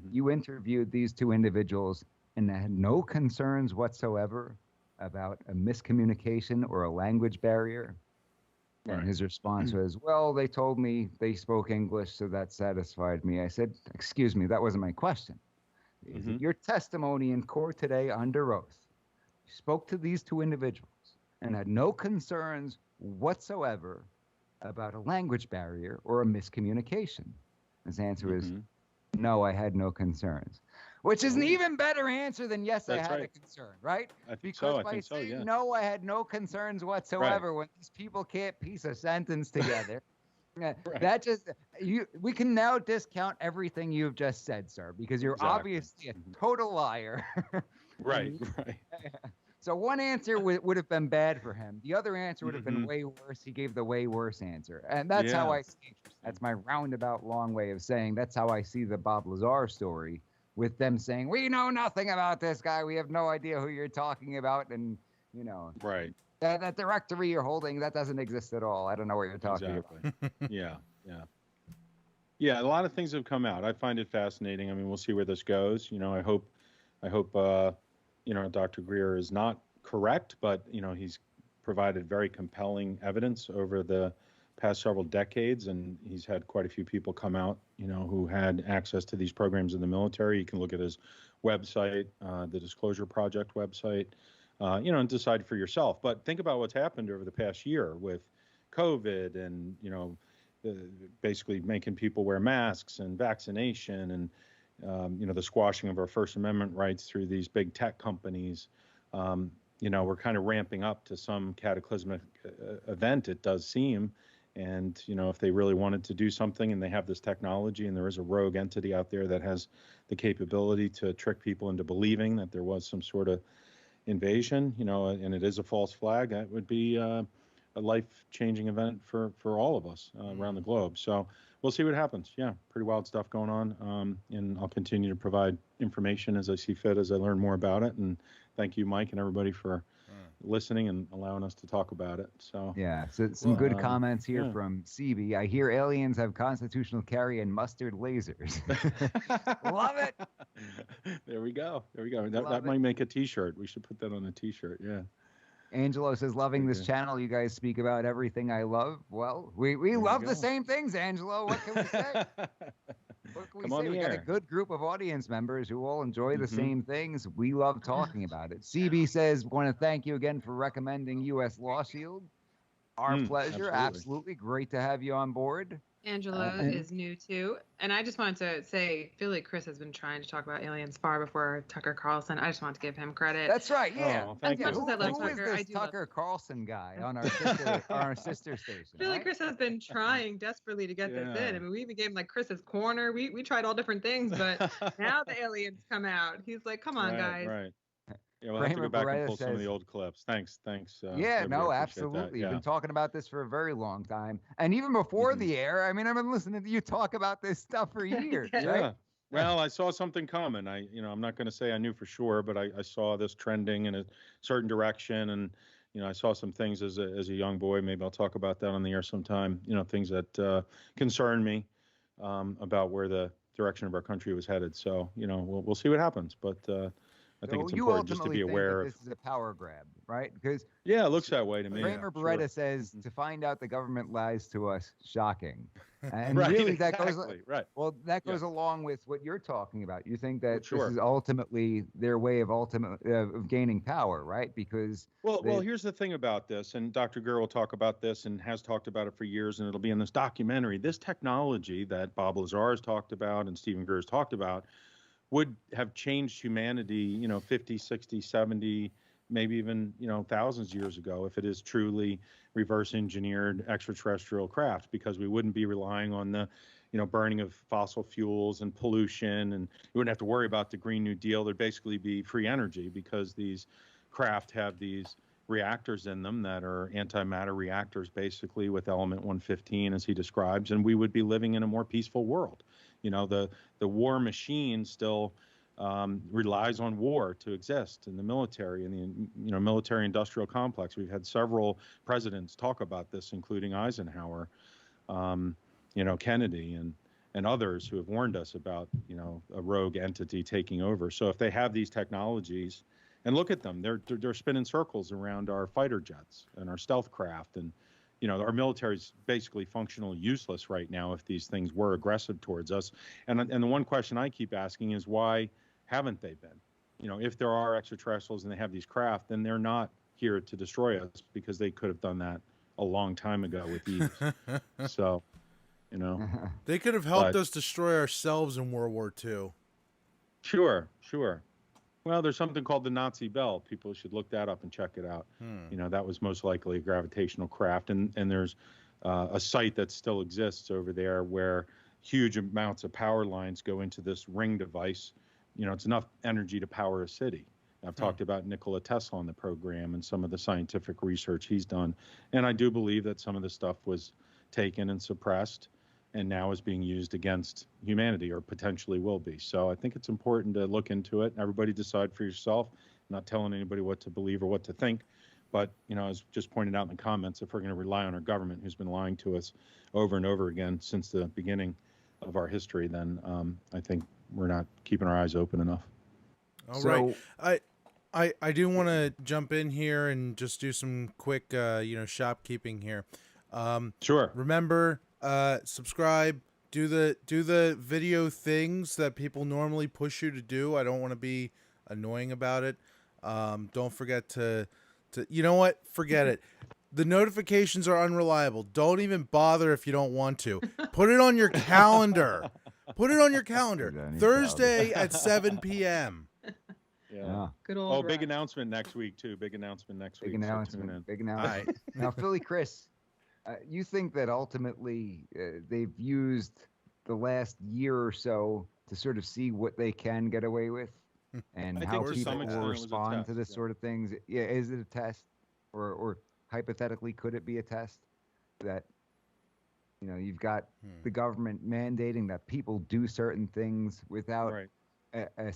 You interviewed these two individuals and had no concerns whatsoever about a miscommunication or a language barrier? And his response was, well, they told me they spoke English, so that satisfied me. I said, excuse me, that wasn't my question. Is it your testimony in court today under oath? You spoke to these two individuals and had no concerns whatsoever about a language barrier or a miscommunication? His answer was, no, I had no concerns. Which is an even better answer than yes, I had a concern, right? I think because so. by saying no, I had no concerns whatsoever, when these people can't piece a sentence together, that just we can now discount everything you've just said, sir, because you're obviously a total liar. Right. So one answer would have been bad for him. The other answer would have been way worse. He gave the way worse answer. And that's how I see it. That's my roundabout long way of saying that's how I see the Bob Lazar story, with them saying, we know nothing about this guy. We have no idea who you're talking about. And, that directory you're holding, that doesn't exist at all. I don't know what you're talking about. Yeah, a lot of things have come out. I find it fascinating. I mean, we'll see where this goes. I hope I hope, Dr. Greer is not correct, but, he's provided very compelling evidence over the past several decades, and he's had quite a few people come out, who had access to these programs in the military. You can look at his website, the Disclosure Project website, and decide for yourself. But think about what's happened over the past year with COVID and, basically making people wear masks and vaccination and, the squashing of our First Amendment rights through these big tech companies. We're kind of ramping up to some cataclysmic event, it does seem. And, if they really wanted to do something and they have this technology and there is a rogue entity out there that has the capability to trick people into believing that there was some sort of invasion, and it is a false flag, that would be a life-changing event for all of us around the globe. So we'll see what happens. Yeah, pretty wild stuff going on. And I'll continue to provide information as I see fit, as I learn more about it. And thank you, Mike, and everybody for listening and allowing us to talk about it. So yeah, so some good comments here from CB. I hear aliens have constitutional carry and mustard lasers. Love it. There we go. That might make a T-shirt. We should put that on a T-shirt. Yeah. Angelo says, loving this channel. You guys speak about everything I love. Well, we love the same things, Angelo. What can we say? What can we say? We got a good group of audience members who all enjoy the same things. We love talking about it. CB says, want to thank you again for recommending U.S. Law Shield. Our pleasure. Absolutely. Great to have you on board. Angelo is new too. And I just wanted to say, I feel like Chris has been trying to talk about aliens far before Tucker Carlson. I just want to give him credit. That's right. Yeah. Oh, thank you. Who is this Tucker Carlson guy on our sister station? I feel like Chris has been trying desperately to get this in. I mean, we even gave him like Chris's Corner. We tried all different things, but now the aliens come out. He's like, come on, guys. Right. Yeah, we'll have to go back and pull some of the old clips. Thanks. Absolutely. You've been talking about this for a very long time. And even before the air, I mean, I've been listening to you talk about this stuff for years, right? Yeah. Well, I saw something coming. I'm not going to say I knew for sure, but I saw this trending in a certain direction. And, I saw some things as a young boy. Maybe I'll talk about that on the air sometime, things that concern me about where the direction of our country was headed. So, we'll see what happens. But I think it's important just to be aware this is a power grab, right? Because it looks that way to me. Kramer Beretta says to find out the government lies to us, shocking. And really that goes along with what you're talking about. You think that this is ultimately their way of gaining power, right? Because well, here's the thing about this, and Dr. Greer will talk about this and has talked about it for years, and it'll be in this documentary. This technology that Bob Lazar has talked about and Stephen Greer has talked about would have changed humanity, 50, 60, 70, maybe even, thousands of years ago if it is truly reverse engineered extraterrestrial craft, because we wouldn't be relying on the, burning of fossil fuels and pollution, and we wouldn't have to worry about the Green New Deal. There'd basically be free energy because these craft have these reactors in them that are antimatter reactors, basically with element 115, as he describes, and we would be living in a more peaceful world. The war machine still relies on war to exist in the military and the military industrial complex. We've had several presidents talk about this, including Eisenhower, Kennedy, and others who have warned us about a rogue entity taking over. So if they have these technologies, and look at them, they're spinning circles around our fighter jets and our stealth craft, and our military is basically functionally useless right now if these things were aggressive towards us. And the one question I keep asking is, why haven't they been? If there are extraterrestrials and they have these craft, then they're not here to destroy us, because they could have done that a long time ago with ease. So, they could have helped us destroy ourselves in World War II. Sure. Well, there's something called the Nazi Bell. People should look that up and check it out. That was most likely a gravitational craft. And there's a site that still exists over there where huge amounts of power lines go into this ring device. It's enough energy to power a city. I've talked about Nikola Tesla on the program and some of the scientific research he's done. And I do believe that some of the stuff was taken and suppressed and now is being used against humanity, or potentially will be. So I think it's important to look into it. Everybody decide for yourself. I'm not telling anybody what to believe or what to think. But, as just pointed out in the comments, if we're going to rely on our government, who's been lying to us over and over again since the beginning of our history, then I think we're not keeping our eyes open enough. All right. I do want to jump in here and just do some quick, shopkeeping here. Sure. Remember, subscribe. Do the video things that people normally push you to do. I don't want to be annoying about it. Don't forget to you know what? Forget it. The notifications are unreliable. Don't even bother if you don't want to. Put it on your calendar. Put it on your calendar. Thursday at 7 p.m. Yeah. Good old. Big announcement next week too. Big announcement next week. Big announcement. Big announcement. Right. Now, Philly Chris, you think that ultimately they've used the last year or so to sort of see what they can get away with, and how people will respond to this sort of things? Yeah, is it a test, or hypothetically, could it be a test that you've got the government mandating that people do certain things without an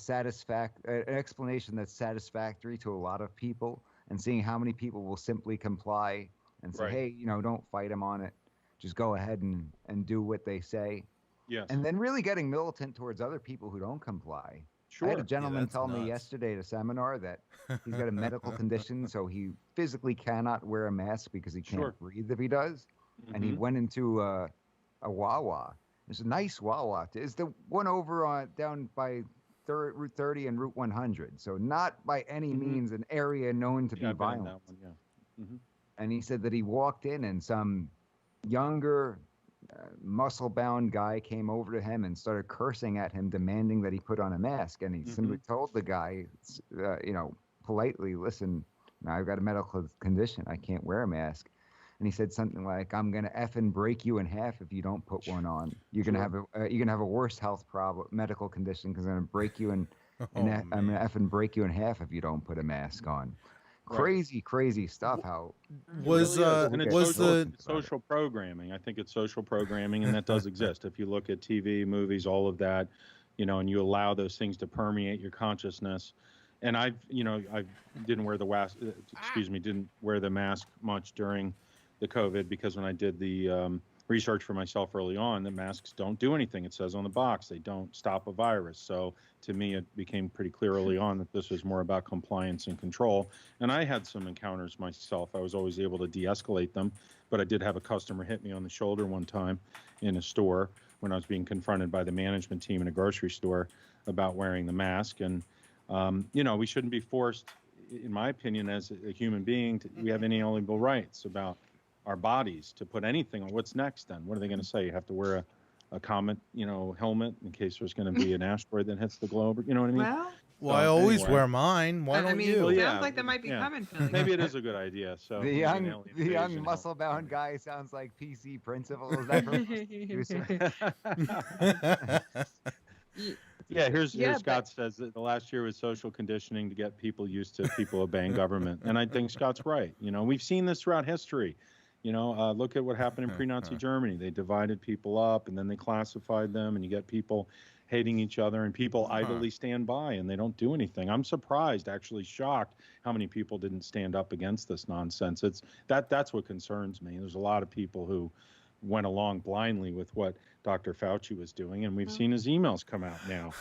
explanation that's satisfactory to a lot of people, and seeing how many people will simply comply and say, hey, don't fight them on it. Just go ahead and do what they say. Yes. And then really getting militant towards other people who don't comply. Sure. I had a gentleman tell me yesterday at a seminar that he's got a medical condition, so he physically cannot wear a mask because he can't breathe if he does. Mm-hmm. And he went into a Wawa. It's a nice Wawa. It's the one over down by Route 30 and Route 100. So not by any means an area known to be violent. That one, yeah. Mm-hmm. And he said that he walked in and some younger muscle-bound guy came over to him and started cursing at him, demanding that he put on a mask. And he simply told the guy, politely, listen, I've got a medical condition. I can't wear a mask. And he said something like, I'm going to effing break you in half if you don't put one on. You're going to have a worse health problem, medical condition, because I'm going to break you I'm going to effing break you in half if you don't put a mask on. Crazy stuff. How social programming? I think it's social programming, and that does exist. If you look at TV, movies, all of that, and you allow those things to permeate your consciousness. And I didn't wear didn't wear the mask much during the COVID, because when I did the research for myself early on, the masks don't do anything. It says on the box they don't stop a virus. So to me, it became pretty clear early on that this was more about compliance and control. And I had some encounters myself. I was always able to de-escalate them, but I did have a customer hit me on the shoulder one time in a store when I was being confronted by the management team in a grocery store about wearing the mask. And we shouldn't be forced, in my opinion, as a human being, we have inalienable rights about our bodies to put anything on. What's next then? What are they going to say? You have to wear a comet, helmet in case there's going to be an asteroid that hits the globe. You know what I mean? Well, I always wear mine. Why don't you? It sounds like that might be coming. Maybe it is a good idea. So the young muscle-bound guy sounds like PC Principal. Is that from Yeah, here's Scott says that the last year was social conditioning to get people used to people obeying government. And I think Scott's right. We've seen this throughout history. Look at what happened in pre-Nazi Germany. They divided people up and then they classified them, and you get people hating each other, and people idly stand by and they don't do anything. I'm surprised, actually shocked, how many people didn't stand up against this nonsense. That's what concerns me. There's a lot of people who went along blindly with what Dr. Fauci was doing, and we've seen his emails come out now.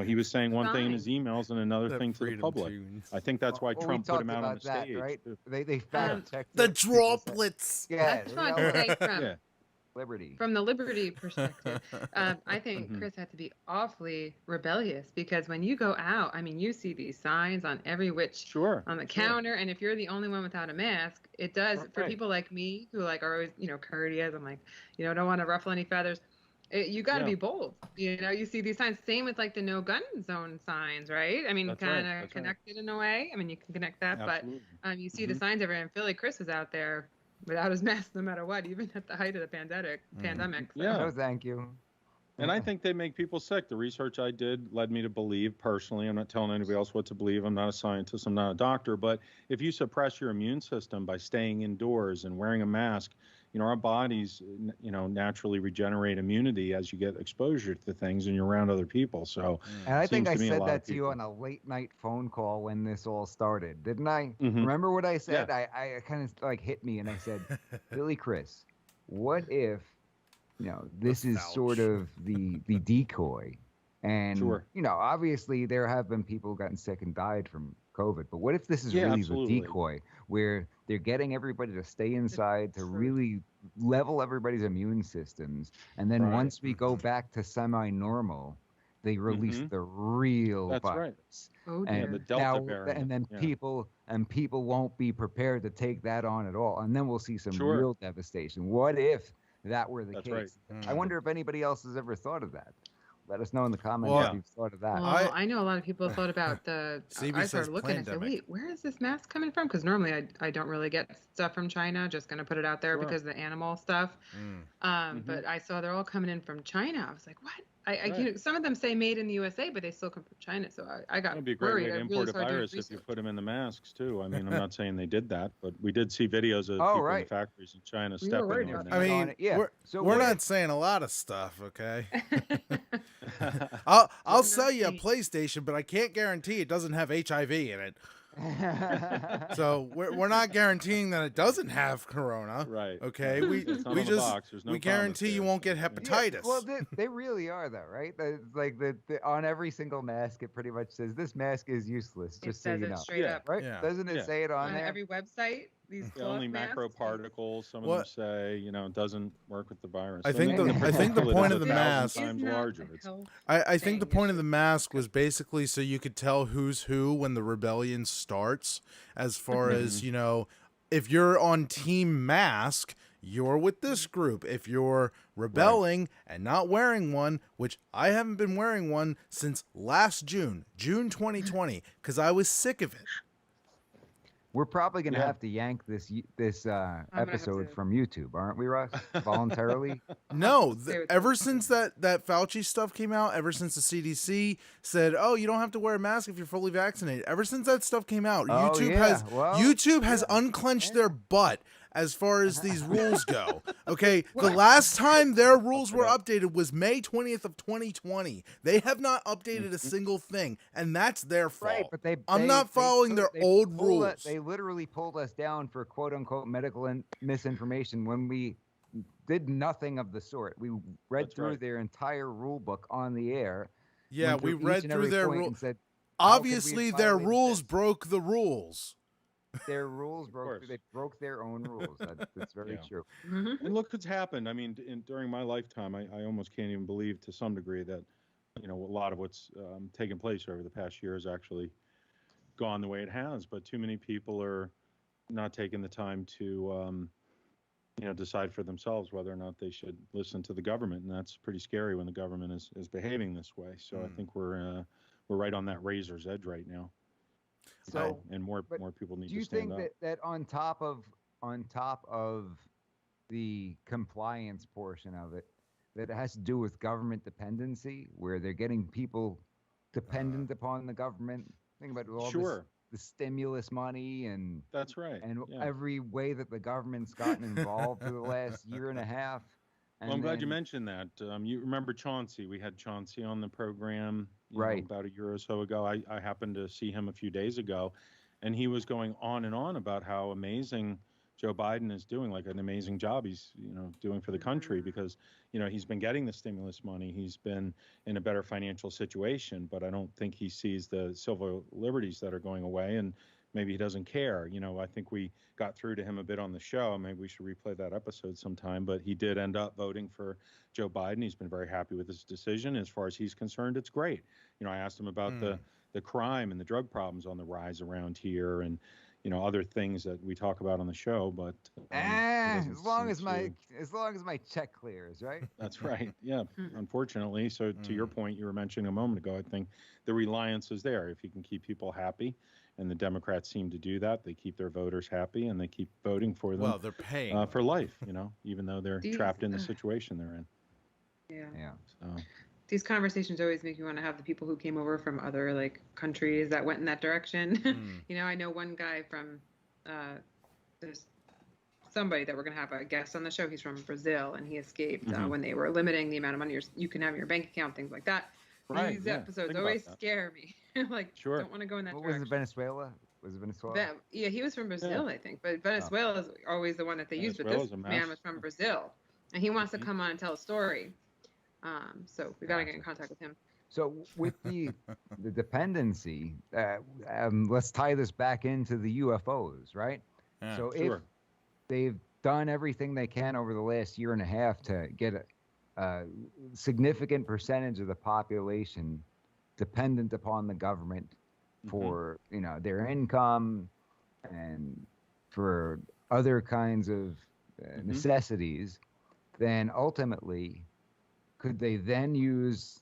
He was saying one thing in his emails and another thing to the public. I think that's why Trump put him out on the stage. Right? They fact checked the droplets. Yeah, that's not from Liberty. From the Liberty perspective, I think Chris had to be awfully rebellious, because when you go out, you see these signs on every which on the counter, and if you're the only one without a mask, it does for people like me who are always courteous. I'm like, don't want to ruffle any feathers. You got to be bold. You see these signs. Same with the no gun zone signs, right? Kind of connected in a way. You can connect that, absolutely. But you see the signs everywhere. And Philly Chris was out there without his mask, no matter what, even at the height of the pandemic. So. Yeah. No, thank you. And I think they make people sick. The research I did led me to believe, personally, I'm not telling anybody else what to believe. I'm not a scientist. I'm not a doctor. But if you suppress your immune system by staying indoors and wearing a mask, our bodies, naturally regenerate immunity as you get exposure to things and you're around other people. So, and I think I said that to you on a late night phone call when this all started, didn't I? Mm-hmm. Remember what I said? Yeah. I kind of hit me and I said, Billy Chris, what if, this is sort of the decoy And, Sure. obviously there have been people who gotten sick and died from COVID, but what if this is Yeah, really absolutely. the decoy where they're getting everybody to stay inside to really level everybody's immune systems, and then Right. once we go back to semi-normal, they release the real That's right. virus. Oh, Yeah, And the Delta now, variant. and then yeah. people won't be prepared to take that on at all, and then we'll see some Sure. real devastation. What if that were the That's case? right. I wonder if anybody else has ever thought of that. Let us know in the comments Well, if you've thought of that. Well, I know a lot of people thought about the. CB I says started looking and said, pandemic. "Wait, where is this mask coming from?" Because normally I don't really get stuff from China. Just gonna put it out there Sure. because of the animal stuff. But I saw they're all coming in from China. I was like, "What?" Right. Some of them say made in the USA, but they still come from China. So I got That'd be a great worried. way to I import really a started doing virus if you research. put them in the masks too. I mean, I'm not saying they did that, but we did see videos of Oh, people in right. the factories in China We were stepping worried on about them. I on mean, it, yeah. So we're what not if- saying a lot of stuff, okay? I'll sell you a PlayStation, but I can't guarantee it doesn't have HIV in it. So we're not guaranteeing that it doesn't have corona. Right. Okay. right. We It's not we on the just box. There's no we promise guarantee you there. won't get Yeah, hepatitis. well, they really are though, right? It's like on every single mask, it pretty much says this mask is useless. It Just so says you it know, straight Yeah. up right? Yeah. Doesn't it Yeah. say it on on there? every website. These Yeah, only cloth masks. macroparticles. Some of What- them say, it doesn't work with the virus. I And think then the- I think the particulate point is of the 1,000 mask- times larger. It's, I think the point of the mask was basically so you could tell who's who when the rebellion starts, as far as, if you're on Team Mask, you're with this group. If you're rebelling and not wearing one, which I haven't been wearing one since last June 2020, because I was sick of it. We're probably going to Yeah. have to yank this gonna have episode to- from YouTube, aren't we, Russ? Voluntarily? No, Stay with ever the since that Fauci stuff came out, ever since the CDC said, "Oh, you don't have to wear a mask if you're fully vaccinated," ever since that stuff came out, Oh, YouTube yeah. Well, YouTube has unclenched their butt as far as these rules go. Okay, the last time their rules were updated was May 20th of 2020. They have not updated a single thing, and that's their fault. Right, but I'm not following their old rules. They literally pulled us down for quote unquote medical misinformation when we did nothing of the sort. We read That's through right. their entire rule book on the air. Yeah, went we through each read and through every their point rules. and said, how could we have Obviously, their violated rules this? broke the rules. Their rules broke. course. They broke their own rules. That's very Yeah. true. And look what's happened. I mean, during my lifetime, I almost can't even believe to some degree that, a lot of what's taken place over the past year has actually gone the way it has. But too many people are not taking the time to, decide for themselves whether or not they should listen to the government. And that's pretty scary when the government is behaving this way. So I think we're right on that razor's edge right now. So, and more but people need do you to stand think up. that on top of the compliance portion of it, that it has to do with government dependency, where they're getting people dependent upon the government? Think about all Sure. the stimulus money and That's right. and yeah. every way that the government's gotten involved for the last year and a half. Well, I'm glad you then- mentioned that. You remember Chauncey? We had Chauncey on the program Right. about a year or so ago. I happened to see him a few days ago, and he was going on and on about how amazing Joe Biden is doing, like an amazing job he's doing for the country because he's been getting the stimulus money. He's been in a better financial situation, but I don't think he sees the civil liberties that are going away, and maybe he doesn't care. I think we got through to him a bit on the show. Maybe we should replay that episode sometime. But he did end up voting for Joe Biden. He's been very happy with his decision. As far as he's concerned, it's great. I asked him about the crime and the drug problems on the rise around here, and other things that we talk about on the show. But as long as my check clears, right? That's right. Yeah. Unfortunately. So to your point, you were mentioning a moment ago, I think the reliance is there. If you can keep people happy, and the Democrats seem to do that, they keep their voters happy and they keep voting for them. Well, they're paying for life, even though they're These- trapped in the situation they're in. Yeah. So These conversations always make me want to have the people who came over from other countries that went in that direction. I know one guy from there's somebody that we're gonna have a guest on the show. He's from Brazil and he escaped when they were limiting the amount of money you can have in your bank account, things like that. Right, These yeah. episodes Think always about that. scare me. Sure. Don't want to go in that What was direction. it, Venezuela? Was it Venezuela? Yeah, he was from Brazil, I think, but Venezuela is always the one that they use. But Venezuela's this a man mess. was from Brazil, and he wants to come on and tell a story. So we got to get in contact with him. So with the dependency, let's tie this back into the UFOs, right? Yeah, so sure. if they've done everything they can over the last year and a half to get a significant percentage of the population dependent upon the government for their income and for other kinds of necessities, then ultimately could they then use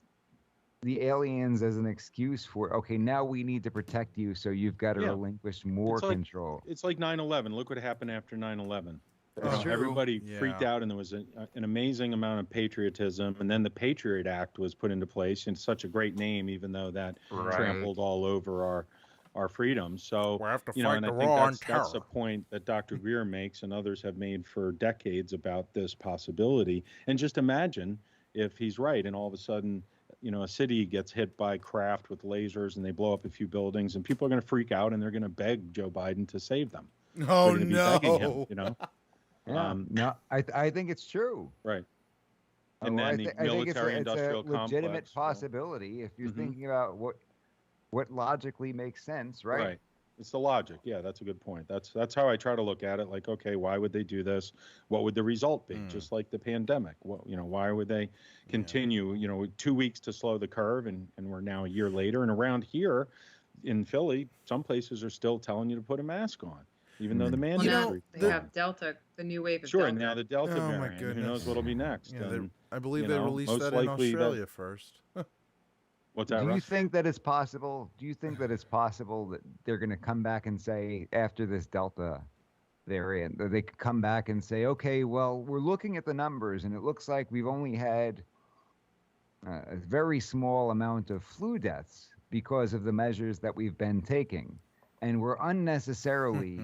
the aliens as an excuse for, okay, now we need to protect you, so you've got to relinquish more control? It's like 9/11. Look what happened after 9/11. That's true. Everybody freaked out, and there was an amazing amount of patriotism. And then the Patriot Act was put into place, and such a great name, even though that trampled all over our freedoms. So we have to and I think that's a point that Dr. Greer makes, and others have made for decades about this possibility. And just imagine if he's right, and all of a sudden, a city gets hit by craft with lasers, and they blow up a few buildings, and people are going to freak out, and they're going to beg Joe Biden to save them. Oh, they're no. Begging him, Yeah, no, I think it's true. Right. And then the military-industrial complex. It's a legitimate possibility if you're thinking about what logically makes sense, right? Right. It's the logic. Yeah, that's a good point. That's how I try to look at it. Like, okay, why would they do this? What would the result be? Just like the pandemic. Why would they continue? 2 weeks to slow the curve, and we're now a year later. And around here in Philly, some places are still telling you to put a mask on, even though the mandate. They have Delta, the new wave of Sure, Delta. and now the Delta Oh, my variant. Who goodness. knows what'll be next? Yeah, And, I believe they released most that in likely Australia first. What's that? Do you Russ? think that it's possible? Do you think that it's possible that they're going to come back and say, after this Delta variant, that they could come back and say, okay, well, we're looking at the numbers, and it looks like we've only had a very small amount of flu deaths because of the measures that we've been taking. And we're unnecessarily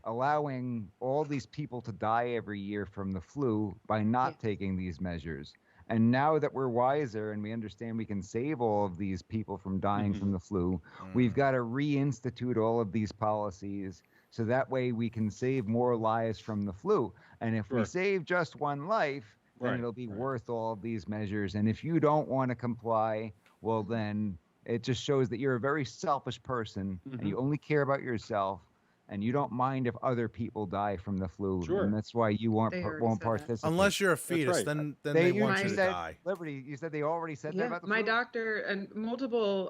allowing all these people to die every year from the flu by not taking these measures. And now that we're wiser and we understand we can save all of these people from dying from the flu, we've got to reinstitute all of these policies so that way we can save more lives from the flu. And if we save just one life, then it'll be worth all of these measures. And if you don't want to comply, well, then it just shows that you're a very selfish person and you only care about yourself. And you don't mind if other people die from the flu, and that's why you won't participate. Unless you're a fetus, then they want you to die. Liberty, you said they already said that about the my flu? doctor and multiple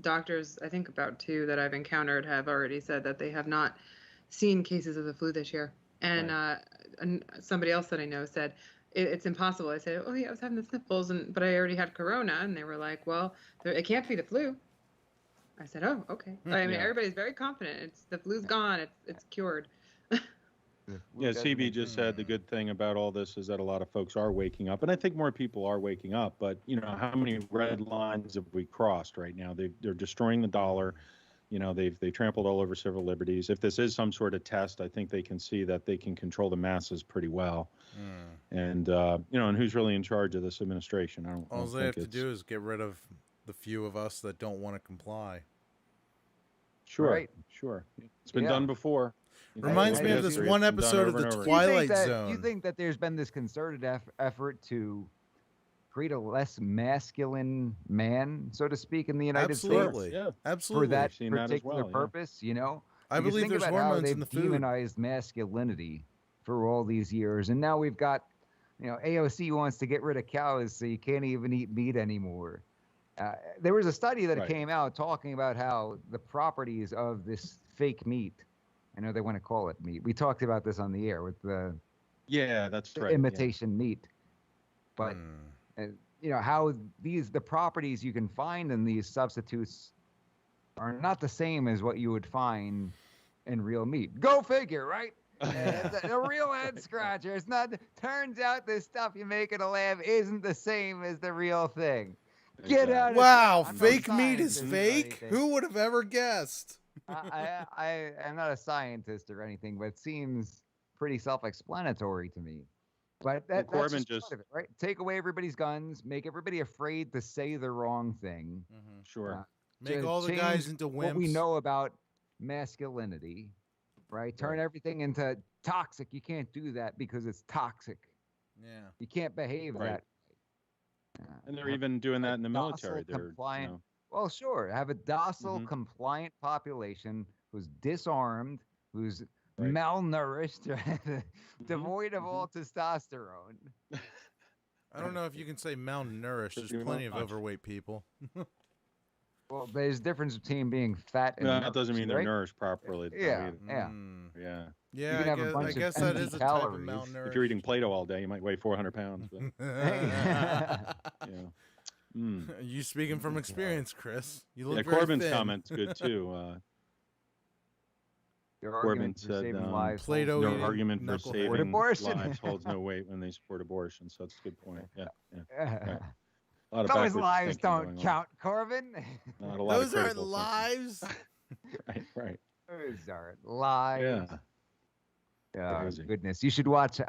doctors, I think about 2 that I've encountered, have already said that they have not seen cases of the flu this year. And, and somebody else that I know said, it's impossible. I said, oh yeah, I was having the sniffles, but I already had corona. And they were like, well, it can't be the flu. I said, oh, okay. I mean, everybody's very confident. The flu's gone. It's cured. Yeah, CB just said the good thing about all this is that a lot of folks are waking up, and I think more people are waking up. But how many red lines have we crossed right now? They're destroying the dollar. They've trampled all over civil liberties. If this is some sort of test, I think they can see that they can control the masses pretty well. And and who's really in charge of this administration? All they have to do is get rid of the few of us that don't want to comply. Sure, right. Sure. It's been done before. Reminds me of this one episode of The Twilight Zone. You think that there's been this concerted effort to create a less masculine man, so to speak, in the United States? Yeah, For absolutely. that Seen particular that as well, purpose, I believe think there's about hormones how they've in the food. demonized masculinity for all these years, and now we've got, AOC wants to get rid of cows, so you can't even eat meat anymore. There was a study that came out talking about how the properties of this fake meat, I know they want to call it meat. We talked about this on the air with the that's right. imitation meat, but how the properties you can find in these substitutes are not the same as what you would find in real meat. Go figure, right? It's a real head scratcher. It's not. Turns out this stuff you make in a lab isn't the same as the real thing. Get out of Wow, I'm fake no meat is scientist or fake? anything. Who would have ever guessed? I'm not a scientist or anything, but it seems pretty self-explanatory to me. But that's Corbin just part of it, right? Take away everybody's guns, make everybody afraid to say the wrong thing. Sure. Make to all the change guys into what we wimps. know about masculinity, right? Turn everything into toxic. You can't do that because it's toxic. Yeah. You can't behave that. And they're even doing that in the military. Docile, They're compliant. Well, sure. Have a docile, compliant population who's disarmed, who's malnourished, devoid of all testosterone. I don't know if you can say malnourished. There's plenty of overweight people. Well, there's a difference between being fat and that doesn't mean they're right? nourished properly. Yeah, yeah. Yeah, You can have a bunch I of guess that empty is a type of calories. malnourished. If you're eating Play-Doh all day, you might weigh 400 pounds. But, Are you speaking from experience, Chris? You look very Corbin's thin. comment's good too. Corbin said, Play-Doh "No eating, argument for knucklehead. saving abortion. lives holds no weight when they support abortion." So that's a good point. Yeah. Right. A lot of Those backwards lives thinking don't going on. count, Corbin. Not a lot of Those aren't critical thinking. lives. Right. Those aren't lives. Yeah. Oh, goodness. You should watch.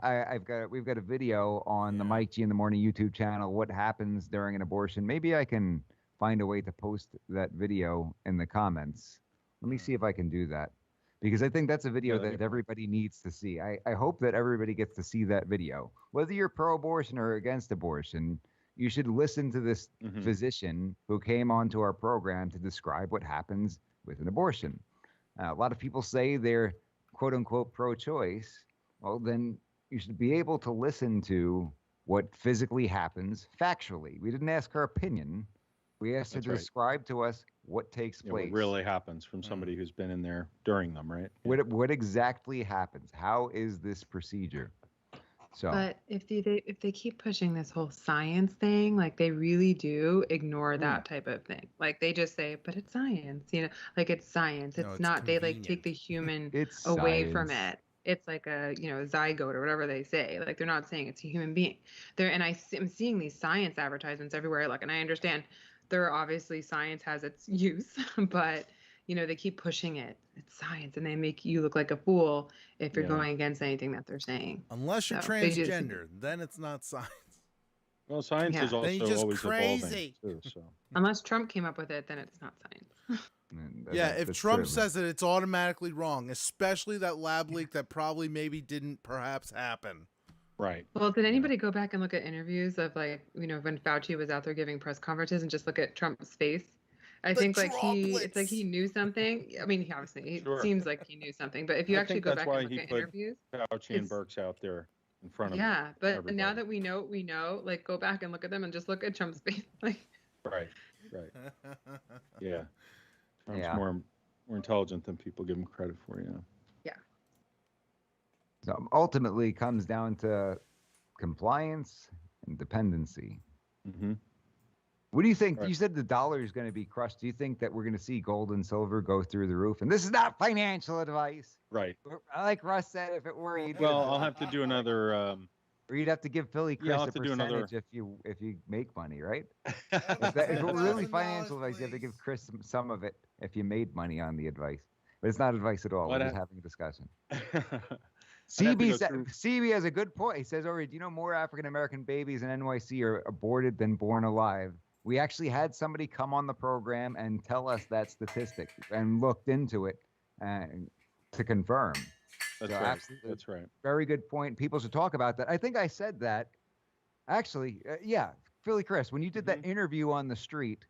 We've got a video on the Mike G in the Morning YouTube channel. What happens during an abortion? Maybe I can find a way to post that video in the comments. Let me see if I can do that, because I think that's a video that everybody needs to see. I hope that everybody gets to see that video. Whether you're pro-abortion or against abortion, you should listen to this physician who came onto our program to describe what happens with an abortion. A lot of people say they're quote unquote pro-choice. Well, then you should be able to listen to what physically happens factually. We didn't ask her opinion. We asked her to describe to us what takes place. What really happens from somebody who's been in there during them, right? What exactly happens? How is this procedure? So, but if they keep pushing this whole science thing, like they really do ignore that type of thing. Like they just say, but it's science, like it's science. It's not. Convenient. They like take the human away from it. It's like a zygote or whatever they say. Like they're not saying it's a human being. And I'm seeing these science advertisements everywhere. Like, and I understand there obviously science has its use, but they keep pushing it. It's science, and they make you look like a fool if you're going against anything that they're saying. Unless you're transgender, then it's not science. Well, science is also always crazy. evolving too. So. Unless Trump came up with it, then it's not science. Yeah, if Trump says it, it's automatically wrong, especially that lab leak that probably maybe didn't perhaps happen. Right. Well, did anybody go back and look at interviews of when Fauci was out there giving press conferences and just look at Trump's face? I think it's like he knew something. I mean, obviously, it seems like he knew something. But if you actually go back and look at interviews, Fauci and Birx out there in front of but everybody. now that we know, like go back and look at them and just look at Trump's face. Like, right. Yeah, Trump's more intelligent than people give him credit for. Yeah. So ultimately, it comes down to compliance and dependency. Mm-hmm. What do you think? You said the dollar is going to be crushed. Do you think that we're going to see gold and silver go through the roof? And this is not financial advice. Right. Like Russ said, if it were, I'll have to do another. Or you'd have to give Philly Chris a percentage if you make money, right? if it were really financial advice, you have to give Chris some of it if you made money on the advice. But it's not advice at all. We're just having a discussion. CB has a good point. He says, do you know more African American babies in NYC are aborted than born alive? We actually had somebody come on the program and tell us that statistic and looked into it to confirm. That's right. That's right. Very good point. People should talk about that. I think I said that. Actually, Philly Chris, when you did that interview on the street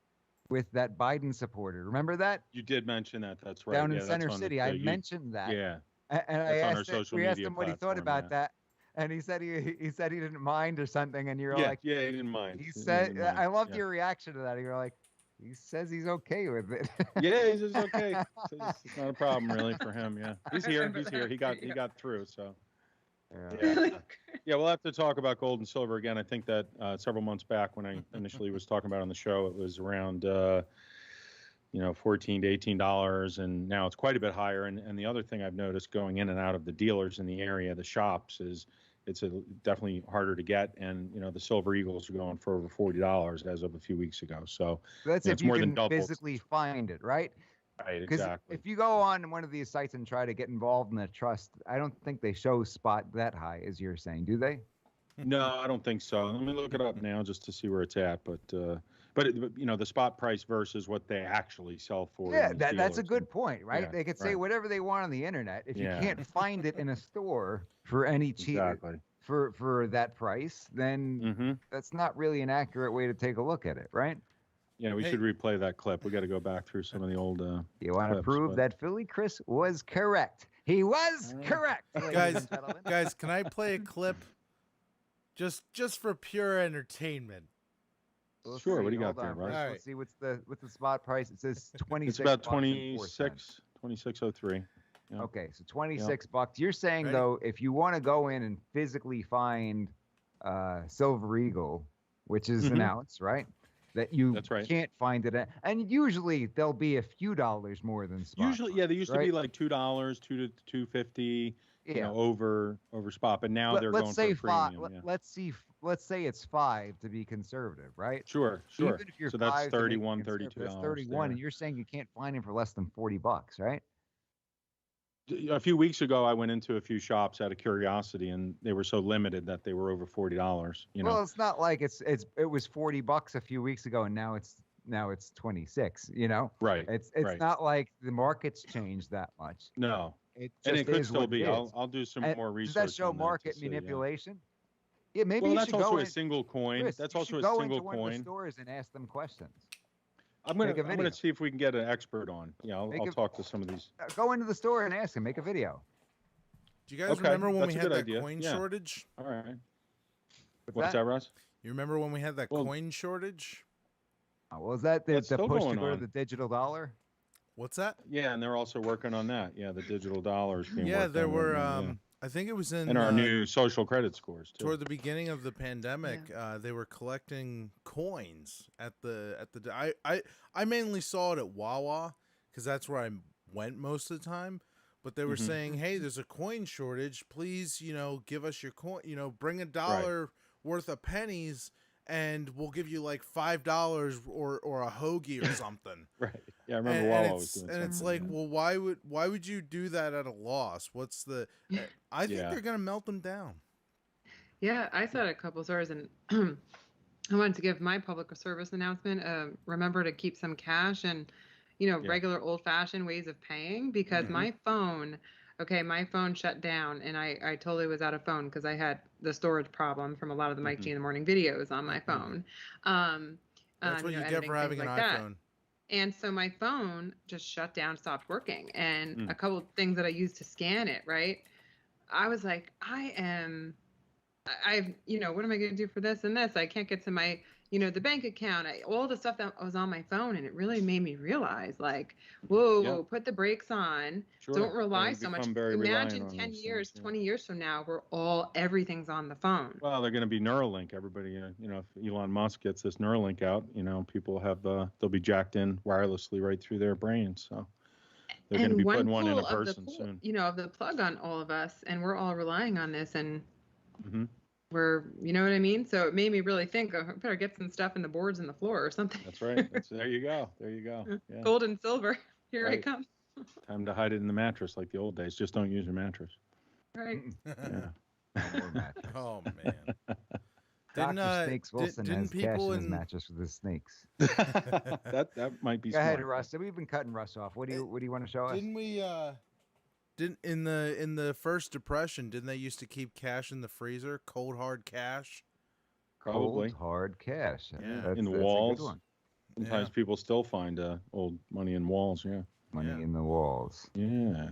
with that Biden supporter, remember that? You did mention that. That's right. Down in Center City. I mentioned that. Yeah. And I asked him what he thought about that. And he said he didn't mind or something, and you're like, he didn't mind. He said, I loved your reaction to that. You're like, he says he's okay with it. Yeah, he's just okay. It's not a problem really for him. Yeah, he's here. He got through. So. Yeah, we'll have to talk about gold and silver again. I think that several months back when I initially was talking about it on the show, it was around $14 to $18, and now it's quite a bit higher. And the other thing I've noticed going in and out of the dealers in the area, the shops, is it's definitely harder to get. And the Silver Eagles are going for over $40 as of a few weeks ago. So that's if it's you more can than double. Physically find it, right? Right, exactly. If you go on one of these sites and try to get involved in a trust, I don't think they show spot that high, as you're saying, do they? No, I don't think so. Let me look it up now just to see where it's at. But the spot price versus what they actually sell for. Yeah, that's a good point, right? Yeah, they could say whatever they want on the internet. If you can't find it in a store for any cheap, for that price, then that's not really an accurate way to take a look at it, right? Yeah, we should replay that clip. We got to go back through some of the old. You want to prove that Philly Chris was correct? He was correct, guys. Can I play a clip? Just for pure entertainment. Sure. What do you got there, Russ? Let's see what's the spot price. It says 26. It's about 26.03. Yeah. Okay, so $26. You're saying though, if you want to go in and physically find Silver Eagle, which is an ounce, right? That you can't find it at, and usually they'll be a few dollars more than spot. Usually, yeah, they used to be like $2, $2 to $2.50. You know, over spot, but now they're going for premium. Let's say it's $5 to be conservative, right? Sure. Even if you're so that's $5 $31, $32. That's $31, and you're saying you can't find him for less than $40, right? A few weeks ago, I went into a few shops out of curiosity, and they were so limited that they were over $40. You know, well, it's not like it was $40 a few weeks ago, and now it's 26. You know, right? It's not like the market's changed that much. No. It could still be. I'll do some more research. Does that show market manipulation? Yeah, maybe well, you that's should also go a single coin. Chris, that's also a go single into coin. One of the stores and ask them questions. I'm gonna see if we can get an expert on. Yeah, I'll talk to some of these. Go into the store and ask them. Make a video. Do you guys remember when we had that coin shortage? All right. What's that, Russ? You remember when we had that coin shortage? Was that the push to go to the digital dollar? What's that? Yeah, and they're also working on that. Yeah, the digital dollars being worked there on were. right now, I think it was in our new social credit scores too. Toward the beginning of the pandemic, they were collecting coins at the. I mainly saw it at Wawa because that's where I went most of the time. But they were saying, "Hey, there's a coin shortage. Please, give us your coin. Bring $1 worth of pennies." And we'll give you like $5 or a hoagie or something. Right. Yeah, I remember Wawa was doing and it's like, well, why would you do that at a loss? What's the? I think they're gonna melt them down. Yeah, I saw it at a couple stores, and I wanted to give my public service announcement. Remember to keep some cash and, regular old-fashioned ways of paying, because my phone. Okay, my phone shut down, and I totally was out of phone because I had the storage problem from a lot of the Mike G in the Morning videos on my phone. That's what you get for having an iPhone. And so my phone just shut down, stopped working, and a couple of things that I used to scan it, right? I was like, what am I going to do for this and this? I can't get to my, the bank account, all the stuff that was on my phone. And it really made me realize, like, whoa, put the brakes on. Sure. Don't rely so much. Imagine 10 years, 20 years from now, everything's on the phone. Well, they're going to be Neuralink. Everybody, if Elon Musk gets this Neuralink out, people they'll be jacked in wirelessly right through their brains. So they're going to be putting one in a person soon. Of the plug on all of us, and we're all relying on this, and we're, you know what I mean? So it made me really think, I better get some stuff in the boards and the floor or something. That's right. There you go. Yeah. Gold and silver. Here I come. Time to hide it in the mattress like the old days. Just don't use your mattress. Right. Yeah. Oh, man. Dr. Snakes Wilson has cash in his mattress with his snakes. that might be Go ahead, Russ. We've been cutting Russ off. What do you want to show us? Didn't we in the first depression, didn't they used to keep cash in the freezer? Cold hard cash? Probably. Cold hard cash. Yeah. In the walls. Sometimes people still find old money in walls, Money in the walls. Yeah.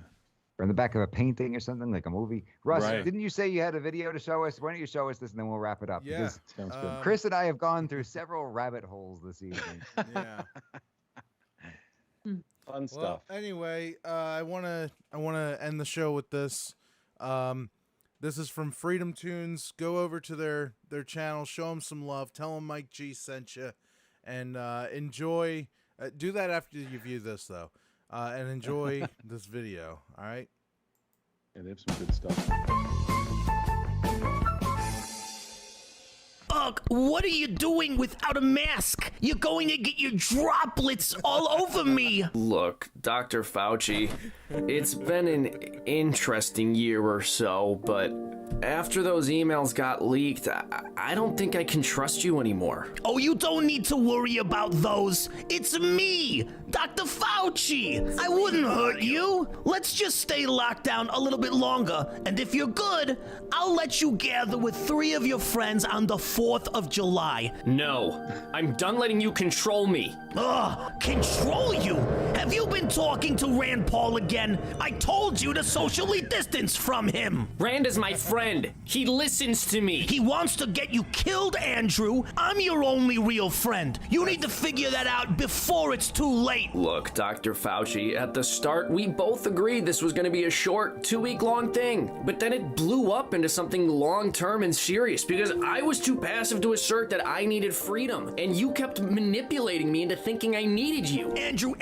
Or in the back of a painting or something, like a movie. Russ, didn't you say you had a video to show us? Why don't you show us this and then we'll wrap it up? Yeah. Sounds good. Chris and I have gone through several rabbit holes this evening. Yeah. Fun stuff. Anyway, I wanna end the show with this. This is from Freedom Tunes. Go over to their channel, show them some love, tell them Mike G sent you, and enjoy. Do that after you view this though, and enjoy this video. All right. Yeah, they have some good stuff. Ugh, what are you doing without a mask? You're going to get your droplets all over me. Look, Dr. Fauci, it's been an interesting year or so, but After those emails got leaked, I don't think I can trust you anymore. Oh, you don't need to worry about those. It's me, Dr. Fauci. I wouldn't hurt you. Let's just stay locked down a little bit longer. And if you're good, I'll let you gather with 3 of your friends on the 4th of July. No, I'm done letting you control me. Ugh, control you? Have you been talking to Rand Paul again? I told you to socially distance from him. Rand is my friend. He listens to me. He wants to get you killed, Andrew. I'm your only real friend. You need to figure that out before it's too late. Look, Dr. Fauci, at the start, we both agreed this was going to be a short, 2-week-long thing. But then it blew up into something long-term and serious because I was too passive to assert that I needed freedom. And you kept manipulating me into thinking I needed you. Andrew,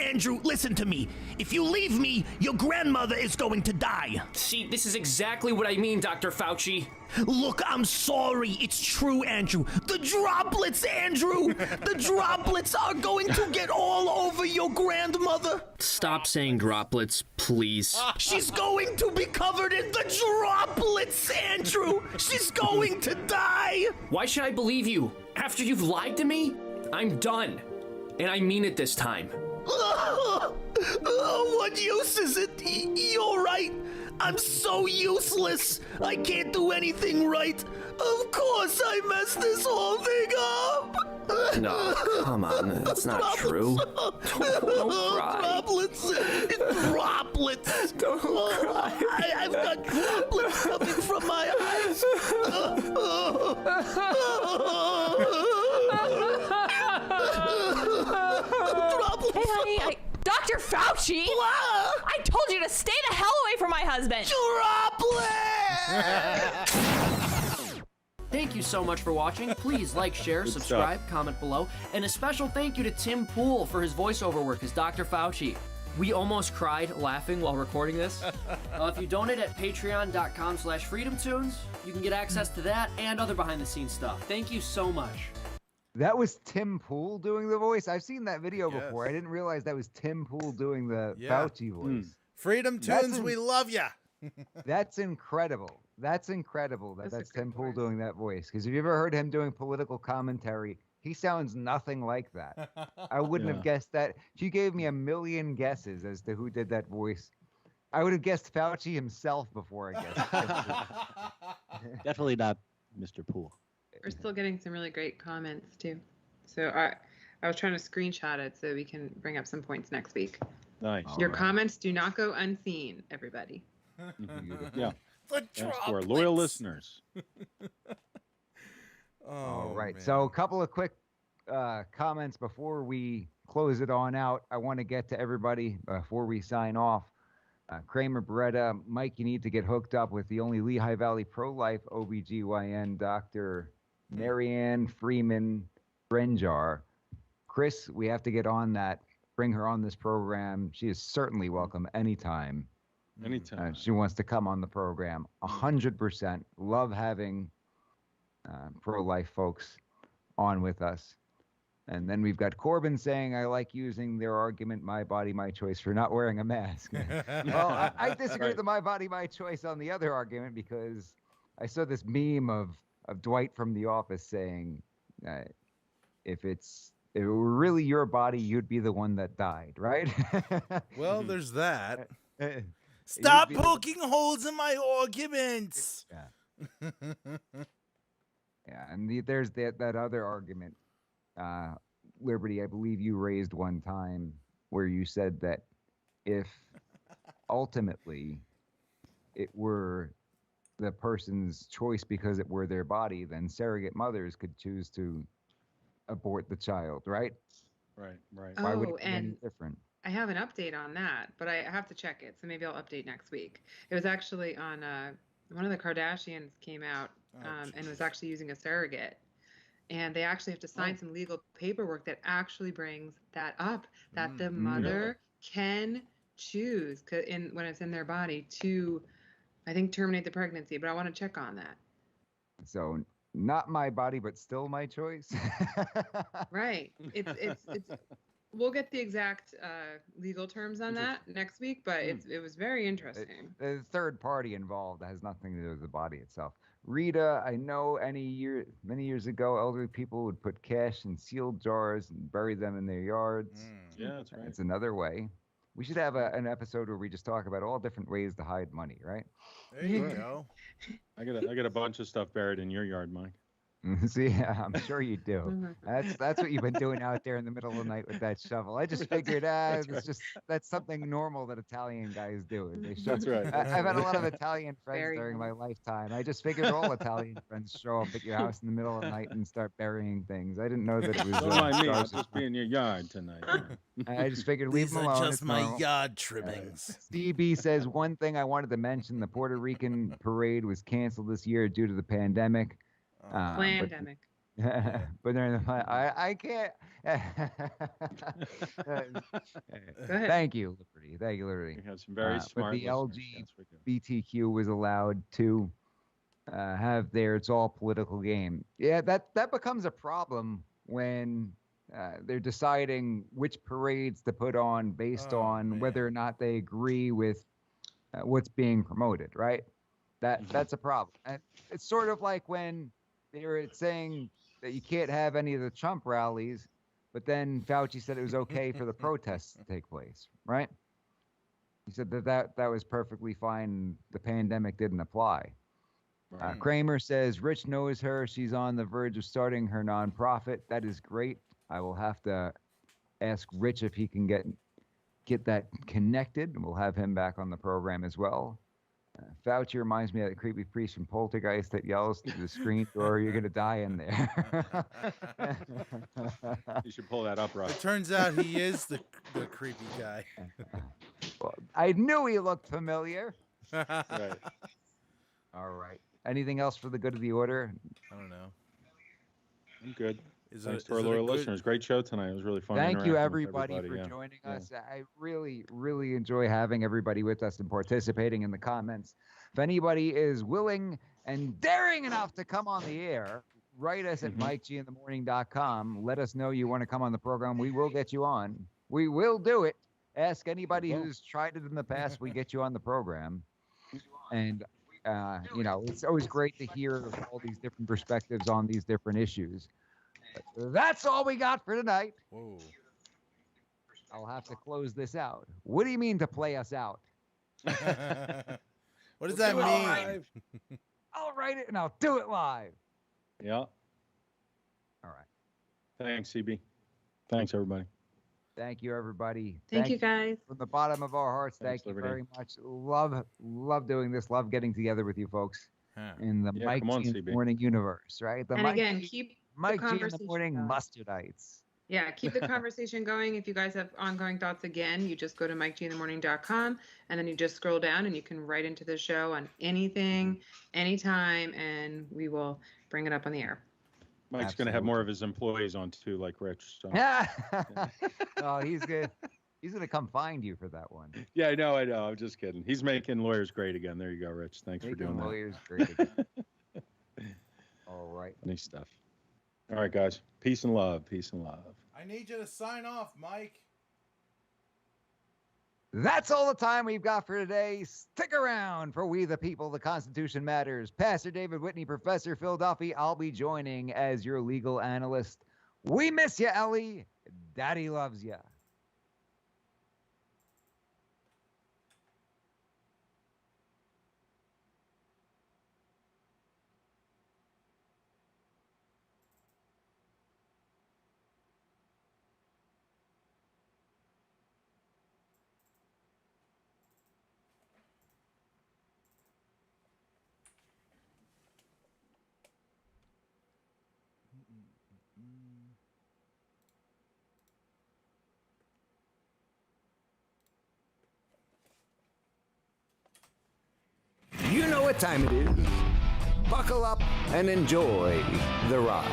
listen to me. If you leave me, your grandmother is going to die. See, this is exactly what I mean, Dr. Fauci. Look, I'm sorry. It's true, Andrew. The droplets, Andrew! The droplets are going to get all over your grandmother. Stop saying droplets, please. She's going to be covered in the droplets, Andrew! She's going to die! Why should I believe you? After you've lied to me? I'm done. And I mean it this time. What use is it? You're right. I'm so useless. I can't do anything right. Of course I messed this whole thing up. No, come on. That's not true. Don't cry. Droplets. Droplets. Don't cry. I've got droplets coming from my eyes. Hey, honey, Dr. Fauci! I told you to stay the hell away from my husband! Thank you so much for watching. Please like, share, subscribe, comment below. And a special thank you to Tim Pool for his voiceover work as Dr. Fauci. We almost cried laughing while recording this. If you donate at patreon.com/freedomtunes, you can get access to that and other behind-the-scenes stuff. Thank you so much. That was Tim Pool doing the voice. I've seen that video before. I didn't realize that was Tim Pool doing the Fauci voice. Freedom Tunes, we love ya. That's incredible. That's incredible that's Tim Pool doing that voice. Because have you ever heard him doing political commentary? He sounds nothing like that. I wouldn't have guessed that. If you gave me a million guesses as to who did that voice, I would have guessed Fauci himself before I guessed. Definitely not Mr. Pool. We're still getting some really great comments too. So I was trying to screenshot it so we can bring up some points next week. Nice. Your comments do not go unseen, everybody. Yeah. That's for our loyal listeners. All right. So a couple of quick comments before we close it on out. I want to get to everybody before we sign off. Kramer Beretta, Mike, you need to get hooked up with the only Lehigh Valley pro-life OBGYN, Dr. Marianne Freeman Brenjar. Chris, we have to get on that. Bring her on this program. She is certainly welcome anytime. Anytime. She wants to come on the program. 100%. Love having pro-life folks on with us. And then we've got Corbin saying, I like using their argument, my body, my choice, for not wearing a mask. Well, I disagree with the my body, my choice on the other argument because I saw this meme of Dwight from The Office saying, if it were really your body, you'd be the one that died, right? Well, there's that. Stop poking holes in my arguments. Yeah. Yeah, and there's that other argument. Liberty, I believe you raised one time where you said that if ultimately it were the person's choice because it were their body, then surrogate mothers could choose to abort the child, right? Right. Why would it be any different? I have an update on that, but I have to check it, so maybe I'll update next week. It was actually on one of the Kardashians came out and was actually using a surrogate. And they actually have to sign some legal paperwork that actually brings that up, that the mother can choose when it's in their body to, I think, terminate the pregnancy. But I want to check on that. So not my body, but still my choice. Right. It's We'll get the exact legal terms on that next week, but it was very interesting. The third party involved has nothing to do with the body itself. Rita, I know many years ago, elderly people would put cash in sealed jars and bury them in their yards. Yeah, that's right. It's another way. We should have an episode where we just talk about all different ways to hide money, right? There you go. I got a bunch of stuff buried in your yard, Mike. See, I'm sure you do. That's what you've been doing out there in the middle of the night with that shovel. I just figured, that's something normal that Italian guys do. That's right. I've had a lot of Italian friends during my lifetime. I just figured all Italian friends show up at your house in the middle of the night and start burying things. I didn't know that it was. Don't mind me. I'll just be in your yard tonight. I just figured leave them alone. These are just my yard trimmings. DB says one thing I wanted to mention: the Puerto Rican parade was canceled this year due to the pandemic. Pandemic. But I can't. Thank you, Liberty. Thank you, Liberty. We have some very smart. But the LGBTQ was allowed to have their "it's all political" game. Yeah, that becomes a problem when they're deciding which parades to put on based on whether or not they agree with what's being promoted. Right? That's a problem. And it's sort of like when they were saying that you can't have any of the Trump rallies, but then Fauci said it was okay for the protests to take place, right? He said that was perfectly fine. The pandemic didn't apply. Right. Kramer says, Rich knows her. She's on the verge of starting her nonprofit. That is great. I will have to ask Rich if he can get that connected, and we'll have him back on the program as well. Fauci reminds me of the creepy priest from Poltergeist that yells through the screen door, "You're gonna die in there." You should pull that up, Rob. It turns out he is the creepy guy. Well, I knew he looked familiar. Right. All right. Anything else for the good of the order? I don't know. I'm good. Thanks to our loyal listeners. Great show tonight. It was really fun. Thank you, everybody, for joining us. I really, really enjoy having everybody with us and participating in the comments. If anybody is willing and daring enough to come on the air, write us at MikeGinthemorning.com. Let us know you want to come on the program. We will get you on. We will do it. Ask anybody who's tried it in the past. We get you on the program. And, it's always great to hear all these different perspectives on these different issues. That's all we got for tonight. Whoa. I'll have to close this out. What do you mean to play us out? What does that mean? I'll write it and I'll do it live. Yeah. All right. Thanks, CB. Thanks, everybody. Thank you, everybody. Thank you, guys. From the bottom of our hearts, thank you very much. Love doing this. Love getting together with you folks in the Mike G in the Morning universe, right? And again, keep Mike the G in conversation the Morning going. Mustardites. Yeah, keep the conversation going. If you guys have ongoing thoughts, again, you just go to MikeGinthemorning.com and then you just scroll down and you can write into the show on anything, anytime, and we will bring it up on the air. Mike's going to have more of his employees on too, like Rich. So. Oh, he's good. He's going to come find you for that one. Yeah, I know. I'm just kidding. He's making lawyers great again. There you go, Rich. Thanks for doing that. Lawyers great again. All right. Nice stuff. All right, guys. Peace and love. Peace and love. I need you to sign off, Mike. That's all the time we've got for today. Stick around for We the People, the Constitution Matters. Pastor David Whitney, Professor Phil Duffy. I'll be joining as your legal analyst. We miss you, Ellie. Daddy loves you. You know what time it is. Buckle up and enjoy the ride.